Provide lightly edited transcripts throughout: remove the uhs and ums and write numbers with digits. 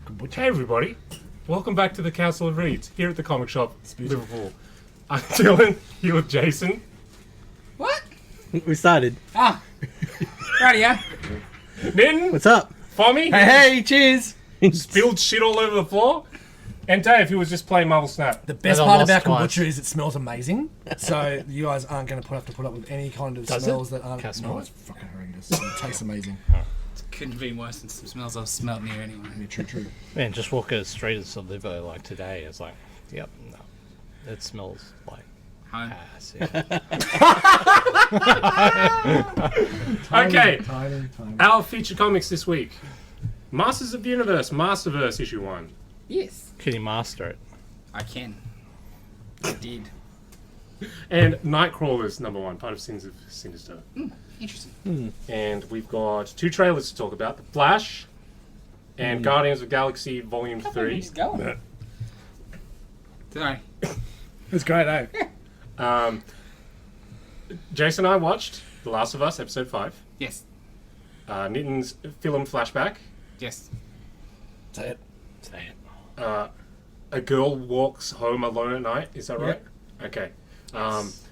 Fucking butcher. Hey everybody, welcome back to the Council of Reeds here at the Comic Shop, Liverpool. I'm Dylan, here with Jason. What? We started. Ah. Righty, yeah. Nitin. What's up? Fommy. Hey, cheers. Spilled shit all over the floor. And Dave, who was just playing Marvel Snap. The best And I part lost about twice. kombucha is it smells amazing. So you guys aren't going to have to put up with any kind of Does smells it? that aren't. Can't smell No, it. it's fucking horrendous. It tastes amazing. Couldn't be worse than some smells I've smelled near anyway. Yeah, true. Man, just walk as straight as a liver like today. It's like, yep, no. It smells like Home. ass. Yeah. Okay, Tiny. our feature comics this week. Masters of the Universe, Masterverse issue 1. Yes, Can you master it? I can. I did. And Nightcrawlers, number 1, part of Sins of Sinister. Interesting. And we've got 2 trailers to talk about. The Flash and Guardians of the Galaxy Volume How 3. just going? Sorry. It's great, eh? Jason and I watched The Last of Us, Episode 5. Yes. Nitin's film Flashback. Yes. Say it. Say it. A girl walks home alone at night. Is that right? Okay.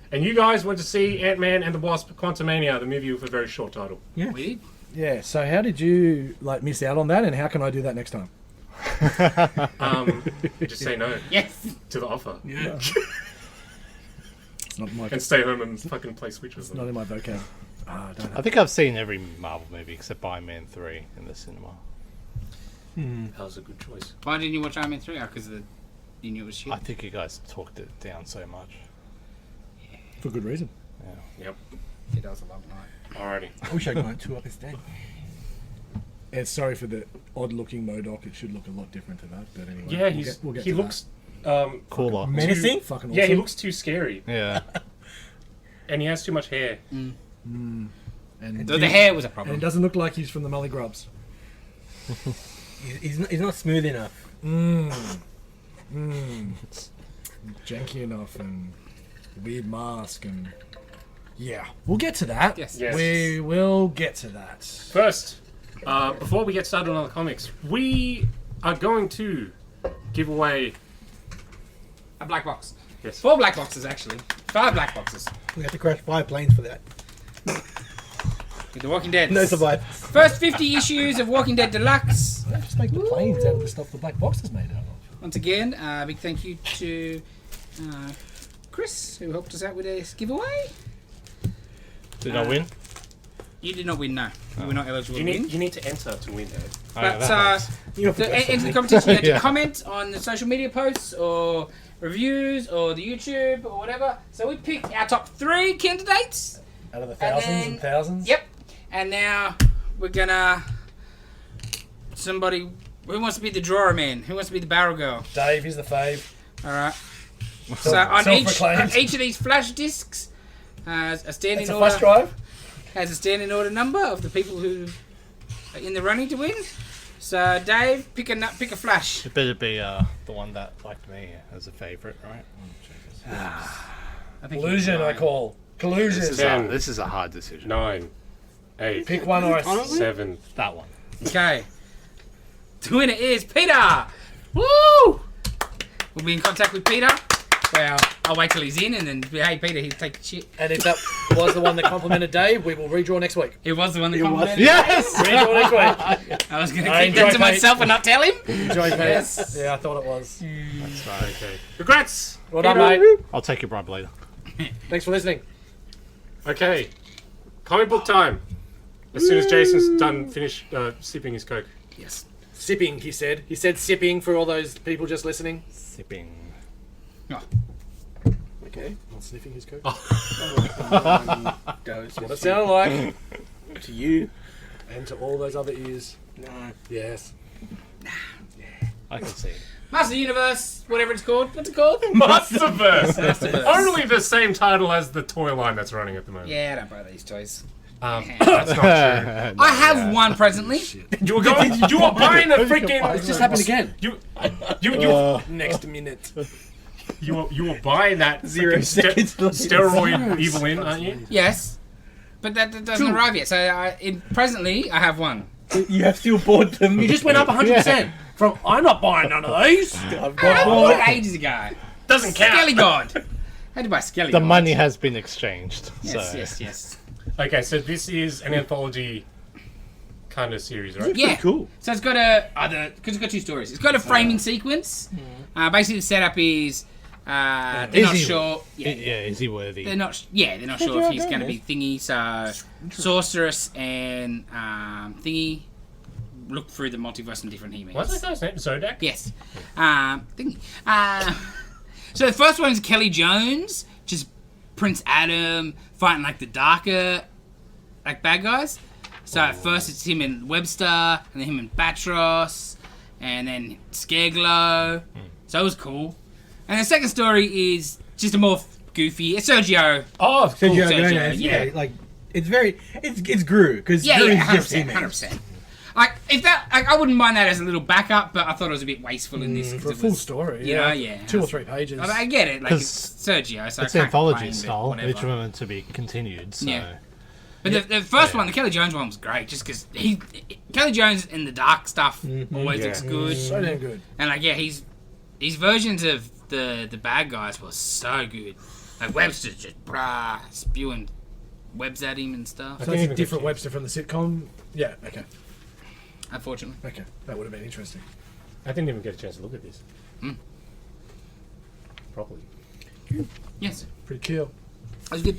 And you guys went to see Ant-Man and the Wasp: Quantumania, the movie with a very short title. Yeah. We did. Yeah. So how did you miss out on that, and how can I do that next time? Just say no Yes. to the offer Yeah. It's not in my. and stay home and fucking play Switch with It's them. not in my vocab. I don't I have. think I've seen every Marvel movie except Iron Man 3 in the cinema. That was a good choice. Why didn't you watch Iron Man 3? Because you knew it was shit. I think you guys talked it down so much. For good reason. Yep. It was a long night. Alrighty. I wish I'd gone 2 up instead. And sorry for the odd-looking MODOK. It should look a lot different to that. But anyway. Yeah, we'll get he to looks. Cooler. Menacing? Fucking Yeah, he awesome. looks too scary, Yeah. and he has too much hair. And The hair was a And problem. it doesn't look like he's from the Mully Grubs. He's not smooth enough. Janky enough and weird mask and yeah, we'll get to that. Yes. Yes. We will get to that. First, before we get started on the comics, we are going to give away. A black box. Yes. 4 black boxes, actually. 5 black boxes. We have to crash 5 planes for that. With The Walking Dead. No survive. First 50 issues of Walking Dead Deluxe. Why don't you just make the planes out of the stuff the black box is made out of? Once again, big thank you to Chris, who helped us out with this giveaway. Did I win? You did not win, no. You were not eligible You to win. need to enter to win, Dave. Oh, yeah, But that helps. to enter the competition, you had to Yeah. comment on the social media posts or reviews or the YouTube or whatever. So we picked our top 3 candidates. Out of the thousands and, then- thousands? Yep. And now we're gonna... Somebody... Who wants to be the drawer man? Who wants to be the barrel girl? Dave, he's the fave. Alright. So on Self-proclaimed. each of these flash discs has a standing It's a order. flash drive? Has a standing order number of the people who are in the running to win. So Dave, pick a flash. It better be the one that liked me as a favourite, right? I think Collusion, I call. Collusion. This is a hard decision. 9, 8, Pick one or a 7. That one. Okay. The winner is Peter. Woo! We'll be in contact with Peter. Well, I'll wait till he's in and then be, hey Peter, he'll take the shit. And if that was the one that complimented Dave, we will redraw next week. It was the one that complimented. Yes! Redraw next week. I was going to I keep that to enjoy Pete. myself and not tell him. Enjoy, Pete. Yes. Yeah, I thought it was. That's right. Okay. Congrats! Well done, Peter. mate. I'll take your bribe later. Thanks for listening. Okay. Comic book time. As soon as Jason's finished sipping his Coke. Yes. Sipping, he said. He said sipping for all those people just listening. Sipping. Oh. Okay. Not sniffing his Coke. Goes What it sounded like. to you. And to all those other ears. No. Yes. I can see. Master Universe, whatever it's called. What's it called? Masterverse! Masterverse. Only the same title as the toy line that's running at the moment. Yeah, I don't buy these toys. That's not true. I have one presently. You were buying a freaking. It just happened again. You Next minute. were buying that 0 freaking seconds later. steroid evil in, aren't you? Yes. But that doesn't arrive yet. So presently, I have one. You have still bought them. You just went up 100%. From I'm not buying none of these. I've I got bought one. it ages ago. Doesn't count. Skelly God. Had to buy Skelly The God. money has been exchanged. Yes, so. yes. Okay, so this is an anthology kind of series, right? Yeah. Cool. So it's got because it's got two stories. It's got a framing sequence. Basically, the setup is they're Is not he- sure. Yeah, is he worthy? They're not. They're not sure if he's going to be thingy. So sorceress and thingy look through the multiverse and different He-Mans. What's that guy's name? Zodak? Yes. Thingy. So the first one is Kelly Jones, just Prince Adam fighting like the darker, like bad guys. So at first it's him and Webster, and then him and Batros, and then Scareglow. So it was cool. And the second story is just a more goofy. It's Sergio. Oh, cool. Sergio Sergio, Gomez, yeah. yeah, like it's Gru because Yeah, Gru yeah, is just 100%, He-Man. 100%. Like if that, like, I wouldn't mind that as a little backup, but I thought it was a bit wasteful in this. 'cause For a it full was- story. you know, yeah. 2 or 3 pages. I get it, like 'Cause it's Sergio, so It's I can't anthology complain, but style, whatever. which were meant to be continued. So. Yeah. But the first one, the Kelly Jones one, was great, just because Kelly Jones in the dark stuff always looks good, So damn good. and like his versions of the bad guys were so good. Like Webster's just spewing webs at him and stuff. So think that's a even different good. Webster from the sitcom. Yeah, okay. Unfortunately, Okay. That would have been interesting. I didn't even get a chance to look at this. Properly. yes, Pretty cool. that was good.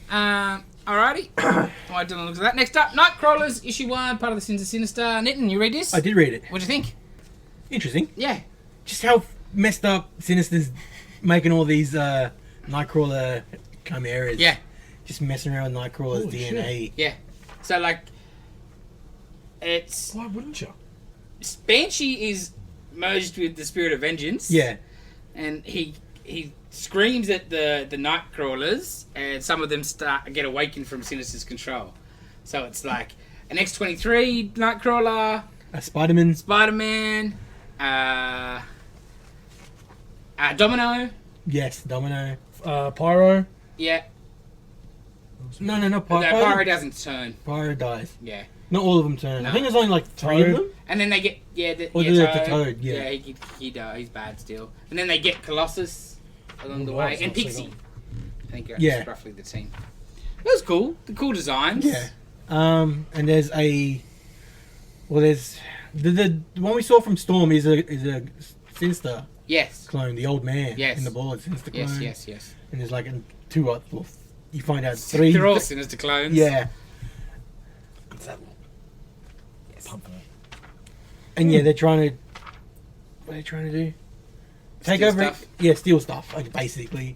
Alrighty, I don't look at that. Next up, Nightcrawlers, issue 1, part of the Sins of Sinister. Nitin, you read this? I did read it. What'd you think? Interesting. Yeah. Just how messed up Sinister's making all these Nightcrawler chimeras. Yeah. Just messing around with Nightcrawler's Holy DNA. Yeah. So like, it's Why wouldn't you? Banshee is merged with the Spirit of Vengeance. Yeah. And he screams at the Nightcrawlers, and some of them get awakened from Sinister's control. So it's like an X-23 Nightcrawler, Spider-Man. Spider-Man, Domino. Yes, Domino. Pyro. Yeah. No, no, Pyro Pyro. doesn't turn. Pyro dies. Yeah. Not all of them turn. No. I think there's only like 3 of Toad. them. And then they get Or the Toad, yeah. he's bad still. And then they get Colossus along the Oh, way, that's and not so Pixie. long. I think that's Yeah. roughly the team. It was cool. The cool designs. Yeah. And there's there's the one we saw from Storm is a Sinister Yes. clone, the old man Yes. in the ball, Sinister clone. Yes. And there's like 2 well, you find out 3. They're all Sinister clones. Yeah. What's that? Pumping it. And yeah, they're trying to. What are they trying to do? Take Steal over. stuff? Yeah, steal stuff. Like basically,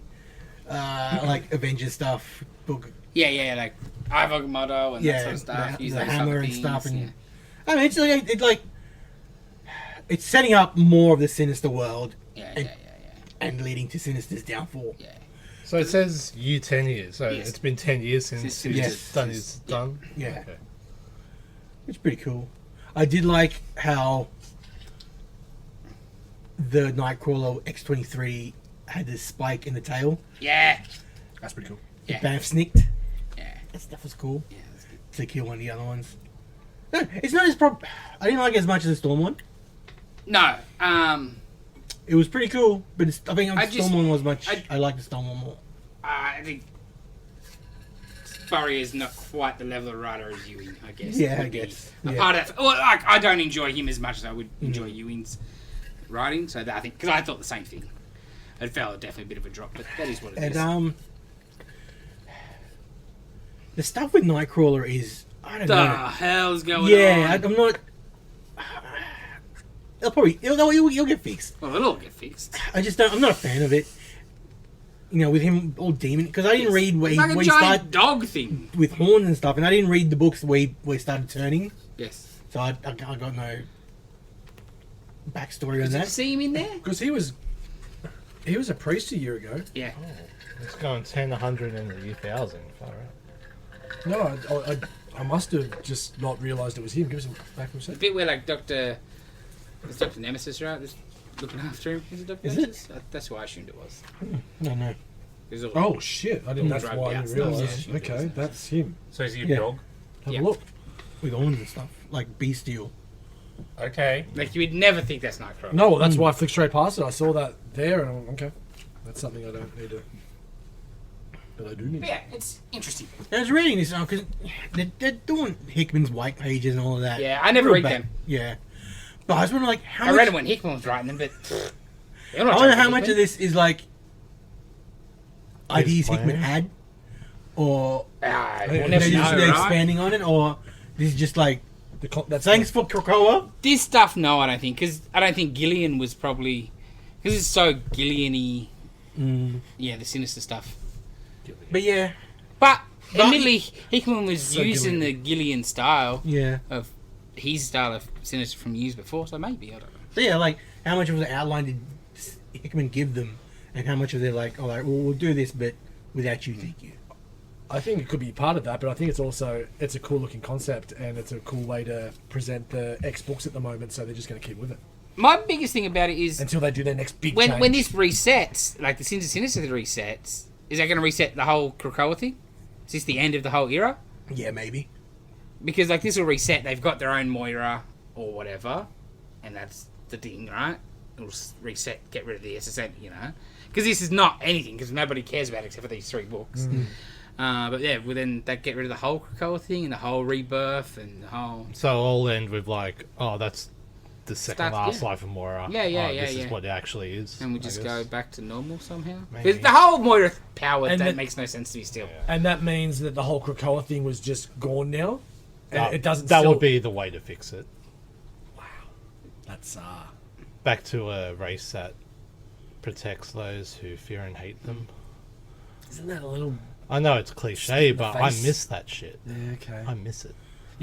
like Avengers stuff. Book. Yeah, like Ivor Motto and that Yeah, sort of stuff. the Use those hammer type of and stuff, things, and I mean, it's setting up more of the Sinister world yeah. and leading to Sinister's downfall. Yeah. So it says you 10 years. So Yes. it's been 10 years since Since he's Yes. done his done. Yeah. Okay. It's pretty cool. I did like how the Nightcrawler X-23 had this spike in the tail. Yeah. That's pretty cool. Yeah. Bamf snicked. Yeah. That stuff was cool. Yeah, that's good. To kill one of the other ones. No, it's not as I didn't like it as much as the Storm one. No. It was pretty cool, but I think the I just- Storm one was much. I- I like the Storm one more. I think Spurrier is not quite the level of writer as Ewing, I guess. Yeah, Would I be guess. A Yeah. part of that. Well, I don't enjoy him as much as I would enjoy Ewing's writing, so that, I think, because I thought the same thing. It felt definitely a bit of a drop, but that is what it is. And the stuff with Nightcrawler is I don't the know. hell's going Yeah, on? I'm not. He'll get fixed. Well, it'll all get fixed. I just don't. I'm not a fan of it. You know, with him all demon because I didn't read where It's he, like a where he giant started dog thing. with horns and stuff, and I didn't read the books where he started turning, Yes. so I got no backstory on Did you that. see him in there? Because he was a priest a year ago. Yeah. It's going 10, 100, and 1,000. Far out. No, I must have just not realised it was him. Give us a back The a bit where, like, it's Dr. Nemesis, right? Just looking after him. Is it Dr. Is it? Nemesis? That's who I assumed it was. No. There's all- Oh shit! I didn't. That's Drugged why I out didn't realise. stuff. it. Okay, that's him. So is he a Yeah. dog? Have Yeah. a look. With horns and stuff like bestial. Okay. Like, you would never think that's Nightcrawler. No, that's why I flicked straight past it. I saw that there, and I'm like, okay, that's something I don't need to. But I do need. But yeah, it's interesting. I was reading this now because they're doing Hickman's white pages and all of that. Yeah, I never Real read bad. them. Yeah, but I was wondering like how I much. read them when Hickman was writing them, but I wonder how much of this is like ideas plan? Hickman had, or We'll they're never know, just they're right? expanding on it, or this is just like That's thanks for Krakoa. This stuff, no, I don't think, because I don't think Gillian was probably because it's so Gillian-y. Yeah, the Sinister stuff. But yeah, But admittedly, Hickman was So using Gillian. the Gillian style yeah. of his style of Sinister from years before, so maybe I don't know. So yeah, like how much of the outline did Hickman give them, and how much of they're like, all right, well, we'll do this, but without you, thank you. I think it could be part of that, but I think it's also it's a cool looking concept and it's a cool way to present the X books at the moment. So they're just going to keep with it My biggest thing about it is until they do their next big when change. this resets, like the Sinister resets, is that going to reset the whole Krakoa thing? Is this the end of the whole era? Yeah, maybe. Because like this will reset, they've got their own Moira or whatever, and that's the thing, right? It'll reset, get rid of the SSN, you know, because this is not anything, because nobody cares about it except for these 3 books. But yeah, well then that get rid of the whole Krakoa thing and the whole rebirth and the whole. So I'll end with like, oh, that's the second Start- last yeah. life of Moira. Yeah, yeah, oh, yeah, This yeah. is what it actually is. And we I just guess. go back to normal somehow. Maybe. Because the whole Moira power And that the- makes no sense to me still. and that means that the whole Krakoa thing was just gone now. And it doesn't. That still, would be the way to fix it. That's Back to a race that protects those who fear and hate them. Isn't that a little? I know it's cliche, in the but I face. miss that shit. Yeah, okay. I miss it.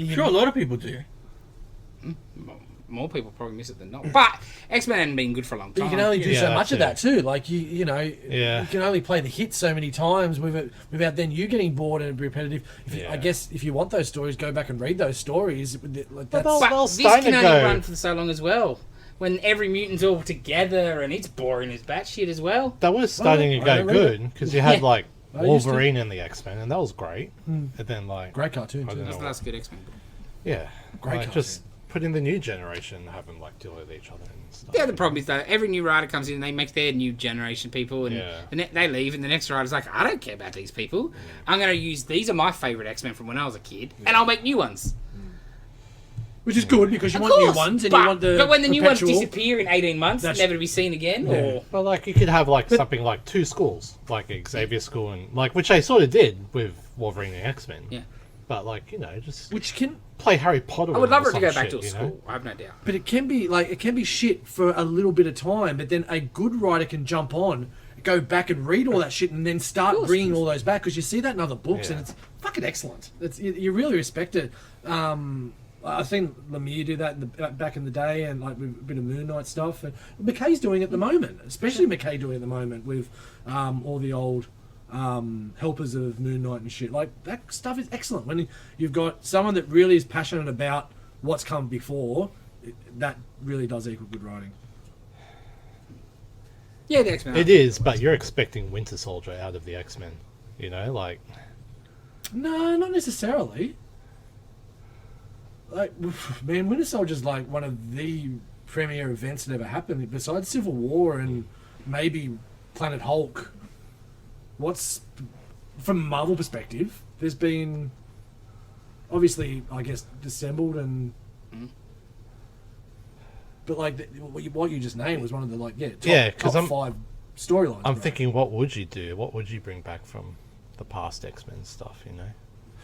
Sure, a lot of people do. More people probably miss it than not. But X-Men hadn't been good for a long But time. you can only do Yeah, so much of that that's too. Like you know, Yeah. you can only play the hits so many times without then you getting bored and repetitive. If you, I Yeah. guess if you want those stories, go back and read those stories. Like that's, they'll- But Well, this starting can to only go- run for so long as well. When every mutant's all together and it's boring as batshit as well. That was starting I to go don't read good because you had Yeah. like I used to. Wolverine and the X-Men, and that was great. And then like, great cartoon I too. don't That's know the last good X-Men book. yeah, Great like, just put in the new generation, have them like deal with each other and stuff. Yeah, the problem is that every new writer comes in and they make their new generation people and Yeah. they leave and the next writer's like, I don't care about these people. I'm going to use, these are my favourite X-Men from when I was a kid and I'll make new ones. Which is good because you Of want course, new ones and but, you want the but when the new ones perpetual- disappear in 18 months, That's- never to be seen again, or... But like you could have like something like 2 schools, like Xavier School and like which they sort of did with Wolverine and X-Men. Yeah. But like, you know, just which can, play Harry Potter. I would with love them it or to go some back to a shit, you school, know? I have no doubt. but it can be shit for a little bit of time. But then a good writer can jump on, go back and read all that shit, and then start course. bringing all those back because you see that in other books, Yeah. and it's fucking excellent. It's you really respect it. I've seen Lemire do that back in the day, and like with a bit of Moon Knight stuff. And McKay's doing it at the moment, especially McKay doing it at the moment with all the old helpers of Moon Knight and shit. Like that stuff is excellent. When you've got someone that really is passionate about what's come before, that really does equal good writing. Yeah, the X-Men. It is, but you're expecting Winter Soldier out of the X-Men. You know, like No, not necessarily. Like, man, Winter Soldier's like one of the premier events that ever happened. Besides Civil War and maybe Planet Hulk, what's from a Marvel perspective? There's been obviously, I guess, Dissembled and. But like what you just named was one of the top 5 storylines. I'm bro. thinking, what would you do? What would you bring back from the past X-Men stuff? You know.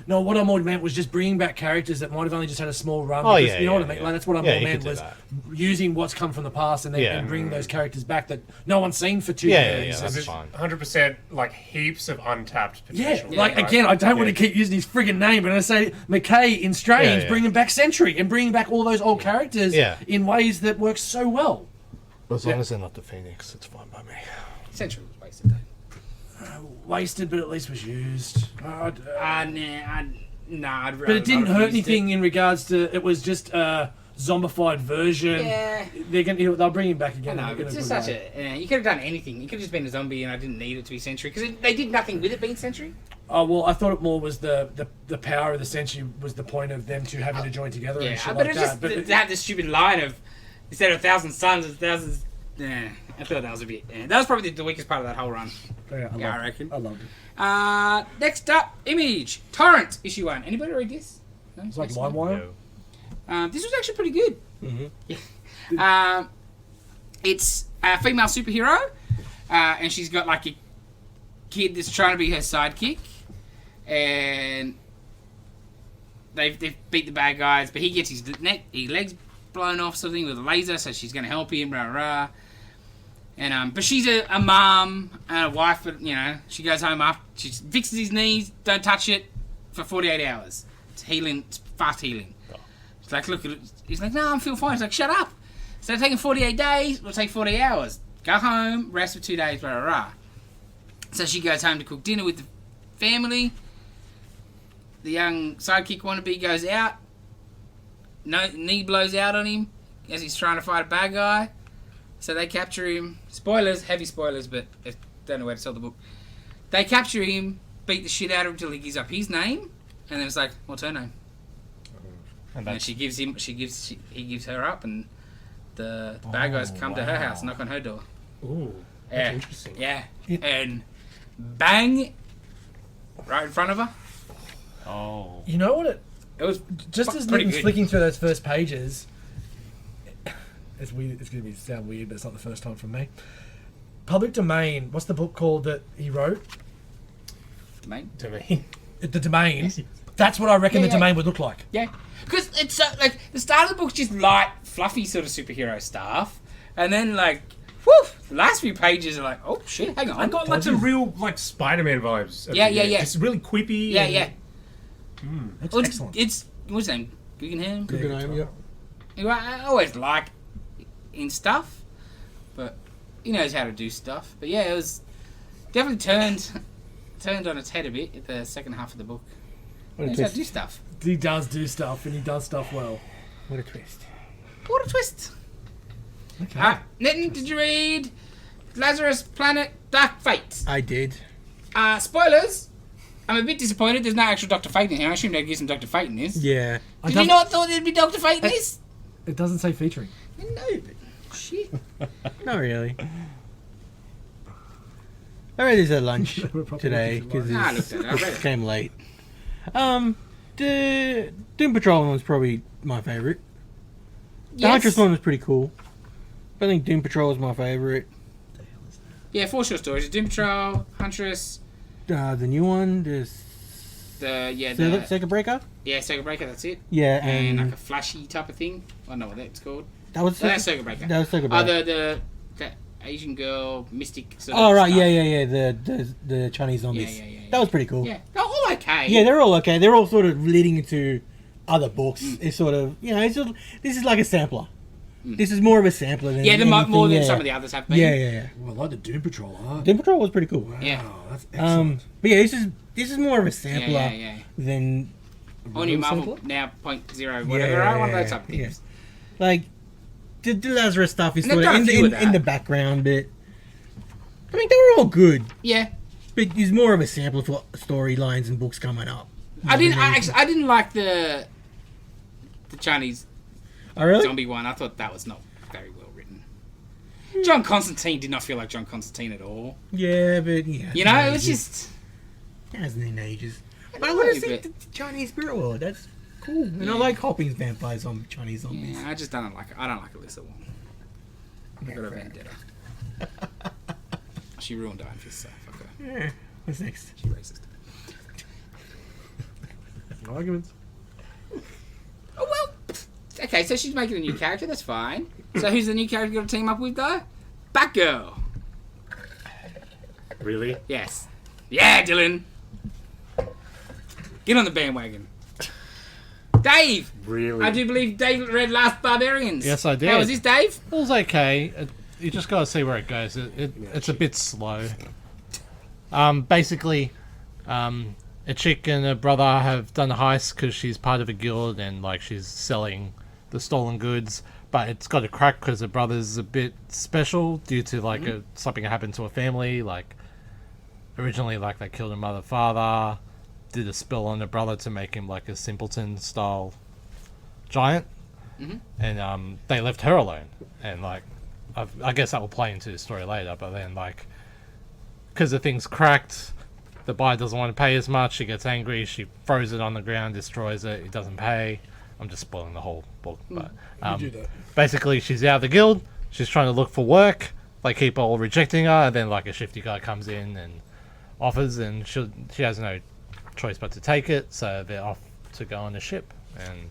No, what I more meant was just bringing back characters that might have only just had a small run. Oh, because, yeah, you know yeah, what I mean? yeah. Like, that's what I Yeah, more you meant could do was that. using what's come from the past and then Yeah. and bringing those characters back that no one's seen for 2 Yeah, years. that's There's fine. 100% like heaps of untapped potential. Like right? again, I don't want Yeah. to keep using his friggin' name, but I say McKay in Strange, Yeah, yeah. bringing back Sentry and bringing back all those old characters Yeah. in ways that work so well. As long as they're not the Phoenix, it's fine by me. Century was wasted, though. Wasted, but at least was used. I'd But it didn't hurt anything in regards to it was just a zombified version. Yeah. They'll bring him back again. No, in a it's just good such way. you could have done anything. You could have just been a zombie and I didn't need it to be Sentry. Because they did nothing with it being Sentry. Oh well, I thought it more was the power of the century was the point of them two having to join together and Yeah, shit but like it just that. to have this stupid line of instead of 1,000 suns, it's thousands. Yeah, I thought that was a bit. Yeah, that was probably the weakest part of that whole run. Yeah, I reckon. I loved it. Next up, Image Torrent issue 1. Anybody read this? No? It's like LimeWire. No. This was actually pretty good. Mm-hmm. It's a female superhero, and she's got like a kid that's trying to be her sidekick, and they've beat the bad guys, but he gets his legs blown off something with a laser, so she's going to help him, rah rah. And but she's a mom and a wife, but you know she goes home up, she fixes his knees, don't touch it for 48 hours. It's healing, it's fast healing. It's like, look at it. He's like, no, I feel fine. It's like, shut up. Instead of taking 48 days, it'll take 40 hours. Go home, rest for 2 days, rah rah rah. So she goes home to cook dinner with the family. The young sidekick wannabe goes out. No, knee blows out on him as he's trying to fight a bad guy. So they capture him. Spoilers, heavy spoilers, but I don't know where to sell the book. They capture him, beat the shit out of him until he gives up his name, and then it's like, what's her name? And he gives her up, and the bad guys come to her house, knock on her door. Ooh, Yeah, that's interesting. yeah, and bang, right in front of her. Oh. You know what? It was Just as pretty Nick's good. flicking through those first pages, it's weird. It's going to sound weird, but it's not the first time from me. Public Domain. What's the book called that he wrote? Mate. To me. The Domain. That's what I reckon Yeah, the yeah. Domain would look like. Yeah, because it's so, like the start of the book's just light, fluffy sort of superhero stuff, and then like, whew, the last few pages are like, oh shit, hang on. I got like some real like Spider-Man vibes. Yeah, yeah, yeah. It's really quippy. yeah, and- yeah. That's Well, excellent. It's what's his name? Guggenheim. Good name, yeah. I always like in stuff, but he knows how to do stuff. But yeah, it was definitely turned on its head a bit at the second half of the book. What He a knows how to twist. do stuff. He does do stuff, and he does stuff well. What a twist. What a twist! Okay. Nitin, did you read Lazarus Planet Dark Fate? I did. Spoilers. I'm a bit disappointed. There's no actual Dr. Fate in here. I assumed they'd give some Dr. Fate in this. Yeah. Did you not thought there'd be Dr. Fate in this? It doesn't say featuring. No, but shit. Not really. I read this at lunch We're probably today looking for because Nah, I looked at it. I read it it. came late. The Doom Patrol one was probably my favorite. The Huntress one was pretty cool. I think Doom Patrol was my favorite. Yeah, 4 short stories. Doom Patrol, Huntress, The new one, the Circuit Breaker. Yeah, Circuit Breaker, that's it. Yeah, And and like a flashy type of thing. I don't know what that's called. that was No, that's Circuit Breaker. That was Circuit Oh, Breaker. the Asian girl, mystic sort Oh of right, stuff. yeah. The Chinese zombies. Yeah. That was pretty cool. Yeah, they're all okay. Yeah, they're all okay. They're all sort of leading into other books. Mm. It's sort of this is like a sampler. This is more of a sampler than Yeah, more anything, than yeah. some of the others have been. Yeah. Well, I like the Doom Patrol art. Doom Patrol was pretty cool. Wow, Yeah. that's excellent. But yeah, this is more of a sampler Yeah. than All new Real Marvel sampler? now .0 whatever. Right? One of those type of things. like the Lazarus stuff is And they've sort of done a few of in that. the background, but I mean they were all good. Yeah. But it's more of a sampler for storylines and books coming up. I didn't like the Chinese Oh really? zombie one. I thought that was not very well written. John Constantine did not feel like John Constantine at all. Yeah, but yeah. You know, it was just. It hasn't in ages. I But I know, want to see but- the Chinese spirit world. That's cool. And Yeah. I like Hopping's vampires on Chinese zombies. Yeah, I just don't like it. I don't like Alyssa Wong. I got a vendetta. She ruined Iron Fist, so fuck her. Yeah. What's next? She racist. Arguments. Oh well. Okay, so she's making a new character. That's fine. So who's the new character got to team up with though? Batgirl. Really? Yes. Yeah, Dylan. Get on the bandwagon. Dave. Really? I do believe Dave read Last Barbarians. Yes, I did. How was this, Dave? It was okay. You just gotta see where it goes. It's a bit slow. Basically, a chick and her brother have done a heist because she's part of a guild and like she's selling the stolen goods. But it's got a crack because her brother's a bit special due to like something that happened to a family. Like originally, like they killed her mother, father, did a spell on the brother to make him like a simpleton style giant, and they left her alone. And like, I guess that will play into the story later. But then like, because the thing's cracked, the buyer doesn't want to pay as much. She gets angry. She throws it on the ground, destroys it. He doesn't pay. I'm just spoiling the whole book, but You do that. basically she's out of the guild. She's trying to look for work. They keep all rejecting her, and then like a shifty guy comes in and offers, and she has no choice but to take it. So they're off to go on a ship, and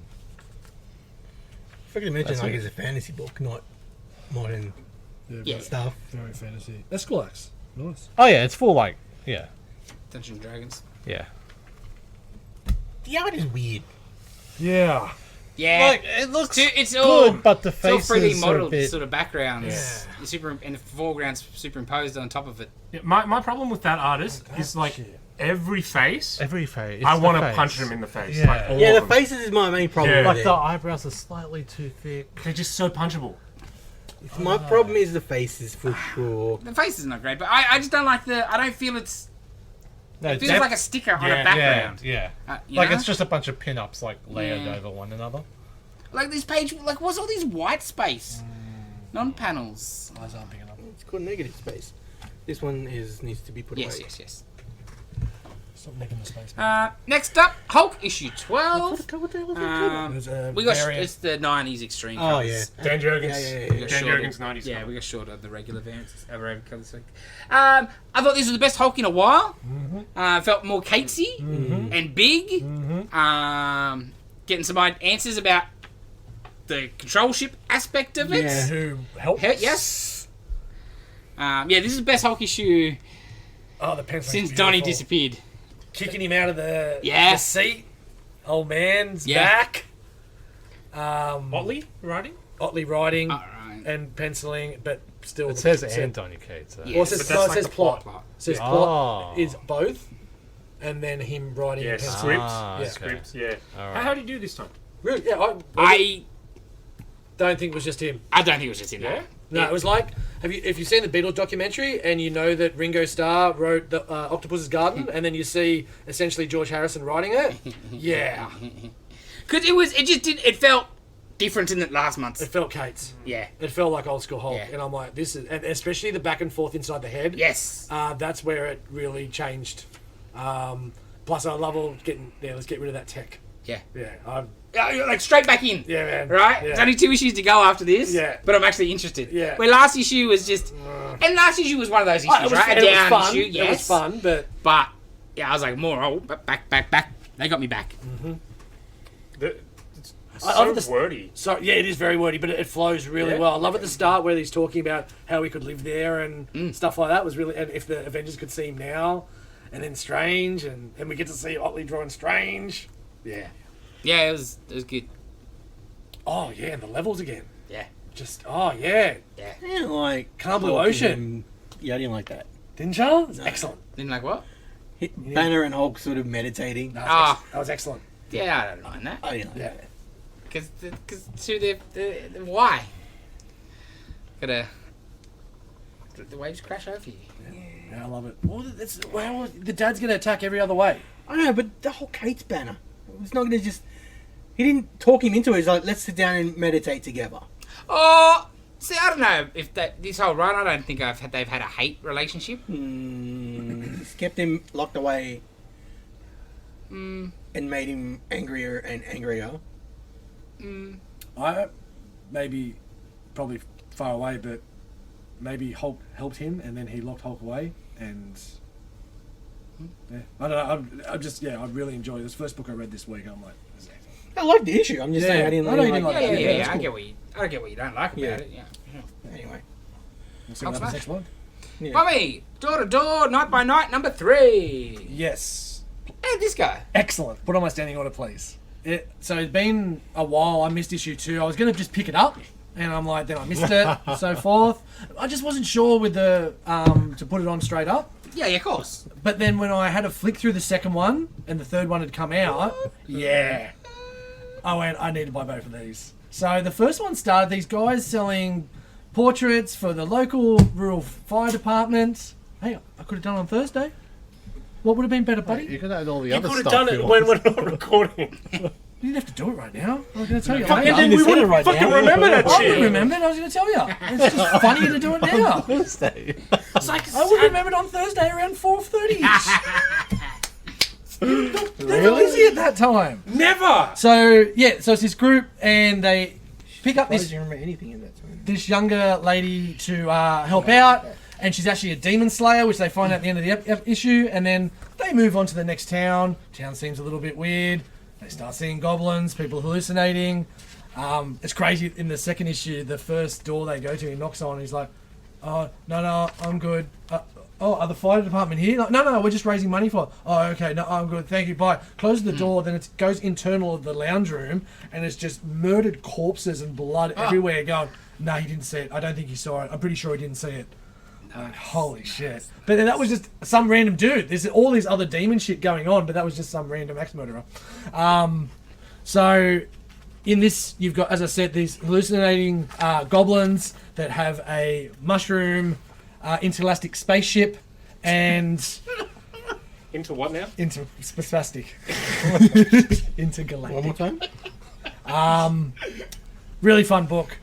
I could imagine That's like it. it's a fantasy book, not modern Yeah. stuff. Very fantasy. Escalax. Nice. oh yeah, it's full like Dungeons and Dragons. yeah. The art is weird. Yeah. Yeah. Like it looks It's all good, but the it's all faces 3D are a modeled bit. sort of backgrounds. And the foreground's superimposed on top of it. Yeah, my problem with that artist is like every face. Every face. I want to the face. punch him in the face. Yeah. Like all Yeah, of the them. faces is my main problem. Yeah. with Like it. the eyebrows are slightly too thick. They're just so punchable. My problem is the faces for sure. The face is not great, but I just don't like I don't feel it No, feels like a sticker on a Yeah, background. Yeah. You Like know? it's just a bunch of pin-ups like layered Yeah. over one another. Like this page, like what's all these white space? Non-panels. Eyes aren't picking up. It's called negative space. This one needs to be put Yes, away. yes. Stop nicking the space. Next up, Hulk issue 12. What the hell is that? There's a We got variant. it's the 90s extreme Oh colours. yeah. Dan Jurgens. Yeah. We got Dan short Jurgens of- 90s. Yeah, cover. we got short of the regular variants. Over colours. I thought this was the best Hulk in a while. Felt more cakesy and big. Getting some answers about the control ship aspect of it. Yeah. Who helped? Yes. Yeah, this is the best Hulk issue Oh, the pencil. since Donnie disappeared. Kicking him out of the Yeah. seat. Old man's Yeah. back. Otley writing? Otley writing Alright. and penciling, but still. It says and Donny Cates. Yeah. Well, it says, But no, that's it like says the plot. plot. It says Yeah. plot Oh. is both, and then him writing Yeah, and penciling. scripts. Ah, Yeah. okay. Scripts, yeah. Alright. How do you do this time? Really? Yeah, I don't think it was just him. don't think it was just in Yeah? there. No, it was like if you've seen the Beatles documentary and you know that Ringo Starr wrote the Octopus's Garden, and then you see essentially George Harrison writing it. Yeah, Because it felt different in the last month. it felt Kate's. Yeah. It felt like old school Hulk, Yeah. and I'm like, this is, and especially the back and forth inside the head. Yes. That's where it really changed. Plus, I love all getting. Yeah, let's get rid of that tech. Yeah. Yeah, Like straight back in. yeah, man. Right? Yeah. There's only 2 issues to go after this. Yeah. But I'm actually interested. Yeah. Where last issue was just. And last issue was one of those issues, It was, right? it A was down fun. issue, yes. It was fun, but But, yeah, I was like, more, back. They got me back. It's I so love this- wordy. so yeah, it is very wordy, but it flows really Yeah. well. I love at the start where he's talking about how he could live there and stuff like that. Was really, and if the Avengers could see him now, and then Strange, and we get to see Otley drawing Strange. Yeah. Yeah, it was good. Oh yeah, and the levels again. Yeah. Just yeah. I didn't like Calm Blue Hulk Ocean. and- yeah, I didn't like that. Didn't you? It's excellent. Didn't like what? Banner and Hulk sort of meditating. No, Ah. that was excellent. Yeah, I don't mind that. I didn't like Yeah. that. Because to the why? Gotta. The waves crash over you. Yeah, I love it. Well, the dad's gonna attack every other way. I know, but the whole Kate's banner. It was not going to just. He didn't talk him into it. He's like, let's sit down and meditate together. Oh, see, I don't know if this whole run. I don't think they've had a hate relationship. It's kept him locked away and made him angrier and angrier. I maybe probably far away, but maybe Hulk helped him, and then he locked Hulk away, and yeah, I don't know. I really enjoyed this first book I read this week. I'm like, this is excellent. I liked the issue. I'm just saying I didn't I know you like didn't like it. it. Yeah. that's I cool. get what you don't like about Yeah. it. Yeah. Anyway. We'll see what Hulk happens smash. next month. Yeah. Mummy, door to door, night by night, number 3. Yes, How'd this go? excellent. Put on my standing order, please. So it's been a while. I missed issue 2. I was going to just pick it up, and I'm like, then I missed it, and so forth. I just wasn't sure with the to put it on straight up. Yeah, of course. But then when I had a flick through the second one, and the third one had come out, yeah, I went, I need to buy both of these. So the first one started these guys selling portraits for the local rural fire department. Hey, I could have done it on Thursday. What would have been better, buddy? You could add all the You other could have stuff. done you it want. when we're not recording. You didn't have to do it right now. I was going to tell you Fucking later. then we said it wouldn't right fucking now. remember that I would shit. remember it. I was going to tell you. It's just funnier to do it now. Thursday. It's like I would remember it on Thursday around 4:30. Really busy at that time. Never. So it's this group, and they pick up Why this did you remember anything in that time? this younger lady to help out, and she's actually a demon slayer, which they find out at the end of the issue, and then they move on to the next town. Town seems a little bit weird. They start seeing goblins, people hallucinating. It's crazy. In the second issue, the first door they go to, he knocks on, and he's like, "Oh, no, I'm good. Are the fire department here?" Like, no, we're just raising money for it. "Oh, okay, no, I'm good, thank you, bye." Closes the door, then it goes internal of the lounge room, and it's just murdered corpses and blood everywhere going, "No, he didn't see it. I don't think he saw it. I'm pretty sure he didn't see it." Like, holy shit. But then that was just some random dude. There's all these other demon shit going on, but that was just some random axe murderer. So in this, you've got, as I said, these hallucinating goblins that have a mushroom intergalactic spaceship and Into what now? interspastic. Intergalactic. One more time? Really fun book.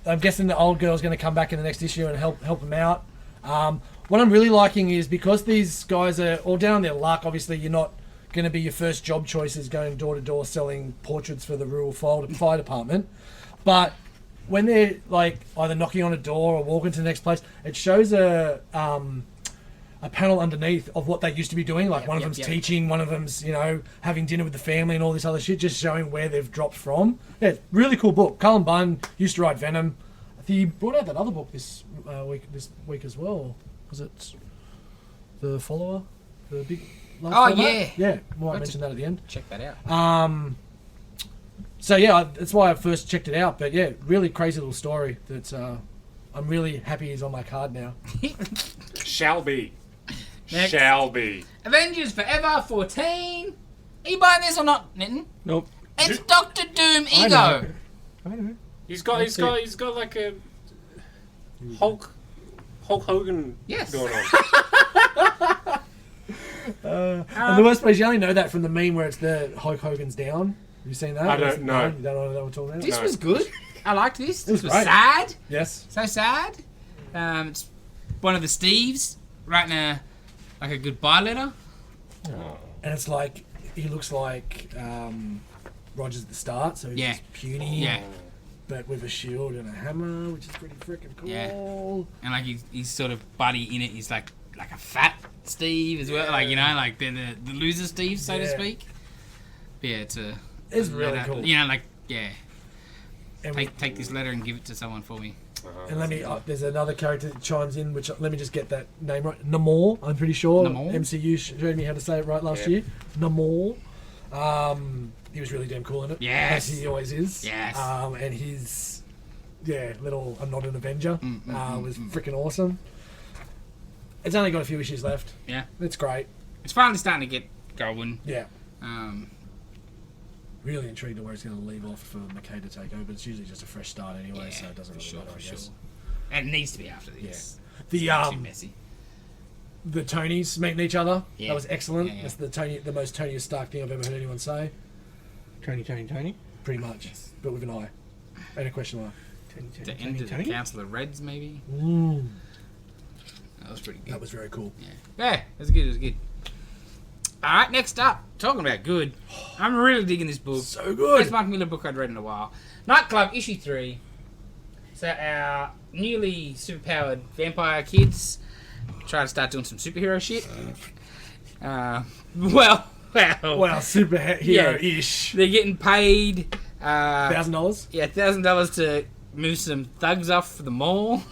I'm guessing the old girl's going to come back in the next issue and help them out. What I'm really liking is, because these guys are all down on their luck, obviously you're not going to be your first job choices going door to door selling portraits for the rural fire department. But when they're like either knocking on a door or walking to the next place, it shows a panel underneath of what they used to be doing. Like one of them's teaching, one of them's, having dinner with the family and all this other shit, just showing where they've dropped from. Yeah, really cool book. Cullen Bunn used to write Venom. I think he brought out that other book this week as well. Was it The Follower? The big last Oh, format? yeah. Yeah, might mention that at the end. check that out. So yeah, that's why I first checked it out. But yeah, really crazy little story that I'm really happy is on my card now. Shall be. Next. Shall be. Avengers Forever 14. Are you buying this or not, Nitin? Nope. It's Doctor Doom I Ego. know. He's got like a Hulk Hogan Yes. going on. And the worst part is you only know that from the meme where it's the Hulk Hogan's down. Have you seen that? I don't know. You don't know what we're talking about? This No. was good. I liked this. was This was great. sad. Yes. So sad. It's one of the Steves writing a goodbye letter. And it's like, he looks like Rogers at the start, so he's Yeah. just puny, Yeah. but with a shield and a hammer, which is pretty freaking cool. Yeah. And like he's sort of buddy in it. He's like a fat Steve as well. Like like they're the loser Steve, so to Yeah. speak. But yeah, It's really letter. cool. And take this letter and give it to someone for me. And let me, there's another character that chimes in, which let me just get that name right. Namor, I'm pretty sure. Namor? MCU showed me how to say it right last year. Namor. He was really damn cool in it. Yes. As he always is. Yes. And his, little I'm not an Avenger was freaking awesome. It's only got a few issues left. Yeah. It's great. It's finally starting to get going. Yeah. Really intrigued to where it's going to leave off for McKay to take over. It's usually just a fresh start anyway, so it doesn't really matter, I guess. And it needs to be after this. The Too messy. the Tonys meeting each other. Yeah. That was excellent. Yeah, yeah. That's the most Tony Stark thing I've ever heard anyone say. Tony. Pretty much, but with an I and a question mark. To enter the Council of Reds, maybe. That was pretty good. That was very cool. Yeah, it was good. It was good. All right, next up, talking about good. I'm really digging this book. So good. Best Mark Miller book I'd read in a while. Nightclub issue 3. So our newly superpowered vampire kids try to start doing some superhero shit. Well, superhero-ish. they're getting paid $1,000. Yeah, $1,000 to move some thugs off the mall,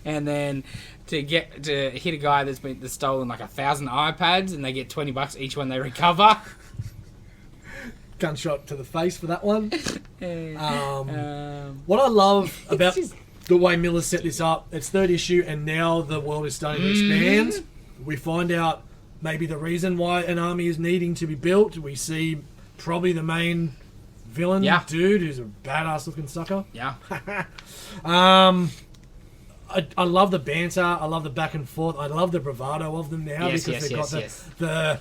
and then to hit a guy that's stolen like 1,000 iPads, and they get $20 each one they recover. Gunshot to the face for that one. Um, What I love about just- the way Miller set this up, it's third issue, and now the world is starting to expand. We find out maybe the reason why an army is needing to be built. We see probably the main villain Yeah. dude, who's a badass looking sucker. yeah. I love the banter. I love the back and forth. I love the bravado of them now Yes, because yes, they've yes, got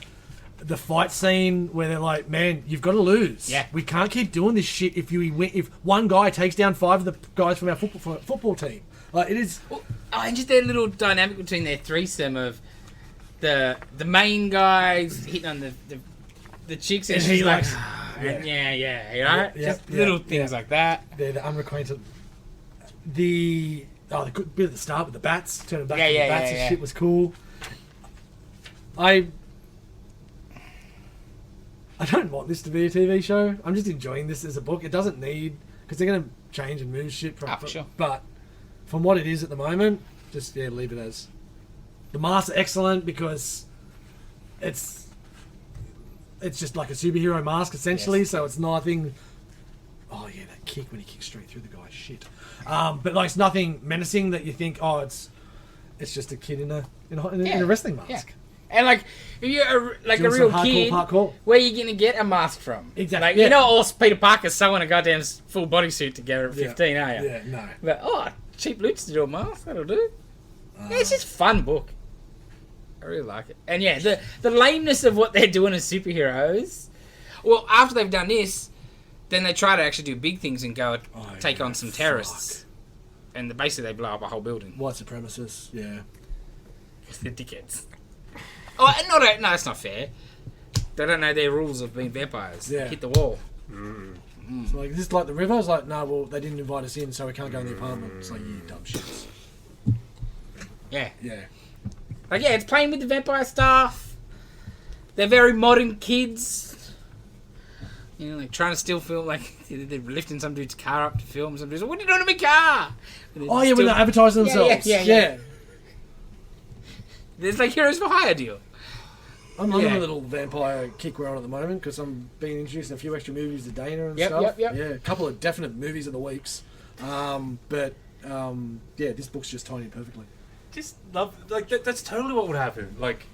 the fight scene where they're like, man, you've got to lose. Yeah. We can't keep doing this shit if one guy takes down 5 of the guys from our football team. Like, it is... Well, and just their little dynamic between their threesome of the main guys hitting on the chicks, and And she's he like, likes- yeah, you know, Yeah, just yeah, little things yeah. like that. They're the unrequited... The good bit at the start with the bats, turning back Yeah, to yeah, the bats yeah, and yeah. shit was cool. I don't want this to be a TV show. I'm just enjoying this as a book. It doesn't need... Because they're going to change and move shit. For sure. But from what it is at the moment, just, leave it as... The masks are excellent because it's just like a superhero mask, essentially. Yes. So it's nothing... Oh, yeah, that kick when he kicks straight through the guy. Shit. But, like, it's nothing menacing that you think, oh, it's just a kid in a wrestling mask. Yeah. And like, if you're a Doing real some hardcore kid, parkour. where are you gonna get a mask from? Exactly, Like, yeah. you know, all Peter Parker's sewing a goddamn full bodysuit together at Yeah. 15, are you? Yeah, no. But cheap loot's to do a mask, that'll do. Yeah, it's just a fun book. I really like it. And yeah, the lameness of what they're doing as superheroes. Well, after they've done this, then they try to actually do big things and go take on some terrorists. And basically they blow up a whole building. White supremacists, yeah. They're dickheads. Oh, no, it's not fair. They don't know their rules of being vampires. Yeah. Hit the wall. It's like, is this like the river? It's like, no, well, they didn't invite us in, so we can't go in the apartment. It's like, you dumb shits. Yeah. Yeah. Like, yeah, it's playing with the vampire stuff. They're very modern kids. You know, like trying to still film, like, they're lifting some dude's car up to film. Some dude's like, what are you doing to my car? Oh, yeah, when they're advertising themselves. Yeah. There's like Heroes for Hire deal. I'm loving Yeah. a little vampire kick we're on at the moment because I'm being introduced in a few extra movies to Dana and Yep, stuff. yep. Yeah, a couple of definite movies of the weeks. But this book's just tying in perfectly. Just love, like, that's totally what would happen. Like,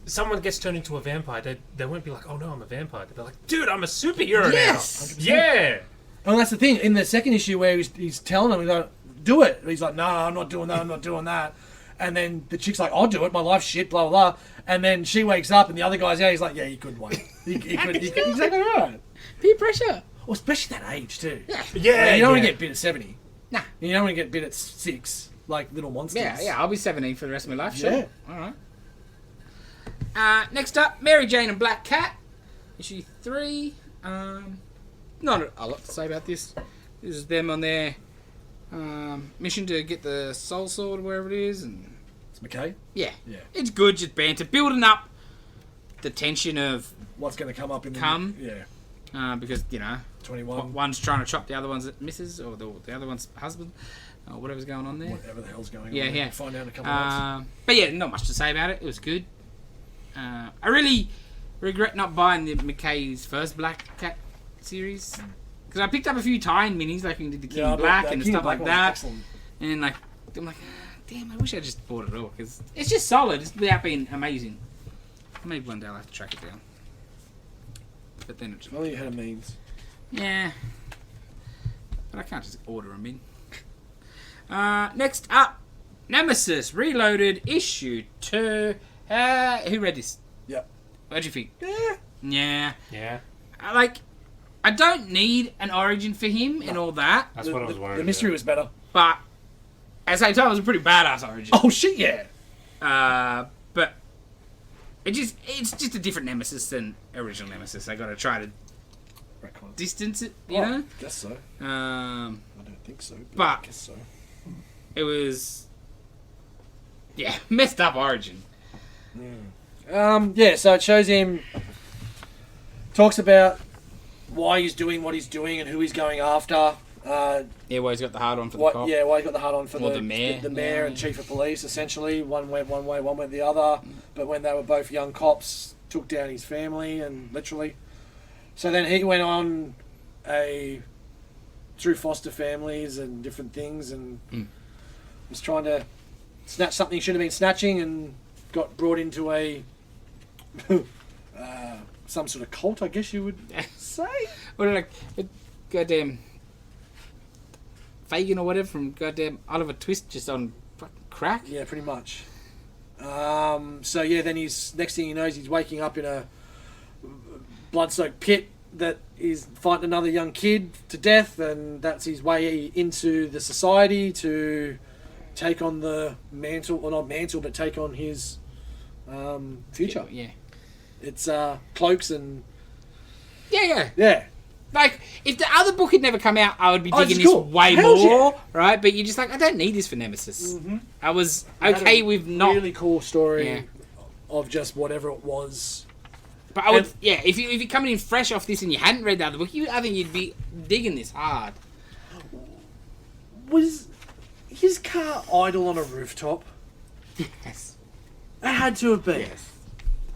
someone gets turned into a vampire, they won't be like, oh no, I'm a vampire. They'll be like, dude, I'm a superhero Yes! now. Yeah! And that's the thing. In the second issue where he's telling them, he's like, do it. He's like, no, I'm not doing that, I'm not doing that. And then the chick's like, I'll do it, my life's shit, blah, blah, blah. And then she wakes up and the other guy's out, he's like, yeah, you couldn't wait. He could, exactly right. Peer pressure. Well, especially that age, too. Yeah, You don't want to get bit at 70. Nah. You don't want to get bit at 6, like little monsters. Yeah, I'll be 17 for the rest of my life, sure. Yeah. Alright. Next up, Mary Jane and Black Cat. Issue 3. Not a lot to say about this. This is them on their mission to get the Soul Sword or wherever it is. And It's McKay. yeah. Yeah. It's good, just banter. Building up the tension of... What's going to come up in Come. Yeah. because, you know, 21. one's trying to chop the other one's missus, or the other one's husband, or whatever's going on there. Whatever the hell's going Yeah, on. yeah. We'll find out in a couple of months. But yeah, not much to say about it. It was good. I really regret not buying the McKay's first Black Cat series. Because I picked up a few tie-in minis, like the King I Black bet and King stuff Black like one's that. excellent. And like, I'm like, damn, I wish I just bought it all. Because it's just solid, it's without being amazing. Maybe one day I'll have to track it down. But then it's... Well, you had a means. Yeah. But I can't just order them in. Next up, Nemesis Reloaded Issue 2. Who read this? Yep. What'd you think? Yeah. Yeah. I don't need an origin for him and all that. That's what I was worried The mystery about. was better. But at the same time, it was a pretty badass origin. Oh, shit, yeah. But it's just a different Nemesis than original Nemesis. I got to try to Retcon. distance it, you Oh, know. I guess so. I I don't think so. But- I guess so. It was, messed up origin. Yeah, so it shows him, talks about why he's doing what he's doing and who he's going after. Yeah, well, he's got the hard on for the cop. Why he got the hard on for Or the the mayor. the mayor and chief of police, essentially. One went one way, one went the other. But when they were both young cops, took down his family, and literally. So then he went on through foster families and different things, and was trying to snatch something he should have been snatching, and got brought into a some sort of cult, I guess you would say. What like goddamn Fagin or whatever from goddamn Oliver Twist just on fucking crack. Yeah, pretty much. So yeah, then he's next thing he knows, he's waking up in a blood-soaked pit that is fighting another young kid to death, and that's his way into the society to take on the mantle, or not mantle, but take on his future. Yeah. It's cloaks and Yeah. Like, if the other book had never come out, I would be Oh, digging it's this cool. way Hell more, right? But you're just like, I don't need this for Nemesis. Mm-hmm. I was Had okay a with not... really cool story Yeah. of just whatever it was. But I would, And- if you're coming in fresh off this and you hadn't read the other book, I think you'd be digging this hard. Was his car idle on a rooftop? Yes. It had to have been. Yes.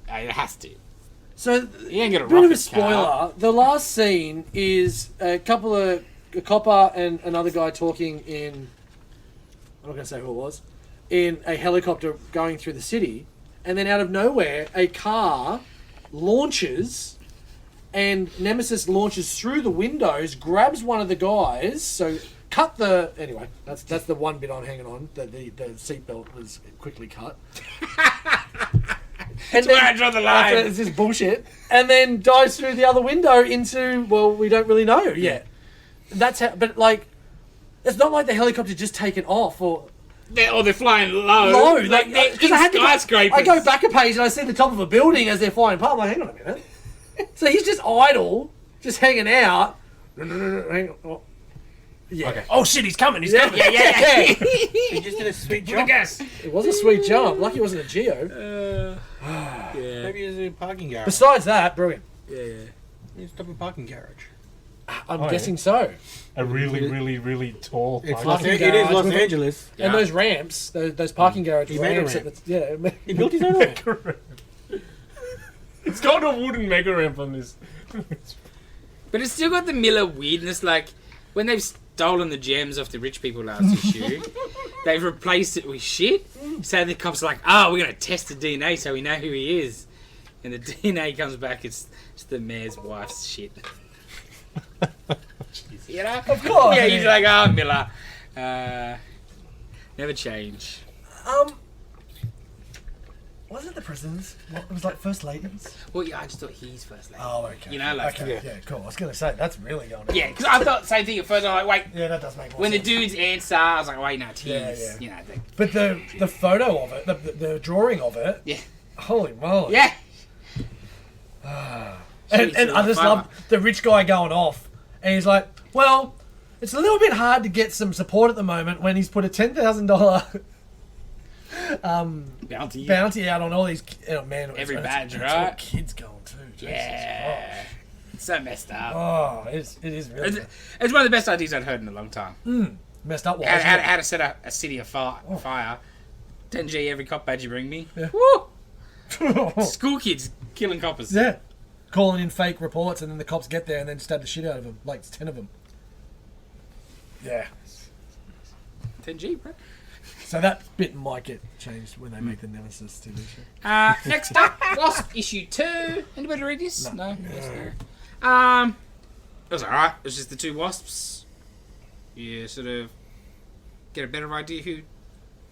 It has to. So, You ain't got a bit of a rocket spoiler. car. The last scene is a copper and another guy talking in, I'm not going to say who it was, in a helicopter going through the city. And then out of nowhere, a car launches and Nemesis launches through the windows, grabs one of the guys. So cut the... Anyway, that's the one bit I'm hanging on. The seatbelt was quickly cut. And where I draw the line. It's just bullshit. And then dives through the other window into, well, we don't really know yet. That's how, but like, it's not like the helicopter just taken off or They're flying low. low. Like, they're in 'cause I had to skyscrapers. I go back a page and I see the top of a building as they're flying apart. I'm like, hang on a minute. So he's just idle, just hanging out. Hang on. Oh. Yeah. Okay. Oh shit, he's coming. He's Yeah, coming. yeah. He just did a sweet The jump. gas. It was a sweet jump. Lucky it wasn't a Geo. Maybe it was a parking garage. Besides that, brilliant. He stopped a parking garage. I'm guessing so. A really tall. It's parking Los, garage it is Los with it. Angeles. Yeah. And those ramps, those parking garage He made a ramps. ramp. Yeah. He built his own ramp. It's got a wooden mega ramp on this. But it's still got the Miller weirdness, like when they've stolen the gems off the rich people last issue, they've replaced it with shit. So the cops are like, we're going to test the DNA so we know who he is. And the DNA comes back, it's the mayor's wife's shit. You know? Of course. Yeah, he's like, Miller. Never change. Was it the prisons? It was like first ladies. Well, yeah, I just thought he's first lady. Oh, okay. You know, like- okay, yeah, cool. I was gonna say that's really going. Yeah, because I thought the same thing at first. I'm like, wait. Yeah, that does make more When the sense. dudes answer, I was like, wait, no, it's his. Yeah. You know, But the photo of it, the drawing of it. yeah. Holy moly. Yeah. And I just love the rich guy going off, and he's like, well, it's a little bit hard to get some support at the moment when he's put a $10,000 bounty out on all these. Oh man, Every badge, it's right? all kids going too. Jesus Yeah. Christ. It's so messed up. Oh, it is really It's one of the best ideas I'd heard in a long time. messed up. How to set a city afire. 10G every cop badge you bring me. Yeah. Woo! School kids killing coppers. Yeah. Calling in fake reports, and then the cops get there and then stab the shit out of them. Like, it's 10 of them. Yeah. 10G, bro. So that bit might get changed when they make the Nemesis TV show. Next up, Wasp issue 2. Anybody read this? No. It was alright. It was just the two Wasps. You sort of get a better idea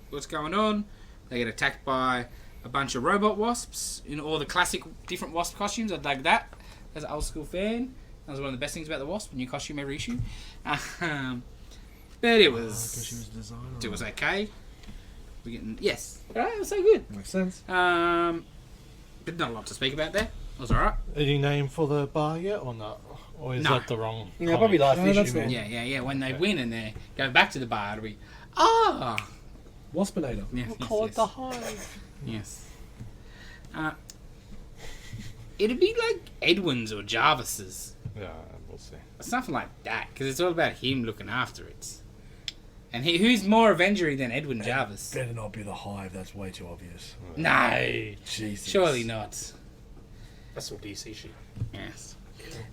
what's going on. They get attacked by a bunch of robot wasps in all the classic different Wasp costumes. I dug that as an old school fan. That was one of the best things about the Wasp, a new costume every issue. But it was okay. We're getting it was so good. Makes sense. But not a lot to speak about there. It was alright. Any name for the bar yet or not? Or is No. that the wrong? Yeah, probably last No, that's issue, man. Yeah. When they win and they go back to the bar, it'll be Waspinator. yes. Hive. Yes. It'd be like Edwin's or Jarvis's. Yeah, we'll see. Something like that, because it's all about him looking after it. And who's more Avenger than Edwin Jarvis? Better not be the Hive, that's way too obvious. No. Jesus. Surely not. That's some DC shit. Yes.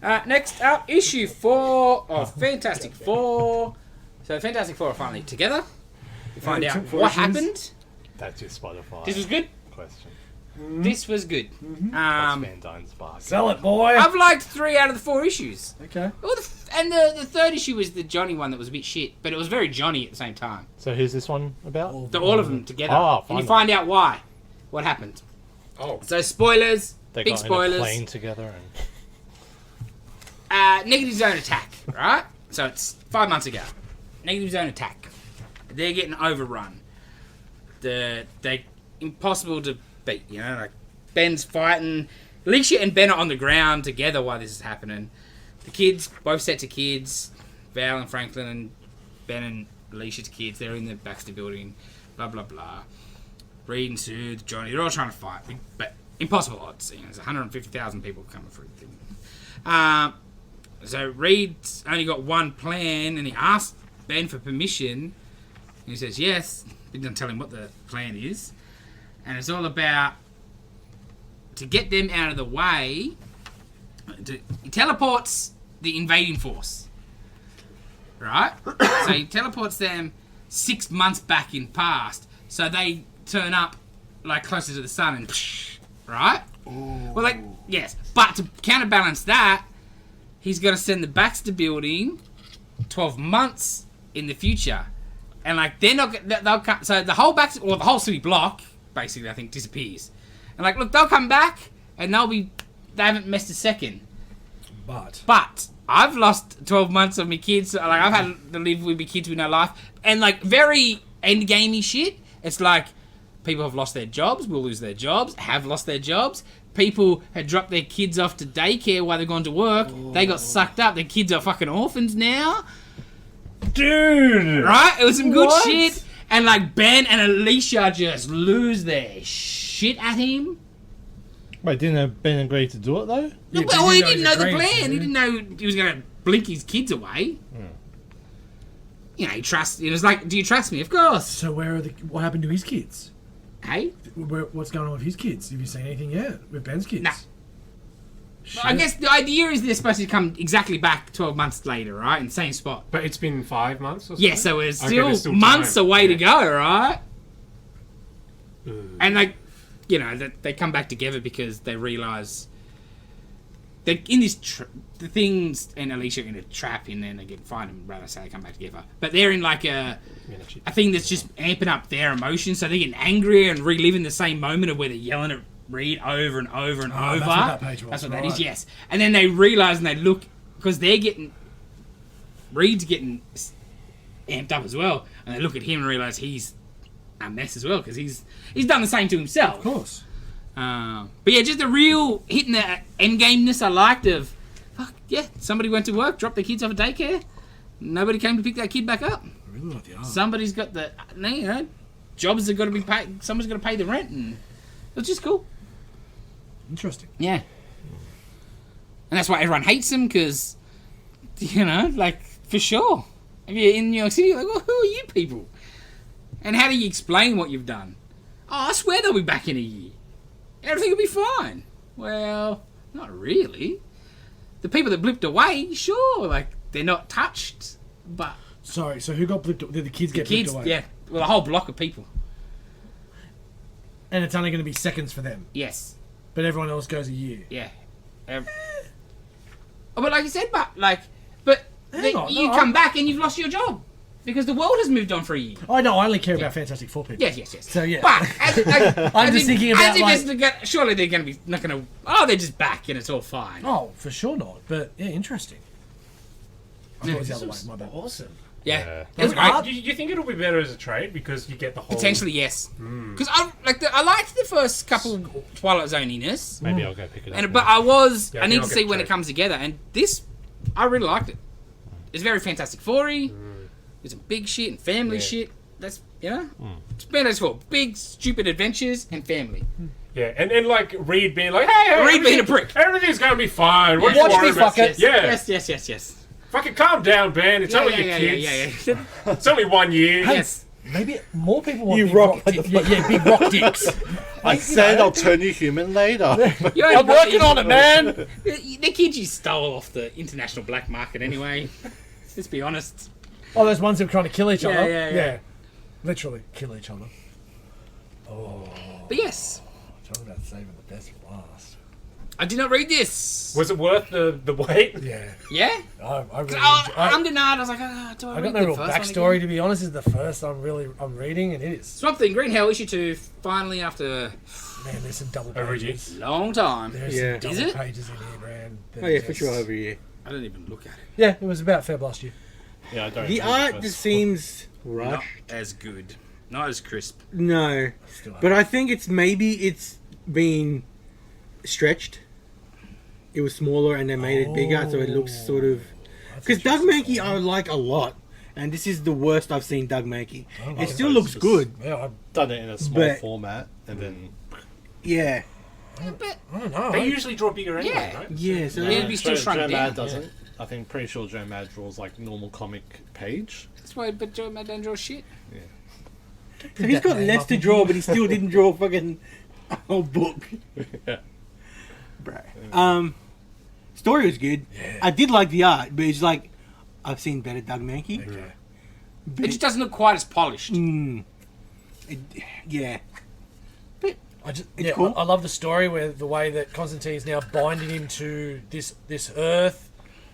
Next up, issue 4 of Fantastic Four. So Fantastic Four are finally together. We find it out took 4 what issues. happened. That's your Spotify This was good. question. This was good. That's Van Dyne's Spark. Sell it, boy. I've liked 3 out of the 4 issues. Okay. Well, the third issue was the Johnny one that was a bit shit, but it was very Johnny at the same time. So who's this one about? All of them together. Oh, and you finally. find out why. What happened. Oh. So spoilers. They big got spoilers. in a plane together and... Negative Zone attack, right? So it's 5 months ago. Negative Zone attack. They're getting overrun. They impossible to beat, you know, like Ben's fighting. Alicia and Ben are on the ground together while this is happening. The kids, both sets of kids, Val and Franklin and Ben and Alicia's kids, they're in the Baxter building, blah, blah, blah. Reed and Sue, Johnny, they're all trying to fight, but impossible odds. You know, there's 150,000 people coming through the thing. So Reed's only got one plan, and he asked Ben for permission. And he says yes. He doesn't tell him what the plan is. And it's all about, to get them out of the way, he teleports the invading force. Right? So he teleports them 6 months back in past. So they turn up like closer to the sun and right? Ooh. Well, like, yes. But to counterbalance that, he's got to send the Baxter building 12 months in the future. And like, they're not, they'll come, so the whole Baxter, or the whole city block, basically, I think, disappears. And like, look, they'll come back and they haven't missed a second. But I've lost 12 months of my kids. Like, I've had to live with my kids with no life. And like, very endgamey shit. It's like, people have lost their jobs, will lose their jobs, have lost their jobs. People had dropped their kids off to daycare while they're going to work. Oh. They got sucked up. Their kids are fucking orphans now. Dude! Right? It was some good shit. And like, Ben and Alicia just lose their shit at him. Wait, didn't Ben agree to do it though? Yeah, well, he didn't know the plan. He didn't know he was going to blink his kids away. You know, he trusts. It was like, do you trust me? Of course. So what happened to his kids? Hey? What's going on with his kids? Have you seen anything yet with Ben's kids? Nah. Well, I guess the idea is they're supposed to come exactly back 12 months later, right? In the same spot. But it's been 5 months or something? Yeah, so it's still, there's still months time. away to go, right? And like, you know, they come back together because they realise they're in this the things, and Alicia in a trap, and then they get find them. Rather say they come back together, but they're in like a thing that's just amping up their emotions, so they're getting angrier and reliving the same moment of where they're yelling at Reed over and over and over. That's what that page was. That's what that is. Yes, and then they realise and they look, because they're getting, Reed's getting amped up as well, and they look at him and realise he's a mess as well, because he's done the same to himself. Of course. But yeah, just the real hitting the endgameness I liked of, fuck yeah, somebody went to work, dropped their kids off at daycare, nobody came to pick that kid back up. I really like the art. Somebody's got the, you know, jobs are got to be paid, someone's got to pay the rent, and it's just cool. Interesting. Yeah. And that's why everyone hates them, because, you know, like, for sure. If you're in New York City, you're like, well, who are you people? And how do you explain what you've done? Oh, I swear they'll be back in a year. Everything will be fine. Well, not really. The people that blipped away, sure, like, they're not touched, but... Sorry, so who got blipped? Did the kids get blipped away? Yeah, well, a whole block of people. And it's only going to be seconds for them. Yes. But everyone else goes a year. Yeah. But like you said, you come back and you've lost your job. Because the world has moved on for a year. I know, I only care about Fantastic Four people. Yes. So, yeah. But, I'm just thinking about, surely they're going to be, not going to, they're just back and it's all fine. Oh, for sure not. But, yeah, interesting. I thought it was the other way, my bad. Awesome. Yeah. It was great. great. Do you think it'll be better as a trade because you get the whole... Potentially, yes. Because I liked the first couple Twilight Zoniness. Maybe I'll go pick it up. But I need I'll to see get when trade. it comes together. And this, I really liked it. It's very Fantastic Four-y. There's some big shit and family shit. That's, you know? It's Fantastic Four. Big, stupid adventures and family. Yeah, and like Reed being like, hey, Reed being a prick. Everything's going to be fine. What Watch you worry me, about? fuck it. Yeah. Yes. Fucking calm down, Ben. It's only your kids. Yeah. It's only 1 year. Yes. Maybe more people want You big rock rock dicks. Yeah, big rock dicks. I said I'll turn you human later. I'm working on it, man. The kids you stole off the international black market anyway. Let's be honest. Oh, those ones that were trying to kill each other. Yeah. Literally, kill each other. But yes. Talking about saving the best for last. I did not read this. Was it worth the wait? Yeah. Yeah? I really I'm denied. I was like, do I I read got no the real first one backstory, again? to be honest. This is the first I'm reading, and it is. Swamp Thing, Green Hell, issue 2, finally after Man, there's some double Over a pages. long time. There's Yeah. some Is double it? pages in here, man. Oh yeah, for sure over here. I didn't even look at it. Yeah, it was about Feb last year. Yeah, I don't. The remember art first just book. seems Not rushed. as good. Not as crisp. No, Still but I think it's been stretched. It was smaller and they made it bigger, so it looks sort of. Because Doug Mankey I like a lot, and this is the worst I've seen Doug Mankey. It still looks good. Yeah, Done it in a small But- format, and then Yeah, But, I don't know. They usually draw bigger anyway, Yeah. right? yeah. So Yeah, it'd be still shrunk Joe down. Mad doesn't. I think pretty sure Joe Mad draws like normal comic page. that's why, but Joe Mad don't draw shit. So he's got name less up to in draw, but he still didn't draw fucking a whole book. Yeah. Story was good. Yeah. I did like the art, but it's like I've seen better Doug Mankey. Okay. It just doesn't look quite as polished. Yeah. It's It's cool. I love the story where the way that Constantine's now binding him to this earth,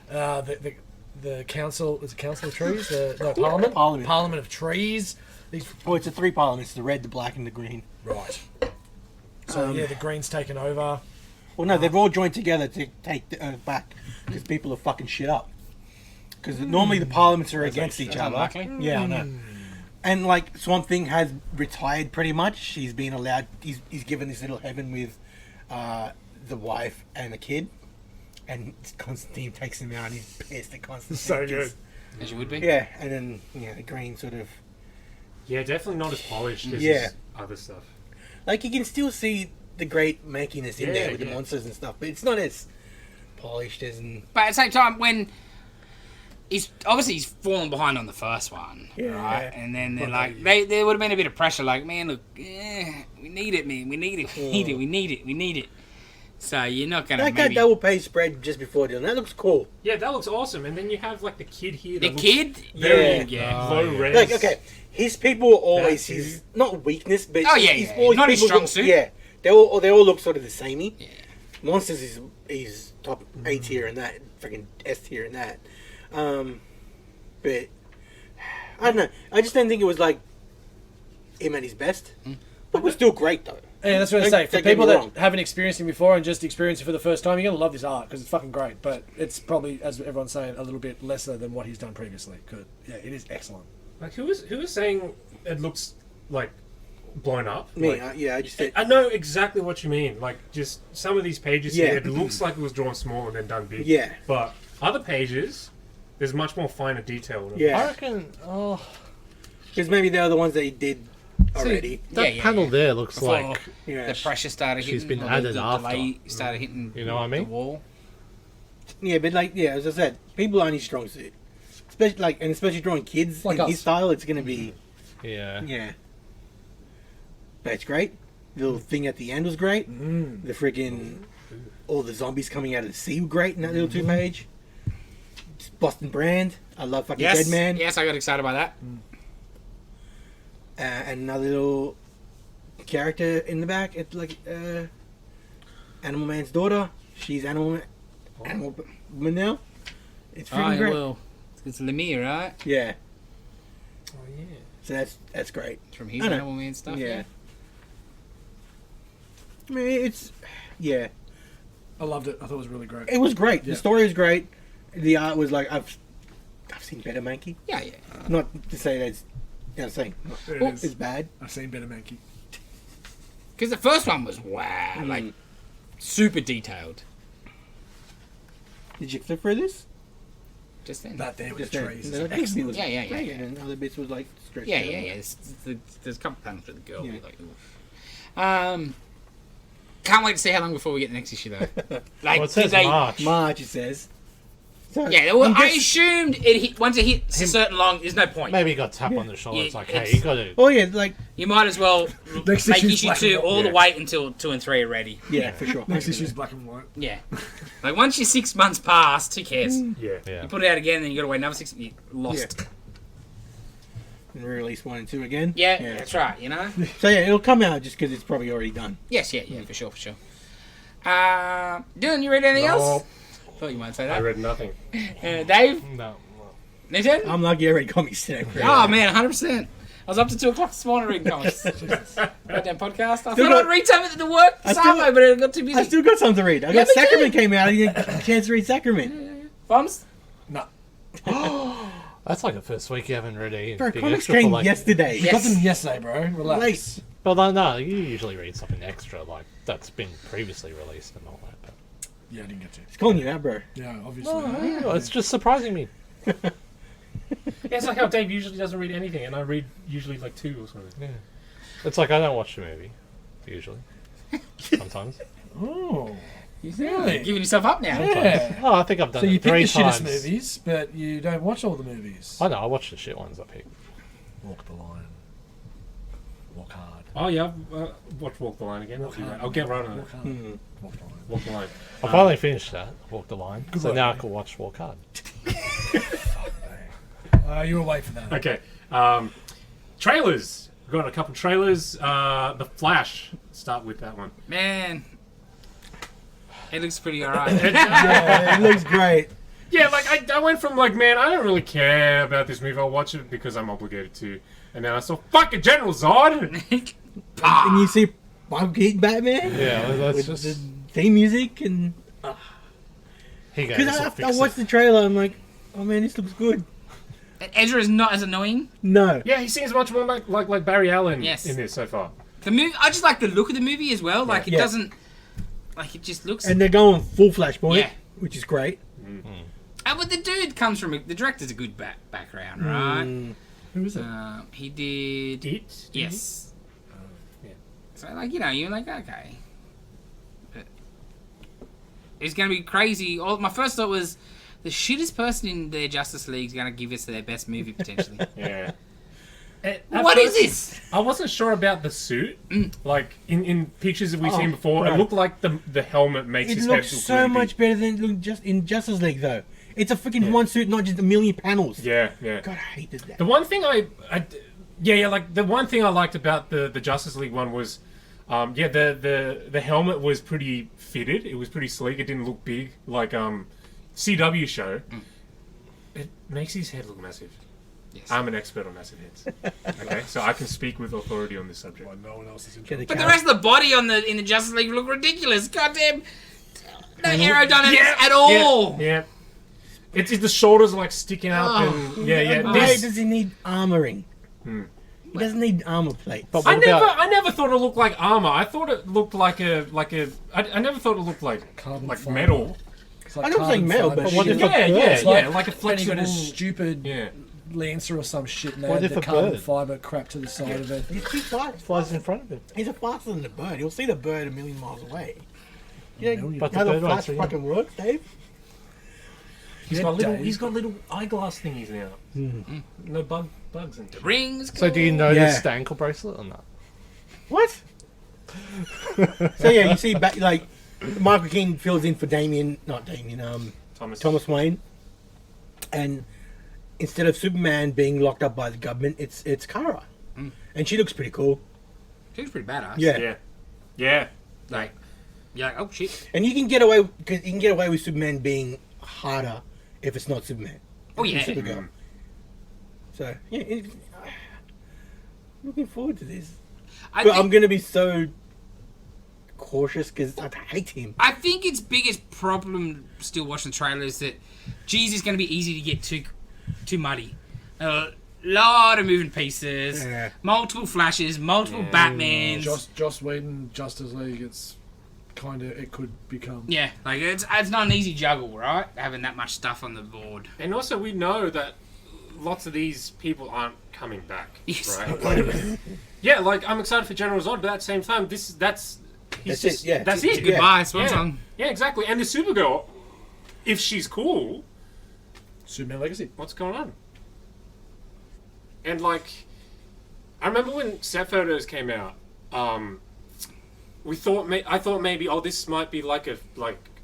the council is it Council of Trees, Parliament, Parliament. of Trees. These Oh, it's a 3 parliaments: the red, the black, and the green. right. So yeah, the green's taken over. Well, no, they've all joined together to take the earth back because people are fucking shit up. Because normally the parliaments are against each That's other. unlikely. Yeah, I know. And like Swamp Thing has retired pretty much. He's been allowed. He's given this little heaven with the wife and the kid. And Constantine takes him out. And he's pissed at Constantine. So good. As you would be. Yeah, and then the green sort of Yeah, definitely not as polished as Yeah. his other stuff. like you can still see the great mankiness in Yeah, there with the yeah. monsters and stuff, but it's not as polished as. But at the same time, when he's fallen behind on the first one, Yeah. right? And then they're like, there would have been a bit of pressure, like, man, look, we need it, man, we need it, we need it. So you're not gonna That maybe double page spread just before Dylan. That looks cool. Yeah, that looks awesome. And then you have like the kid here. the That looks kid, very yeah. low res. Like, okay, his people are always That his not weakness, but Oh, yeah, he's yeah, always not his people strong that- suit. Yeah, they all look sort of the samey. Yeah. Monsters is top A tier and that freaking S tier and that. But I don't know. I just don't think it was like him at his best. But it was still great though. Yeah, that's what I say. Don't For get me people that wrong. haven't experienced him before and just experienced it for the first time, you're gonna love this art because it's fucking great. But it's probably, as everyone's saying, a little bit lesser than what he's done previously. Cause yeah, it is excellent. Like who was saying it looks like blown up? Me, Like, I just said I know exactly what you mean. Like just some of these pages Yeah. here, it looks like it was drawn small and then done big. Yeah. But other pages, there's much more finer detail. Yeah. I reckon. Oh, because maybe they're the ones that he did already. that Yeah, panel yeah. there looks Before like. Yeah. the pressure started She's hitting, been or added the after. delay started hitting You know what I mean? the wall. Yeah, but like, yeah, as I said, people aren't his strong suit. Especially drawing kids Like in us. his style, it's gonna be Yeah. But it's great. The little thing at the end was great. The friggin' all the zombies coming out of the sea were great in that little 2-page. It's Boston Brand. I love fucking Yes, Dead Man. yes, I got excited by that. And another little character in the back. It's like Animal Man's daughter. She's Animal Woman now. It's freaking great. Well, it's Lemire, right? Yeah. Oh yeah. So that's great. From his I know. Animal Man stuff. Yeah. I mean, it's I loved it. I thought it was really great. it was great. Yeah. The story was great. The art was like I've seen better Mankey. Yeah, yeah. Not to say that's I'm saying It oh, is. it's bad. I've seen better Mankey. Because the first one was wow, like super detailed. Did you flip through this? Just then. That there with Just the then. trees. Then is I think it excellent. was Yeah, yeah, great, yeah. And then other bits was like stretched Yeah, out. yeah, yeah. There's a couple panels with the girl. Yeah. Like, oof. Can't wait to see how long before we get the next issue though. Like, Well, it says did they? March. March it says. So, Yeah, well, I'm I guess- assumed it hit, once it hits a certain long, there's no point. Maybe he got tap on the shoulder. Yeah, It's like, it's- hey, you got to. Oh yeah, like You might as well Next make issue's issue black 2 and white. all the Yeah. way until 2 and 3 are ready. yeah, for sure. Next issue's black and white. Yeah. Like, once you're 6 months past, who cares? Yeah. Yeah. You put it out again, then you got to wait another 6 months. You're lost. and re-release 1 and 2 again. Yeah, that's right. You know. So yeah, it'll come out just because it's probably already done. Yes, yeah, for sure. Dylan, you read anything else? Thought you might say I that. read nothing. Dave, No. Nathan? I'm lucky I read comics today. Oh man, 100%. I was up to 2 o'clock this morning reading comics. Goddamn podcast. I thought got- I'd read something at the work I still- Saturday, but it got too busy. I still got something to read. I Yeah, got me Sacrament too. came out. I didn't get a chance to read Sacrament. Bums? No. That's like the first week you haven't read a Bro, big comics extra for came like. yesterday. You got them yesterday, bro. Relax. Late. But no, you usually read something extra like that's been previously released and all that. But Yeah, I didn't get to. It's calling you out, bro. Yeah, obviously. it's just surprising me. Yeah, it's like how Dave usually doesn't read anything, and I read usually like 2 or something. Yeah. It's like I don't watch the movie usually. Sometimes. Oh. Really? Giving yourself up now. Yeah. Oh, I think I've done So you it pick 3 the shittest times. movies, but you don't watch all the movies. I know. I watch the shit ones I pick. Walk the line. Walk hard. Oh yeah, watch Walk the Line again. Walk hard. I'll get right on it. Walk hard. Walk the line. Walk the Line. I finally finished that. Walk the line. Good So work, now I mate. can watch Walk Hard. You're away for that. Okay. Trailers. We've got a couple trailers. The Flash. Start with that one. Man. It looks pretty alright. Yeah, it looks great. Yeah, like I went from like, man, I don't really care about this movie. I'll watch it because I'm obligated to. And then I saw fucking General Zod. And you see Bob Keaton Batman Yeah, that's with just. the theme music, and He goes. because I watched the trailer, I'm like, oh man, this looks good. Ezra is not as annoying. No, Yeah, he seems much more like Barry Allen Yes. in this so far. The movie, I just like the look of the movie as well. Like, it Yeah. doesn't... Like, it just looks... and they're going full Flashpoint, Yeah. which is great. But the dude comes from... The director's a good background, right? Who is it? He did... It? Yes. Yeah. So, like, you know, you're like, okay. But it's going to be crazy. My first thought was, the shittest person in the Justice League is going to give us their best movie, potentially. Yeah. What is this? I wasn't sure about the suit. Like in pictures that we've Oh, seen before, bro. it looked like the helmet makes It his looks head look so really much better than it looked just in Justice League, though. It's a freaking one suit, not just a million panels. big. Yeah, yeah. God, I hated that. The one thing like the one thing I liked about the Justice League one was, the helmet was pretty fitted. It was pretty sleek. It didn't look big like CW show. It makes his head look massive. Yes. I'm an expert on massive heads. Okay, so I can speak with authority on this subject. Why no one else is in Get the But the car- rest of the body in the Justice League look ridiculous. Goddamn, no aerodynamics at all. Yeah. It's the shoulders are like sticking up and yeah. Why This, does he need armoring? He doesn't need armor plates. But I what about- never thought it looked like armor. I thought it looked like I never thought it looked like Carbon like fiber. metal. It's like I don't think carbon metal, fiber but shit. what if Yeah, bird? like a Then you got flexible. a stupid Yeah. Lancer or some shit, and they What had if the a carbon bird? fiber crap to the side of it. He's too fast. flies in front of him? He's a faster than the bird. He'll see the bird a million miles away. You know million. But how the the bird won't Flash see him. fucking works, Dave? He's Yeah, got little. Dave. He's got little eyeglass thingies now. No bugs in. Rings. So do you notice Yeah. the ankle bracelet or not? What? So yeah, you see, like Michael Keaton fills in for Thomas Wayne, and instead of Superman being locked up by the government, it's Kara, and she looks pretty cool. She looks pretty badass. Yeah, Yeah. Like, you're like, oh shit. and you can get away with Superman being harder if it's not Superman. Oh yeah. Supergirl. So yeah, looking forward to this. I But think, I'm gonna be so cautious because I hate him. I think its biggest problem still watching the trailer is that, geez, it's going to be easy to get too muddy. A lot of moving pieces, Yeah. multiple Flashes, multiple Batmans. Joss Whedon, Justice League, it's kind of, it could become. Yeah, like it's not an easy juggle, right? Having that much stuff on the board. And also, we know that lots of these people aren't coming back. Yes. Right? Like, yeah, like I'm excited for General Zod, but at the same time, that's That's just, it, yeah. That's It's it. Yeah. Goodbye, swan Yeah. song. Yeah, exactly. And the Supergirl, if she's cool, Superman Legacy. what's going on? And like, I remember when set photos came out. I thought maybe, oh, this might be like a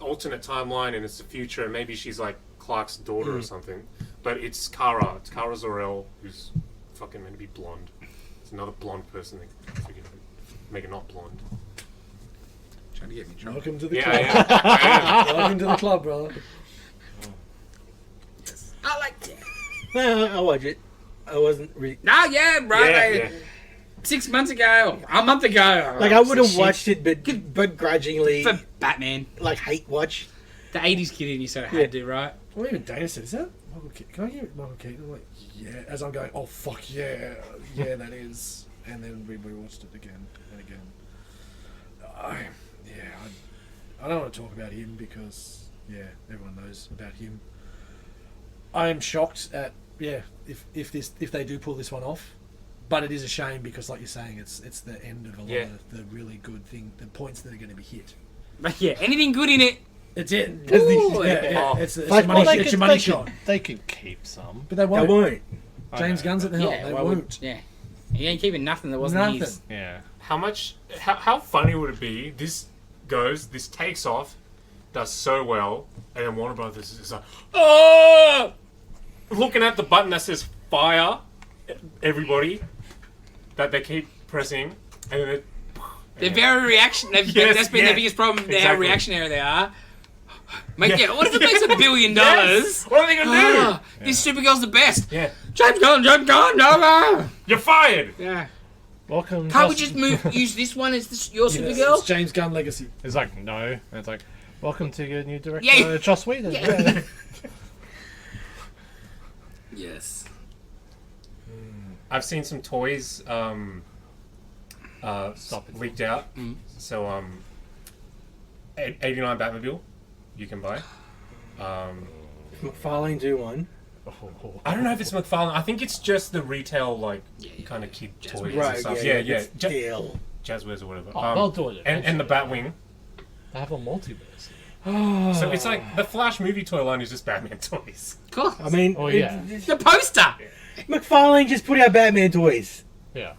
alternate timeline, and it's the future, and maybe she's like Clark's daughter or something. But it's Kara. It's Kara Zor-El, who's fucking meant to be blonde. It's another blonde person. Make it not blonde. Trying to get me drunk. Welcome to the Yeah, club. yeah. Welcome to the club, brother. I like that. No, I'll watch it. I wasn't really... No, yeah, bro. Yeah. 6 months ago, a month ago. Like, I would have Shit. watched it, but grudgingly, For Batman. like, hate watch. The 80s kid in you sort of had to, right? Well, even Dana said, "Is that Michael Keaton? Can I hear Michael Keaton?" I'm like, "Yeah." As I'm going, "Oh fuck yeah, yeah, that is." And then we watched it again and again. I don't want to talk about him because everyone knows about him. I am shocked at if they do pull this one off, but it is a shame because, like you're saying, it's the end of a lot of the really good the points that are going to be hit. But yeah, anything good in it. It's it. Ooh, It's Like, a money, well, it's your money shot. They could keep some. But they I won't. won't. James Gunn's at the helm. They why won't. Yeah. He ain't keeping nothing that wasn't Nothing. his. Yeah. How funny would it be? This takes off, does so well, and then Warner Brothers is like, oh! Looking at the button that says fire, everybody, that they keep pressing, and then it, They're very reaction. Yes, That's been yeah. their biggest problem. They're how Exactly. reactionary they are. Mate, Yeah. what if it makes $1 billion? Yes! What are they gonna do? Ah, this Supergirl's the best. Yeah, James Gunn, no. you're fired. Yeah. Welcome. Can't we just use this one as your It's Supergirl? James Gunn legacy. It's like, no. And it's like, welcome to your new director, Yeah. Joss Whedon. Yeah. Yeah. Yes. I've seen some toys leaked out. So 89 Batmobile, you can buy. McFarlane do one. I don't know if it's McFarlane. I think it's just the retail kind of kid toys and stuff. Yeah. Deal. Jazzwares or whatever. Oh, they'll do it. And the Batwing. They have a multiverse. So it's like the Flash movie toy line is just Batman toys. Cool. I mean, Oh, yeah. The poster. McFarlane just put out Batman toys. Yeah.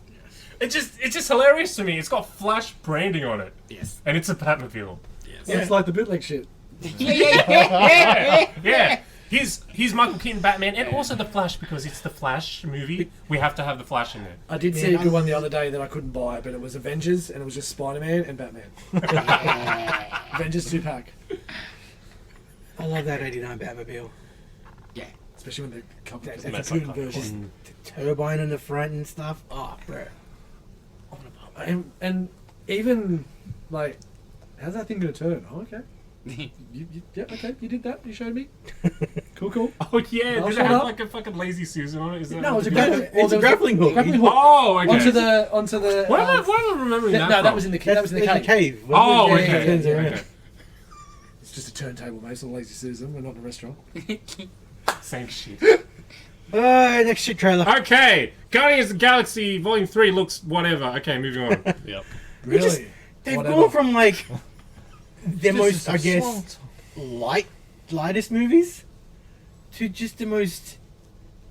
It's just hilarious to me. It's got Flash branding on it, Yes. and it's a Batmobile. Yeah, it's like the bootleg shit. Yeah. He's Michael Keaton Batman, and also the Flash because it's the Flash movie. We have to have the Flash in there. I did see a good one the other day that I couldn't buy, but it was Avengers, and it was just Spider-Man and Batman. Avengers 2-pack. I love that 89 Batmobile. Yeah. Especially when they come That's the That's cartoon like- version. The turbine on the front and stuff. Oh, bro. And even, like, how's that thing going to turn? Oh, okay. Yeah, okay, you did that. You showed me. Cool. Oh yeah, I'll did it shut have up. like a fucking lazy Susan on it? Is that No, it was a No, grappling. it's a grappling hook. Grappling hook. Oh, okay. Onto the. Why am I remembering that? No, that from? was in the That's that was in the cave. cave. Oh, Yeah, okay. it turns around. Okay. It's just a turntable, mate. It's not Lazy Susan. We're not in a restaurant. Same shit. Next shit trailer. Okay, Guardians of the Galaxy Volume 3 looks whatever. Okay, moving on. Yep. Really? They've Whatever. gone from like the This most, is I a guess, lightest movies to just the most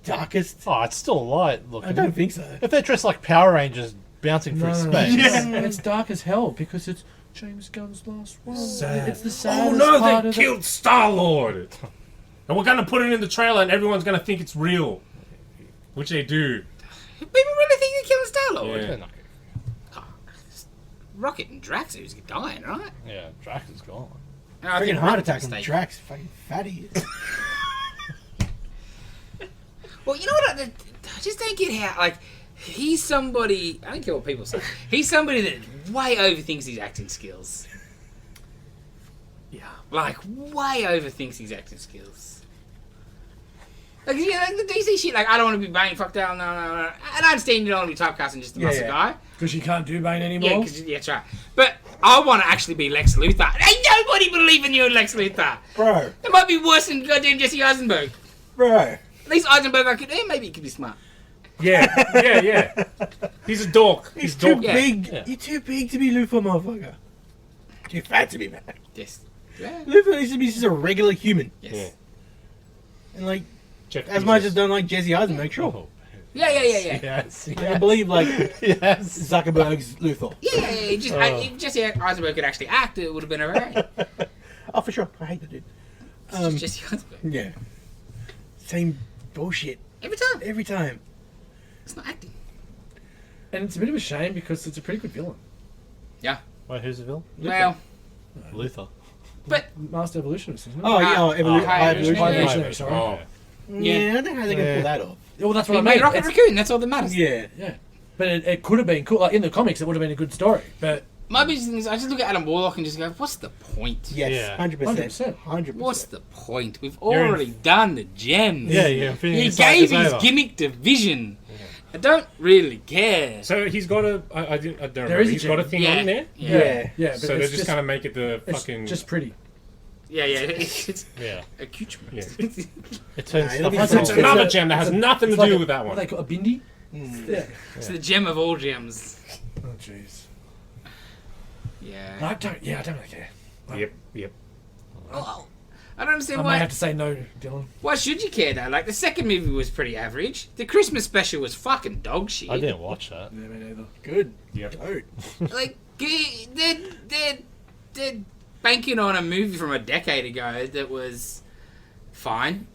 darkest. Oh, it's still light looking. I don't think so. If they're dressed like Power Rangers bouncing through space. It's dark as hell because it's James Gunn's last one. Sad. It's the Oh saddest no, part they of killed Star-Lord! And we're gonna put it in the trailer and everyone's gonna think it's real. Which they do. People really think they're killing Star-Lord. Yeah. They're not- Rocket and Drax who's dying, right? Yeah, Drax is gone. And I Freaking think heart Rocket's attack on mistaken. Drax. Fucking fatty. Well, you know what? I just don't get how, like, he's somebody. I don't care what people say. He's somebody that way overthinks his acting skills. Yeah. Like, way overthinks his acting skills. Like, you know, like the DC shit, like, I don't want to be Bane, fuck that, no. And I understand you don't want to be typecasting just a muscle guy. Because you can't do Bane anymore. Yeah, that's right. But I want to actually be Lex Luthor. Ain't nobody believing you in Lex Luthor. Bro. It might be worse than goddamn Jesse Eisenberg. Bro. At least Eisenberg, maybe he could be smart. Yeah. He's a dork. He's too dork. Yeah. big. Yeah. You're too big to be Luthor, motherfucker. Too fat to be mad. Yes. Yeah. Luthor needs to be just a regular human. Yes. Yeah. And like, Jeff as much Bezos. as don't like Jesse Eisenberg, sure. Oh, Yeah. yes. Like, I believe like Yes. Zuckerberg's Luthor. Yeah. If Jesse Eisenberg could actually act, it would have been alright. Oh, for sure. I hate the dude. It's just Jesse Eisenberg. Yeah. Same bullshit Every time. every time. It's not acting. And it's a bit of a shame because it's a pretty good villain. Yeah. Wait, who's the villain? Well, Luther. but Master Evolutionist, isn't it? Oh, yeah, High Evolutionary. Evolutionary, sorry. Oh. Yeah, I don't know how they're going to pull that off. Well, that's what he I made mean. Rocket It's- Raccoon. That's all that matters. Yeah. Yeah. But it could have been cool. Like, in the comics, it would have been a good story. But My biggest thing is I just look at Adam Warlock and just go, what's the point? Yes, Yeah. 100%. 100%. What's the point? We've already done the gems. Yeah, yeah. Infinity He Saga's gave his over. gimmick to Vision. I don't really care. So he's got a. I don't There remember. is a He's got a gem. thing Yeah. on there. Yeah. yeah, but So they're it's just kind of make it the it's fucking. just pretty. Yeah, it's Yeah. accoutrement. Yeah. It turns Nah, stuff it'll It's be into It's another a- gem that has it's a- nothing to it's like do a- with that What one. they call a bindi? Yeah. It's the gem of all gems. Oh, jeez. Yeah. I don't really care. Yep. Oh, I don't understand I may why. have to say no, Dylan. Why should you care though? Like the second movie was pretty average. The Christmas special was fucking dog shit. I didn't watch that. Yeah, me neither. Good. Yep. Good. Like they're banking on a movie from a decade ago that was fine.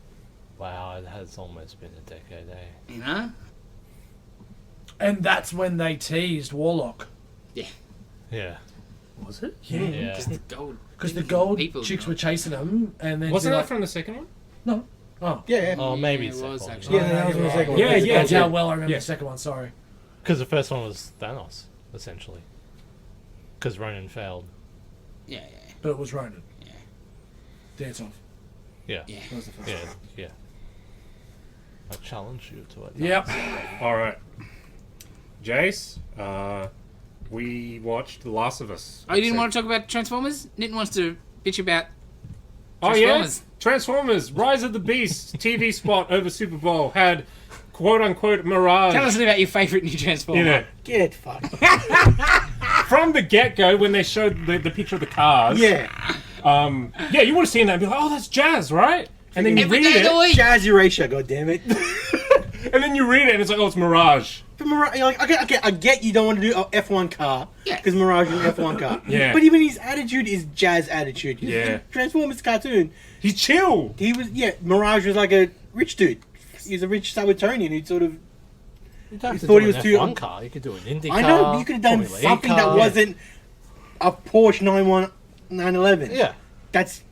Wow, it has almost been a decade, eh? You know? And that's when they teased Warlock. Yeah. Was it? Yeah. Just the gold. Because the gold People, chicks you know. were chasing him, and then Wasn't they're that from the second one? no. Oh, Yeah. Oh, maybe Yeah, it second was one. actually. Yeah, that was the second one. Yeah, yeah. That's how well I remember Yeah. the second one. Sorry. Because the first one was Thanos, essentially. Because Ronan failed. Yeah. But it was Ronan. Yeah. Dance off. Yeah. Yeah. That was the first Yeah. one. Yeah. I challenge you to it. Yep. All right. Jace, we watched The Last of Us. Oh, you didn't want to talk about Transformers? Nitin wants to bitch about Oh yeah, Transformers. Transformers: Rise of the Beast TV spot over Super Bowl had quote unquote mirage. Tell us about your favourite new Transformer. in it. Get fucked. From the get go, when they showed the picture of the cars, Yeah. yeah, you would have seen that and be like, oh, that's Jazz, right? And then you Every read day of the it, week. Jazz Erasure, goddammit. and then you read it, and it's like, oh, it's Mirage. But Mirage, like, I get you don't want to do an F1 car Yeah. because Mirage is an F1 car. Yeah. But even his attitude is Jazz attitude. Yeah. Transformers cartoon. He's chill. He was Mirage was like a rich dude. He's a rich Sabbatonian who sort of. You don't have to thought do he was an too- F1 car. You could do an Indy I car. know, but you could have done Formula E something that car. wasn't a Porsche 911. Yeah. That's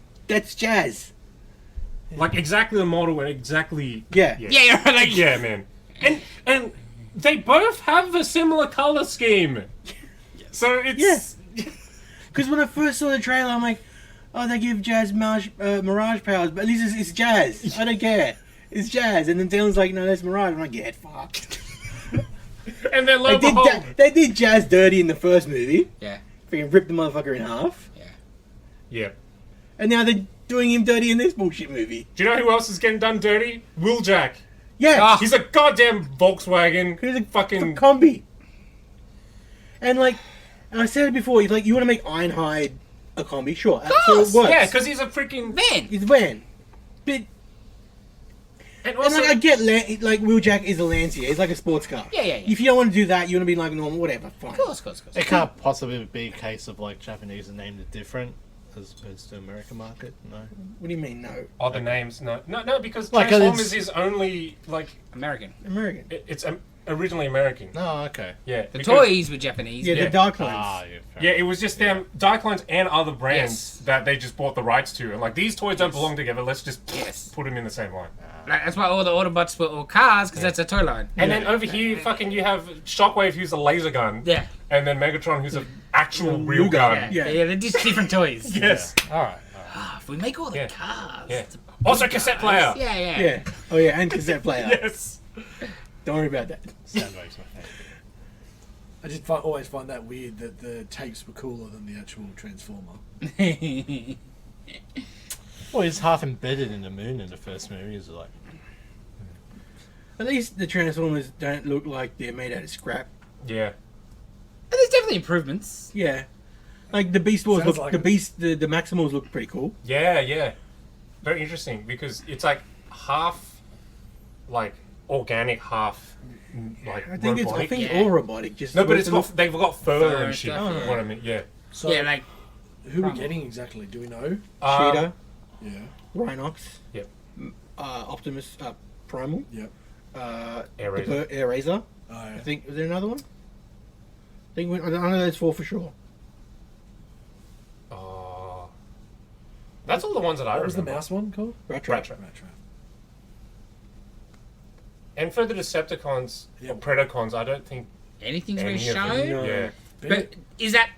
Jazz. Like exactly the model and exactly. Yeah. Yeah, you're right. Like, Yeah, man. And they both have a similar color scheme. So it's Because when I first saw the trailer, I'm like, oh, they give Jazz Mirage powers, but at least it's Jazz. I don't care. It's Jazz. And then Dylan's like, no, that's Mirage. I'm like, get fucked. and then lo They and did, behold, they did Jazz dirty in the first movie. Yeah. Freaking ripped the motherfucker in half. yeah. And now they're doing him dirty in this bullshit movie. Do you know who else is getting done dirty? Wheeljack. Yeah. Ah. He's a goddamn Volkswagen. He's a fucking. combi. And like, and I said it before, you want to make Ironhide a combi, sure. So it course. works. Yeah, because he's a freaking. Man. It's a van. But And and also, like I get like Wheeljack is a Lancia. It's like a sports car. Yeah. If you don't want to do that, you want to be like normal, whatever, fine. Of course. It can't possibly be a case of like Japanese are named it different as opposed to American market. No. What do you mean, no? other names, no, because Like, Transformers it's- is only like American. American. it's originally American. No. Okay. Yeah, The because- toys were Japanese. Yeah, Yeah. the Dark Lines. Ah, yeah. fair Yeah, it was just them, Diaclines and other brands Yes. that they just bought the rights to, and like these toys don't belong together. Let's just Yes. put them in the same line. Like, that's why all the Autobots were all cars, because that's a toy line. And then over here, fucking, you have Shockwave, who's a laser gun. Yeah. And then Megatron, who's an actual real gun. Yeah. They're just different toys. Yes. All right. Ah, if we make all the Yeah. cars. Yeah. it's a- Also, cassette player. Yeah. Yeah. Oh yeah, and cassette player. Yes. Don't worry about that. Soundwave's my favorite. I just always find that weird that the tapes were cooler than the actual Transformer. Well, he's half embedded in the moon in the first movie. He's like, At least the Transformers don't look like they're made out of scrap. Yeah. There's definitely improvements. Yeah. Like the Beast Wars Sounds look, like the it. Beast, the Maximals look pretty cool. Yeah. Very interesting because it's like half, like organic, half like I think robotic. it's Yeah. all robotic. Just No, but it's look- got they've got fur Fur and shit. stuff, You know what I mean? Yeah. So Yeah, like, who we're Primal. getting exactly? Do we know? Cheetah, Yeah. Rhinox, Yep. Optimus, Primal, Yep. Air Razor. Air Razor. Oh, yeah. I think, was there another one? I know those 4 for sure. That's all the ones that I What was the remember. mouse one called? Rattrap. Rattrap. And for the Decepticons, or Predacons, I don't think Anything's been any of them. shown. No. Yeah. But is that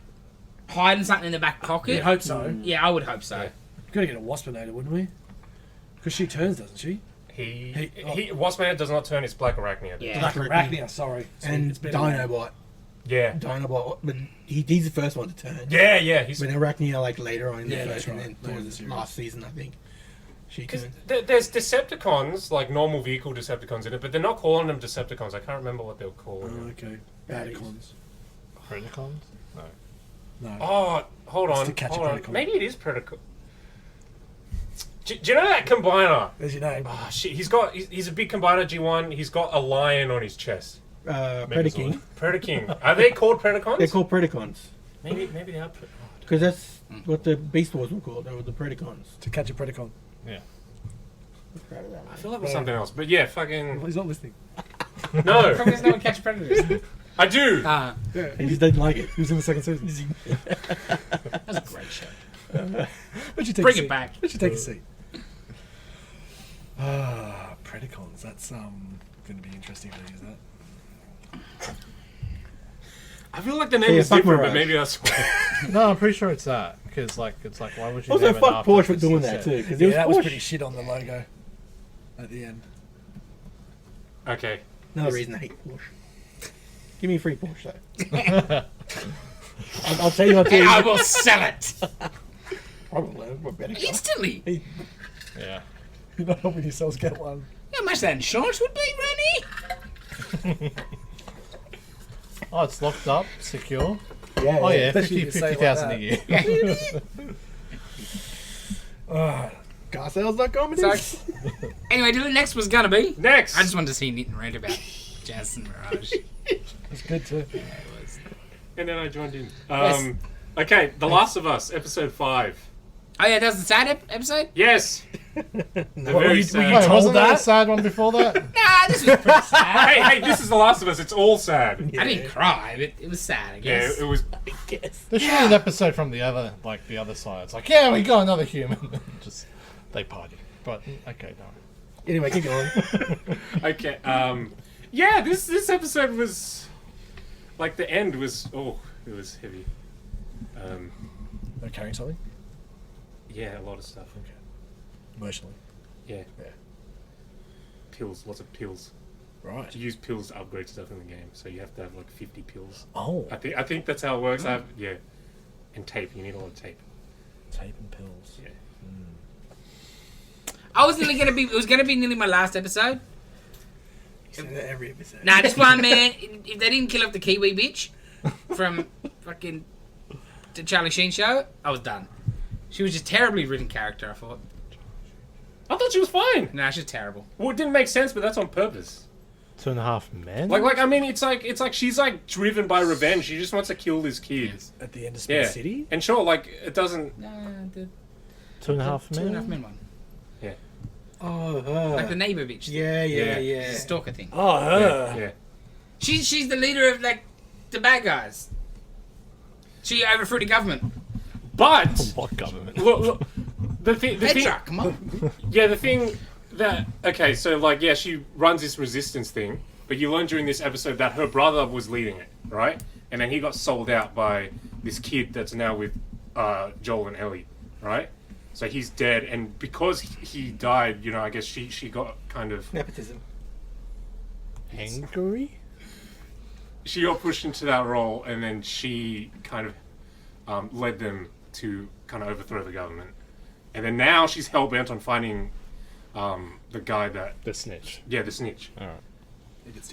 hiding something in the back pocket? You'd hope so. Yeah, I would hope so. Yeah. Gotta get a Waspinator, wouldn't we? Because she turns, doesn't she? Waspman does not turn, it's Black Arachnia. Yeah. Like Arachnia, sorry. And It's been- Dinobot. Yeah. Dinobot, but he's the first one to turn. Yeah, he's... But Arachnia, like, later on in Yeah, the that's first, and right. then Later in the towards series. last season, I think. She Because turned. there's Decepticons, like normal vehicle Decepticons in it, but they're not calling them Decepticons. I can't remember what they were calling Oh, them. okay. Badicons. Predacons? No. No. Oh, hold It's on. to catch a Hold on. Predacon. Maybe it is Predacon. Do you know that combiner? There's your name. Oh, shit. He's a big combiner G1. He's got a lion on his chest. Predaking. Predaking. Are they called Predacons? They're called Predacons. Maybe they are. Because that's what the Beast Wars were called. They were the Predacons. To catch a Predacon. Yeah. I feel like it was something else. But yeah, fucking... He's not listening. No. Probably doesn't know what catch predators. I do. Yeah. He just didn't like it. He was in the second season. That's a great show. Would you take Bring a it seat? back. Would you take a seat? Predacons. That's going to be interesting to use that. I feel like the name Yeah, is fuck different, Mirage. but maybe that's why. No, I'm pretty sure it's that. Because, like, why would you Also, name it fuck after Porsche for the doing that success? too. Because Yeah, it was that was Porsche. pretty shit on the logo at the end. Okay. Another reason I hate Porsche. Give me a free Porsche though. I'll tell you. And I will sell it Probably. We're better. instantly. Yeah. You're not helping yourselves get one. How much that insurance would be, Rennie? Oh, it's locked up, secure. Yeah. Oh, yeah, Especially if you say it like 50,000 a that. year. Car sales.com. So, anyway, the next was gonna be. Next. I just wanted to see Nick and rant about Jazz and Mirage. It's good too. And then I joined in. Yes. Okay, The Last of Us, episode 5. Oh yeah, that was the sad episode. Yes. The very sad. Wait, told wasn't there a that? sad one before that? Nah, this was pretty sad. Hey, this is The Last of Us. It's all sad. I didn't cry, but it was sad. I Yeah, guess. it was. There should be an episode from the other side. It's like, yeah, we got another human. Just, they party. But, okay, no. Anyway, keep going. Okay. Yeah, this episode was. Like, the end was. Oh, it was heavy. They're carrying something Yeah, a lot of stuff. emotionally. Yeah. Yeah. Pills, lots of pills. Right. To use pills to upgrade stuff in the game, so you have to have like 50 pills. Oh, I think that's how it works. Yeah, and tape. You need a lot of tape. tape and pills. Yeah. I was nearly gonna be. It was gonna be nearly my last episode. You say that every episode. Nah, this one, man. If they didn't kill off the Kiwi bitch from fucking the Charlie Sheen show, I was done. She was just terribly written character. I thought. I thought she was fine. Nah, she's terrible. Well, it didn't make sense, but that's on purpose. 2.5 men? Like I mean, it's like she's like driven by revenge. She just wants to kill this kid. At the end of Space Yeah. City. And sure, like it doesn't. Nah, the 2.5 Two and a Half men? Men one. Oh, her. Like the neighbor bitch. Yeah. The stalker thing. Oh, her. Yeah. She's the leader of like the bad guys. She overthrew the government. But What government? look, the thing. Petra, come on. Yeah, the thing that okay, so like yeah, she runs this resistance thing, but you learn during this episode that her brother was leading it, right? And then he got sold out by this kid that's now with Joel and Ellie, right? So he's dead, and because he died, you know, I guess she got kind of Nepotism. Hungary? she got pushed into that role, and then she kind of led them to kind of overthrow the government, and then now she's hell bent on finding the guy that The snitch. the snitch. Alright.